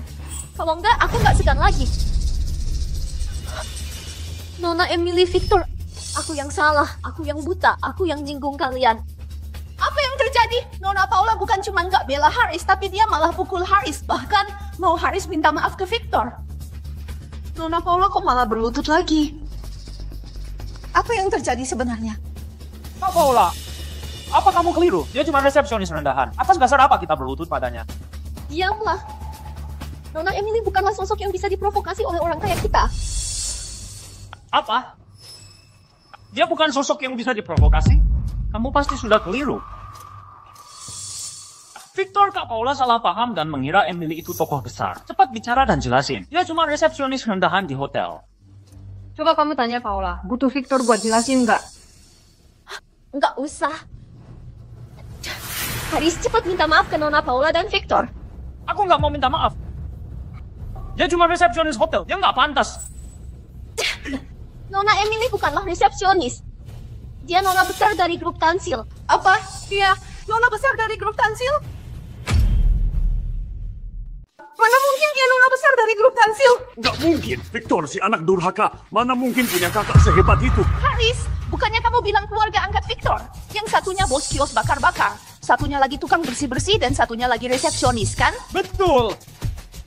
Kalau enggak, aku nggak segan lagi. Nona Emily, Victor, aku yang salah. Aku yang buta. Aku yang jinggung kalian. Apa yang terjadi? Nona Paula bukan cuma nggak bela Haris, tapi dia malah pukul Haris. Bahkan mau Haris minta maaf ke Victor. Nona Paula kok malah berlutut lagi? Apa yang terjadi sebenarnya? Kak Paula, apa kamu keliru? Dia cuma resepsionis rendahan. Atas dasar apa kita berlutut padanya? Diamlah. Nona Emily bukanlah sosok yang bisa diprovokasi oleh orang kaya kita. Apa? Dia bukan sosok yang bisa diprovokasi? Kamu pasti sudah keliru. Victor, Kak Paula salah paham dan mengira Emily itu tokoh besar. Cepat bicara dan jelasin. Dia cuma resepsionis rendahan di hotel. Coba kamu tanya Paula, butuh Victor buat jelasin nggak? Nggak usah. Haris, cepat minta maaf ke Nona Paula dan Victor. Aku nggak mau minta maaf. Dia cuma resepsionis hotel, dia nggak pantas. Nona Emily bukanlah resepsionis. Dia nona besar dari grup Tansil. Apa? Dia nona besar dari grup Tansil? Mana mungkin dia nona besar dari grup Tansil? Nggak mungkin. Victor, si anak durhaka. Mana mungkin punya kakak sehebat itu? Haris, bukannya kamu bilang keluarga angkat Victor? Yang satunya bos kios bakar-bakar, satunya lagi tukang bersih-bersih, dan satunya lagi resepsionis, kan? Betul.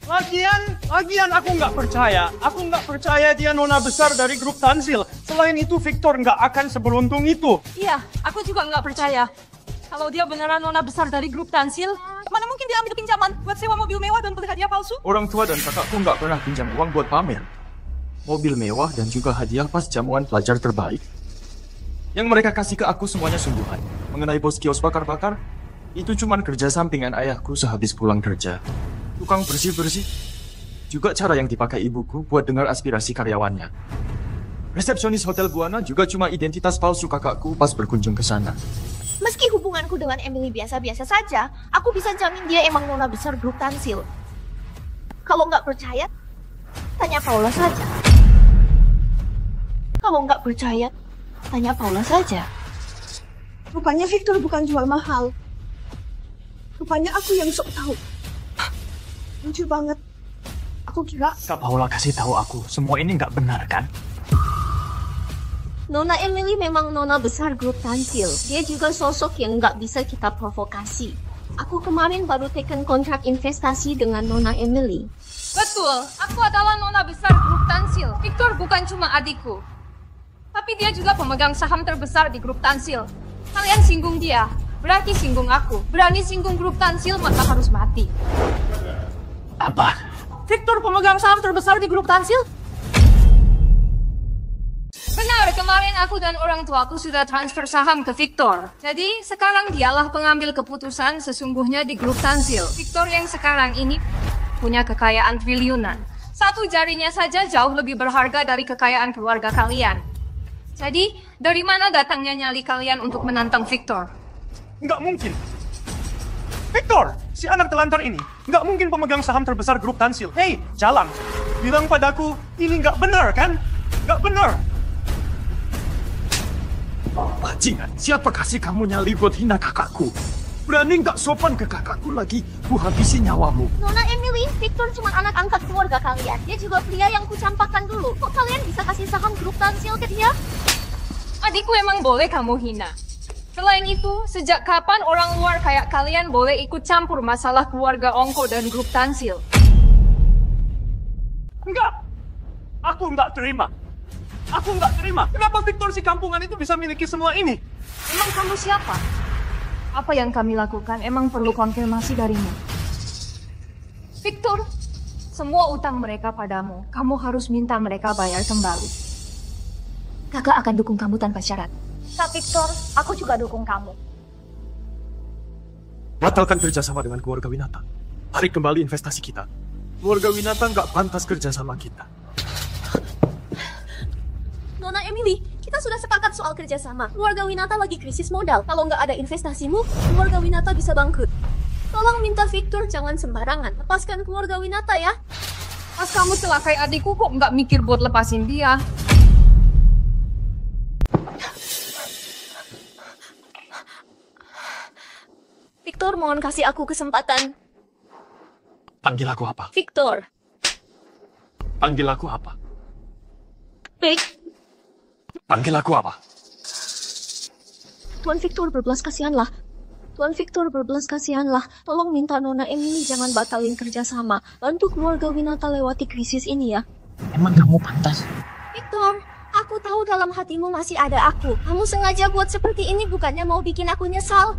Lagian aku nggak percaya. Aku nggak percaya dia nona besar dari grup Tansil. Selain itu, Victor nggak akan seberuntung itu. Iya, aku juga nggak percaya. Kalau dia beneran nona besar dari grup Tansil, mana mungkin dia ambil pinjaman buat sewa mobil mewah dan beli hadiah palsu? Orang tua dan kakakku nggak pernah pinjam uang buat pamer. Mobil mewah dan juga hadiah pas jamuan pelajar terbaik. Yang mereka kasih ke aku semuanya sungguhan. Mengenai bos kios bakar-bakar, itu cuma kerja sampingan ayahku sehabis pulang kerja. Tukang bersih-bersih, juga cara yang dipakai ibuku buat dengar aspirasi karyawannya. Resepsionis Hotel Guana juga cuma identitas palsu kakakku pas berkunjung ke sana. Meski hubunganku dengan Emily biasa-biasa saja, aku bisa jamin dia emang nona besar grup Tansil. Kalau nggak percaya, tanya Paula saja. Kalau nggak percaya, tanya Paula saja. Rupanya Victor bukan jual mahal. Rupanya aku yang sok tahu. Lucu banget. Aku kira... Kak Paula kasih tahu aku, semua ini nggak benar kan? Nona Emily memang nona besar grup Tansil. Dia juga sosok yang nggak bisa kita provokasi. Aku kemarin baru tekan kontrak investasi dengan Nona Emily. Betul, aku adalah nona besar grup Tansil. Victor bukan cuma adikku, tapi dia juga pemegang saham terbesar di grup Tansil. Kalian singgung dia, berarti singgung aku. Berani singgung grup Tansil, maka harus mati. Apa? Victor pemegang saham terbesar di grup Tansil? Benar, kemarin aku dan orang tuaku sudah transfer saham ke Victor. Jadi, sekarang dialah pengambil keputusan sesungguhnya di grup Tansil. Victor yang sekarang ini punya kekayaan triliunan. Satu jarinya saja jauh lebih berharga dari kekayaan keluarga kalian. Jadi, dari mana datangnya nyali kalian untuk menantang Victor? Nggak mungkin. Victor, si anak telantar ini, nggak mungkin pemegang saham terbesar grup Tansil. Hei, jalan. Bilang padaku, ini nggak benar kan? Nggak benar. Bajingan, siapa kasih kamu nyali buat hina kakakku? Berani nggak sopan ke kakakku lagi, ku habisi nyawamu. Nona Emily, Victor cuma anak angkat keluarga kalian. Dia juga pria yang kucampakkan dulu. Kok kalian bisa kasih saham grup Tansil ke dia? Adikku emang boleh kamu hina. Selain itu, sejak kapan orang luar kayak kalian boleh ikut campur masalah keluarga Ongko dan grup Tansil? Enggak. Aku nggak terima. Aku nggak terima. Kenapa Victor si kampungan itu bisa miliki semua ini? Emang kamu siapa? Apa yang kami lakukan emang perlu konfirmasi darimu. Victor, semua utang mereka padamu, kamu harus minta mereka bayar kembali. Kakak akan dukung kamu tanpa syarat. Kak Victor, aku juga dukung kamu. Batalkan kerjasama dengan keluarga Winata. Tarik kembali investasi kita. Keluarga Winata nggak pantas kerjasama kita. Nona Emily, kita sudah sepakat soal kerjasama. Keluarga Winata lagi krisis modal. Kalau nggak ada investasimu, keluarga Winata bisa bangkrut. Tolong minta Victor jangan sembarangan. Lepaskan keluarga Winata ya. Pas kamu celakai adikku kok nggak mikir buat lepasin dia? Victor, mohon kasih aku kesempatan. Panggil aku apa? Victor. Panggil aku apa? Vic. Panggil aku apa? Tuan Victor, berbelas kasihanlah. Tuan Victor, berbelas kasihanlah. Tolong minta Nona Emily jangan batalin kerjasama. Bantu keluarga Winata lewati krisis ini ya. Emang kamu pantas? Victor, aku tahu dalam hatimu masih ada aku. Kamu sengaja buat seperti ini bukannya mau bikin aku nyesal.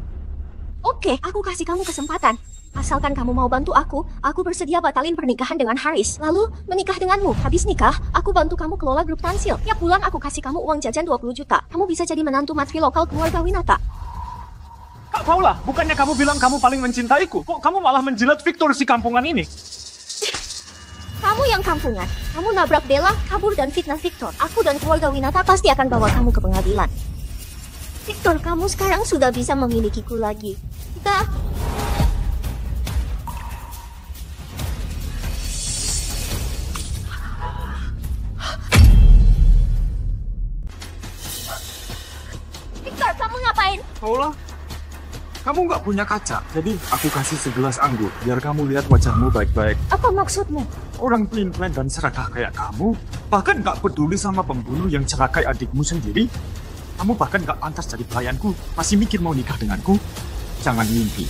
Oke, aku kasih kamu kesempatan. Asalkan kamu mau bantu aku bersedia batalin pernikahan dengan Haris. Lalu menikah denganmu. Habis nikah, aku bantu kamu kelola grup Tansil. Tiap bulan aku kasih kamu uang jajan 20 juta. Kamu bisa jadi menantu matri lokal keluarga Winata. Kak Paula, bukannya kamu bilang kamu paling mencintaiku? Kok kamu malah menjilat Victor si kampungan ini? Kamu yang kampungan. Kamu nabrak Bella, kabur dan fitnah Victor. Aku dan keluarga Winata pasti akan bawa kamu ke pengadilan. Victor, kamu sekarang sudah bisa memilikiku lagi. Kita... Victor, kamu ngapain? Paula, kamu nggak punya kaca, jadi aku kasih segelas anggur biar kamu lihat wajahmu baik-baik. Apa maksudmu? Orang pelin-pelan dan serakah kayak kamu, bahkan nggak peduli sama pembunuh yang celakai adikmu sendiri. Kamu bahkan nggak pantas jadi pelayanku, masih mikir mau nikah denganku? Jangan mimpi.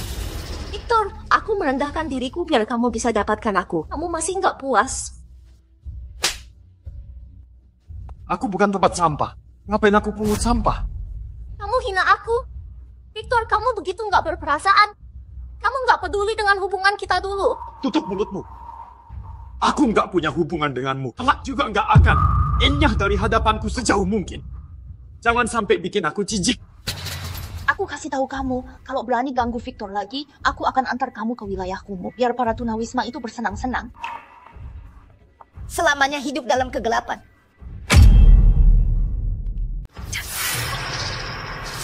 Victor, aku merendahkan diriku biar kamu bisa dapatkan aku. Kamu masih nggak puas? Aku bukan tempat sampah. Ngapain aku pungut sampah? Kamu hina aku. Victor, kamu begitu nggak berperasaan. Kamu nggak peduli dengan hubungan kita dulu. Tutup mulutmu. Aku nggak punya hubungan denganmu. Kelak juga nggak akan. Enyah dari hadapanku sejauh mungkin. Jangan sampai bikin aku jijik. Aku kasih tahu kamu, kalau berani ganggu Victor lagi, aku akan antar kamu ke wilayahku, biar para tunawisma itu bersenang-senang. Selamanya hidup dalam kegelapan.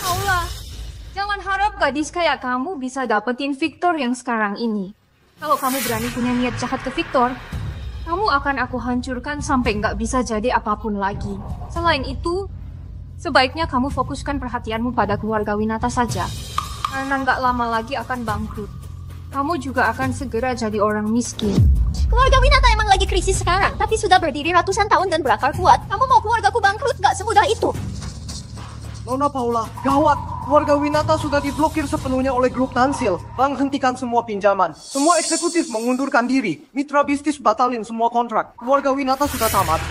Paula, jangan harap gadis kayak kamu bisa dapetin Victor yang sekarang ini. Kalau kamu berani punya niat jahat ke Victor, kamu akan aku hancurkan sampai nggak bisa jadi apapun lagi. Selain itu, sebaiknya kamu fokuskan perhatianmu pada keluarga Winata saja. Karena nggak lama lagi akan bangkrut. Kamu juga akan segera jadi orang miskin. Keluarga Winata emang lagi krisis sekarang, tapi sudah berdiri ratusan tahun dan berakar kuat. Kamu mau keluargaku bangkrut? Nggak semudah itu. Nona Paula, gawat! Keluarga Winata sudah diblokir sepenuhnya oleh grup Tansil. Bank hentikan semua pinjaman. Semua eksekutif mengundurkan diri. Mitra bisnis batalin semua kontrak. Keluarga Winata sudah tamat.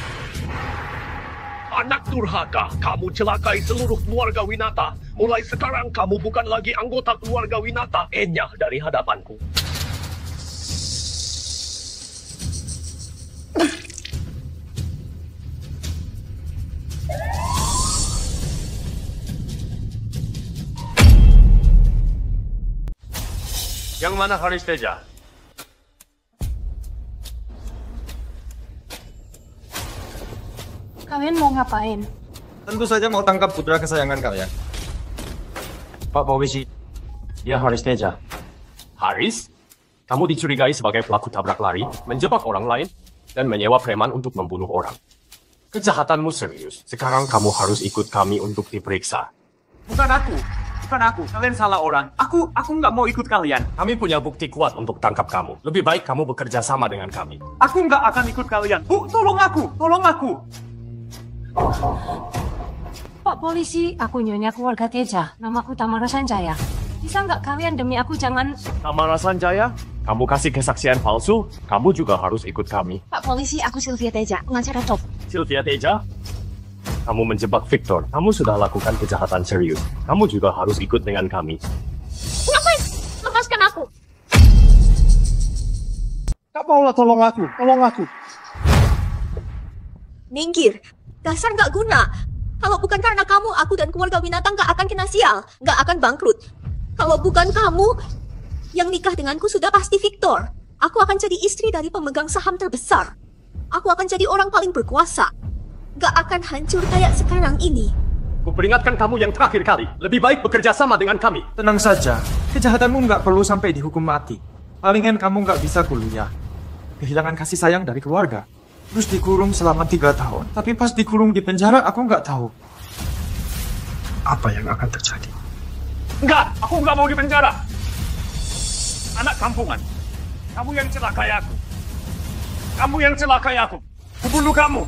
Anak durhaka, kamu celakai seluruh keluarga Winata. Mulai sekarang kamu bukan lagi anggota keluarga Winata. Enyah dari hadapanku. Yang mana Haris Teja? Kalian mau ngapain? Tentu saja mau tangkap putra kesayangan kalian. Pak Polisi, dia Haris Teja. Haris, kamu dicurigai sebagai pelaku tabrak lari, menjebak orang lain, dan menyewa preman untuk membunuh orang. Kejahatanmu serius. Sekarang kamu harus ikut kami untuk diperiksa. Bukan aku. Kalian salah orang. Aku nggak mau ikut kalian. Kami punya bukti kuat untuk tangkap kamu. Lebih baik kamu bekerja sama dengan kami. Aku nggak akan ikut kalian. Bu, tolong aku. Pak Polisi, aku Nyonya keluarga Teja. Namaku Tamara Sanjaya. Bisa nggak kalian demi aku jangan... Tamara Sanjaya, kamu kasih kesaksian palsu, kamu juga harus ikut kami. Pak Polisi, aku Sylvia Teja, pengacara top. Sylvia Teja, kamu menjebak Victor. Kamu sudah lakukan kejahatan serius. Kamu juga harus ikut dengan kami. Ngapain? Lepaskan aku. Kak Paula, tolong aku. Minggir. Dasar nggak guna. Kalau bukan karena kamu, aku dan keluarga Winata nggak akan kena sial. Nggak akan bangkrut. Kalau bukan kamu, yang nikah denganku sudah pasti Victor. Aku akan jadi istri dari pemegang saham terbesar. Aku akan jadi orang paling berkuasa. Gak akan hancur kayak sekarang ini. Kuperingatkan kamu yang terakhir kali. Lebih baik bekerja sama dengan kami. Tenang saja, kejahatanmu nggak perlu sampai dihukum mati. Palingan kamu nggak bisa kuliah. Kehilangan kasih sayang dari keluarga. Terus dikurung selama 3 tahun. Tapi pas dikurung di penjara, aku nggak tahu apa yang akan terjadi. Enggak, aku nggak mau di penjara. Anak kampungan. Kamu yang celakai aku. Kubunuh kamu.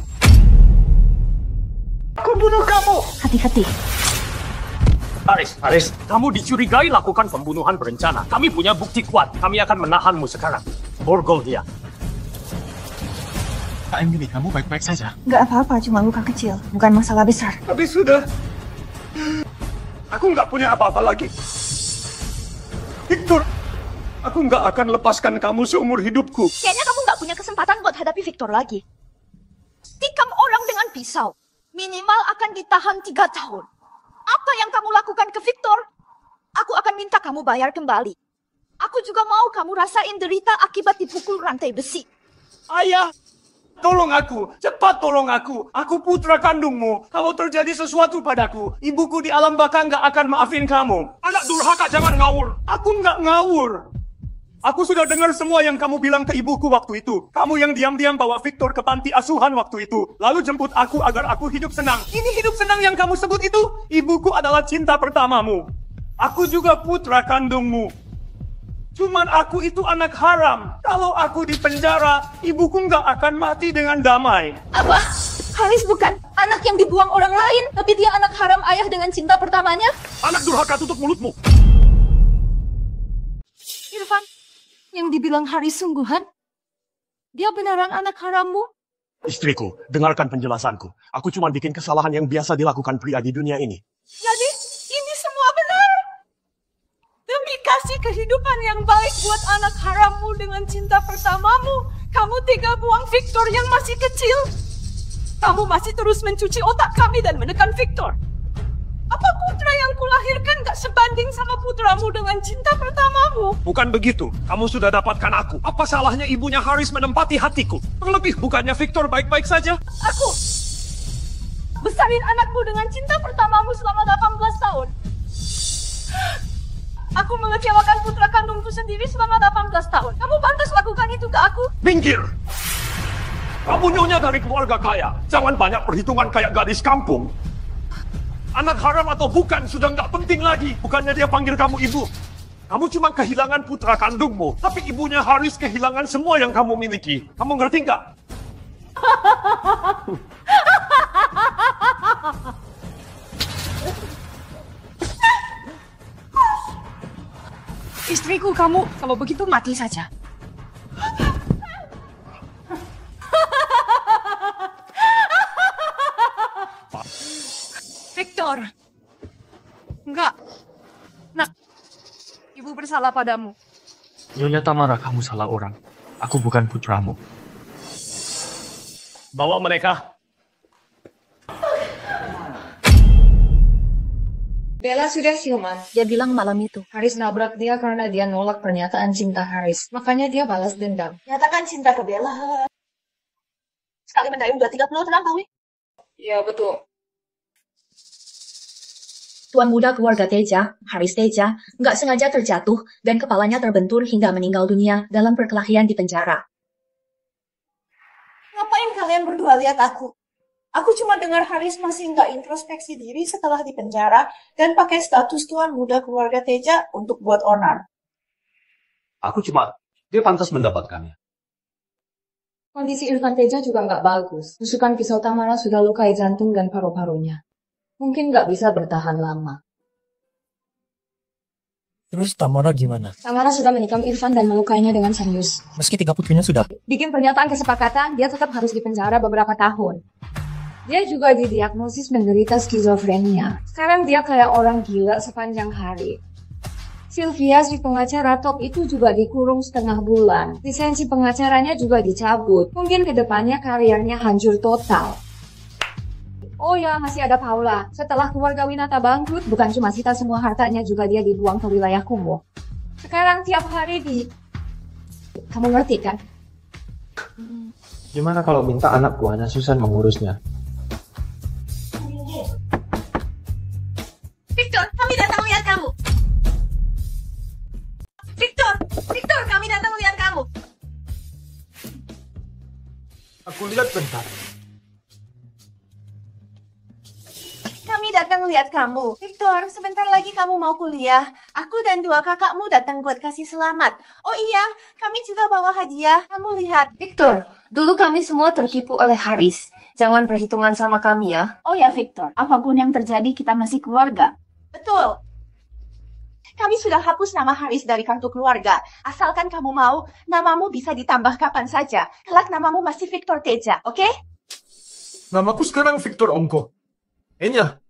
Hati-hati. Haris, kamu dicurigai lakukan pembunuhan berencana. Kami punya bukti kuat. Kami akan menahanmu sekarang. Borgol dia. Kak Emily, kamu baik-baik saja? Nggak apa-apa, cuma luka kecil. Bukan masalah besar. Tapi sudah. Aku nggak punya apa-apa lagi. Victor, aku nggak akan lepaskan kamu seumur hidupku. Kayaknya kamu nggak punya kesempatan buat hadapi Victor lagi. Tikam orang dengan pisau. Minimal akan ditahan 3 tahun. Apa yang kamu lakukan ke Victor? Aku akan minta kamu bayar kembali. Aku juga mau kamu rasain derita akibat dipukul rantai besi. Ayah, tolong aku. Cepat tolong aku. Aku putra kandungmu. Kalau terjadi sesuatu padaku, ibuku di alam baka nggak akan maafin kamu. Anak durhaka, jangan ngawur. Aku nggak ngawur. Aku sudah dengar semua yang kamu bilang ke ibuku waktu itu. Kamu yang diam-diam bawa Victor ke panti asuhan waktu itu. Lalu jemput aku agar aku hidup senang. Ini hidup senang yang kamu sebut itu? Ibuku adalah cinta pertamamu. Aku juga putra kandungmu. Cuman aku itu anak haram. Kalau aku di penjara, ibuku nggak akan mati dengan damai. Apa? Haris bukan anak yang dibuang orang lain, tapi dia anak haram ayah dengan cinta pertamanya? Anak durhaka, tutup mulutmu. Irfan, yang dibilang Haris sungguhan? Dia beneran anak harammu? Istriku, dengarkan penjelasanku. Aku cuma bikin kesalahan yang biasa dilakukan pria di dunia ini. Jadi, ini semua benar. Demi kasih kehidupan yang baik buat anak harammu dengan cinta pertamamu, kamu tega buang Victor yang masih kecil. Kamu masih terus mencuci otak kami dan menekan Victor. Apa putra yang kulahirkan gak sebanding sama putramu dengan cinta pertamamu? Bukan begitu. Kamu sudah dapatkan aku. Apa salahnya ibunya Haris menempati hatiku? Terlebih bukannya Victor baik-baik saja? Aku besarin anakmu dengan cinta pertamamu selama 18 tahun. Aku mengecewakan putra kandungku sendiri selama 18 tahun. Kamu pantas lakukan itu ke aku? Minggir! Kamu nyonya dari keluarga kaya. Jangan banyak perhitungan kayak gadis kampung. Anak haram atau bukan sudah nggak penting lagi. Bukannya dia panggil kamu ibu. Kamu cuma kehilangan putra kandungmu. Tapi ibunya Haris kehilangan semua yang kamu miliki. Kamu ngerti nggak? istriku kamu. Kalau begitu mati saja. Victor. Enggak. Nak, ibu bersalah padamu. Nyonya Tamara, kamu salah orang. Aku bukan putramu. Bawa mereka. Bella sudah siuman. Dia bilang malam itu. Haris nabrak dia karena dia nolak pernyataan cinta Haris. Makanya dia balas dendam. Nyatakan cinta ke Bella. Sekali mendayung 230 terlampaui. Iya, betul. Tuan muda keluarga Teja, Haris Teja, nggak sengaja terjatuh dan kepalanya terbentur hingga meninggal dunia dalam perkelahian di penjara. Ngapain kalian berdua lihat aku? Aku cuma dengar Haris masih nggak introspeksi diri setelah di penjara dan pakai status tuan muda keluarga Teja untuk buat onar. Dia pantas mendapatkannya. Kondisi Irfan Teja juga nggak bagus. Tusukan pisau Tamara sudah lukai jantung dan paru-parunya. Mungkin nggak bisa bertahan lama. Terus Tamara gimana? Tamara sudah menikam Irfan dan melukainya dengan serius. Meski 3 putrinya sudah. Bikin pernyataan kesepakatan, dia tetap harus dipenjara beberapa tahun. Dia juga didiagnosis menderita skizofrenia. Sekarang dia kayak orang gila sepanjang hari. Sylvia, si pengacara top itu juga dikurung setengah bulan. Lisensi pengacaranya juga dicabut. Mungkin kedepannya karirnya hancur total. Oh ya, masih ada Paula. Setelah keluarga Winata bangkrut, bukan cuma sita semua hartanya, juga dia dibuang ke wilayah kumuh. Sekarang tiap hari Kamu ngerti kan? Gimana kalau minta anak buahnya Susan mengurusnya? Victor, kami datang lihat kamu. Victor, kami datang lihat kamu. Aku lihat bentar. Kami datang lihat kamu. Victor, sebentar lagi kamu mau kuliah. Aku dan 2 kakakmu datang buat kasih selamat. Oh iya, kami juga bawa hadiah. Kamu lihat. Victor, dulu kami semua tertipu oleh Haris. Jangan perhitungan sama kami ya. Oh ya Victor, apapun yang terjadi kita masih keluarga. Betul. Kami sudah hapus nama Haris dari kartu keluarga. Asalkan kamu mau, namamu bisa ditambah kapan saja. Kelak namamu masih Victor Teja, oke? Namaku sekarang Victor Ongko. Enya,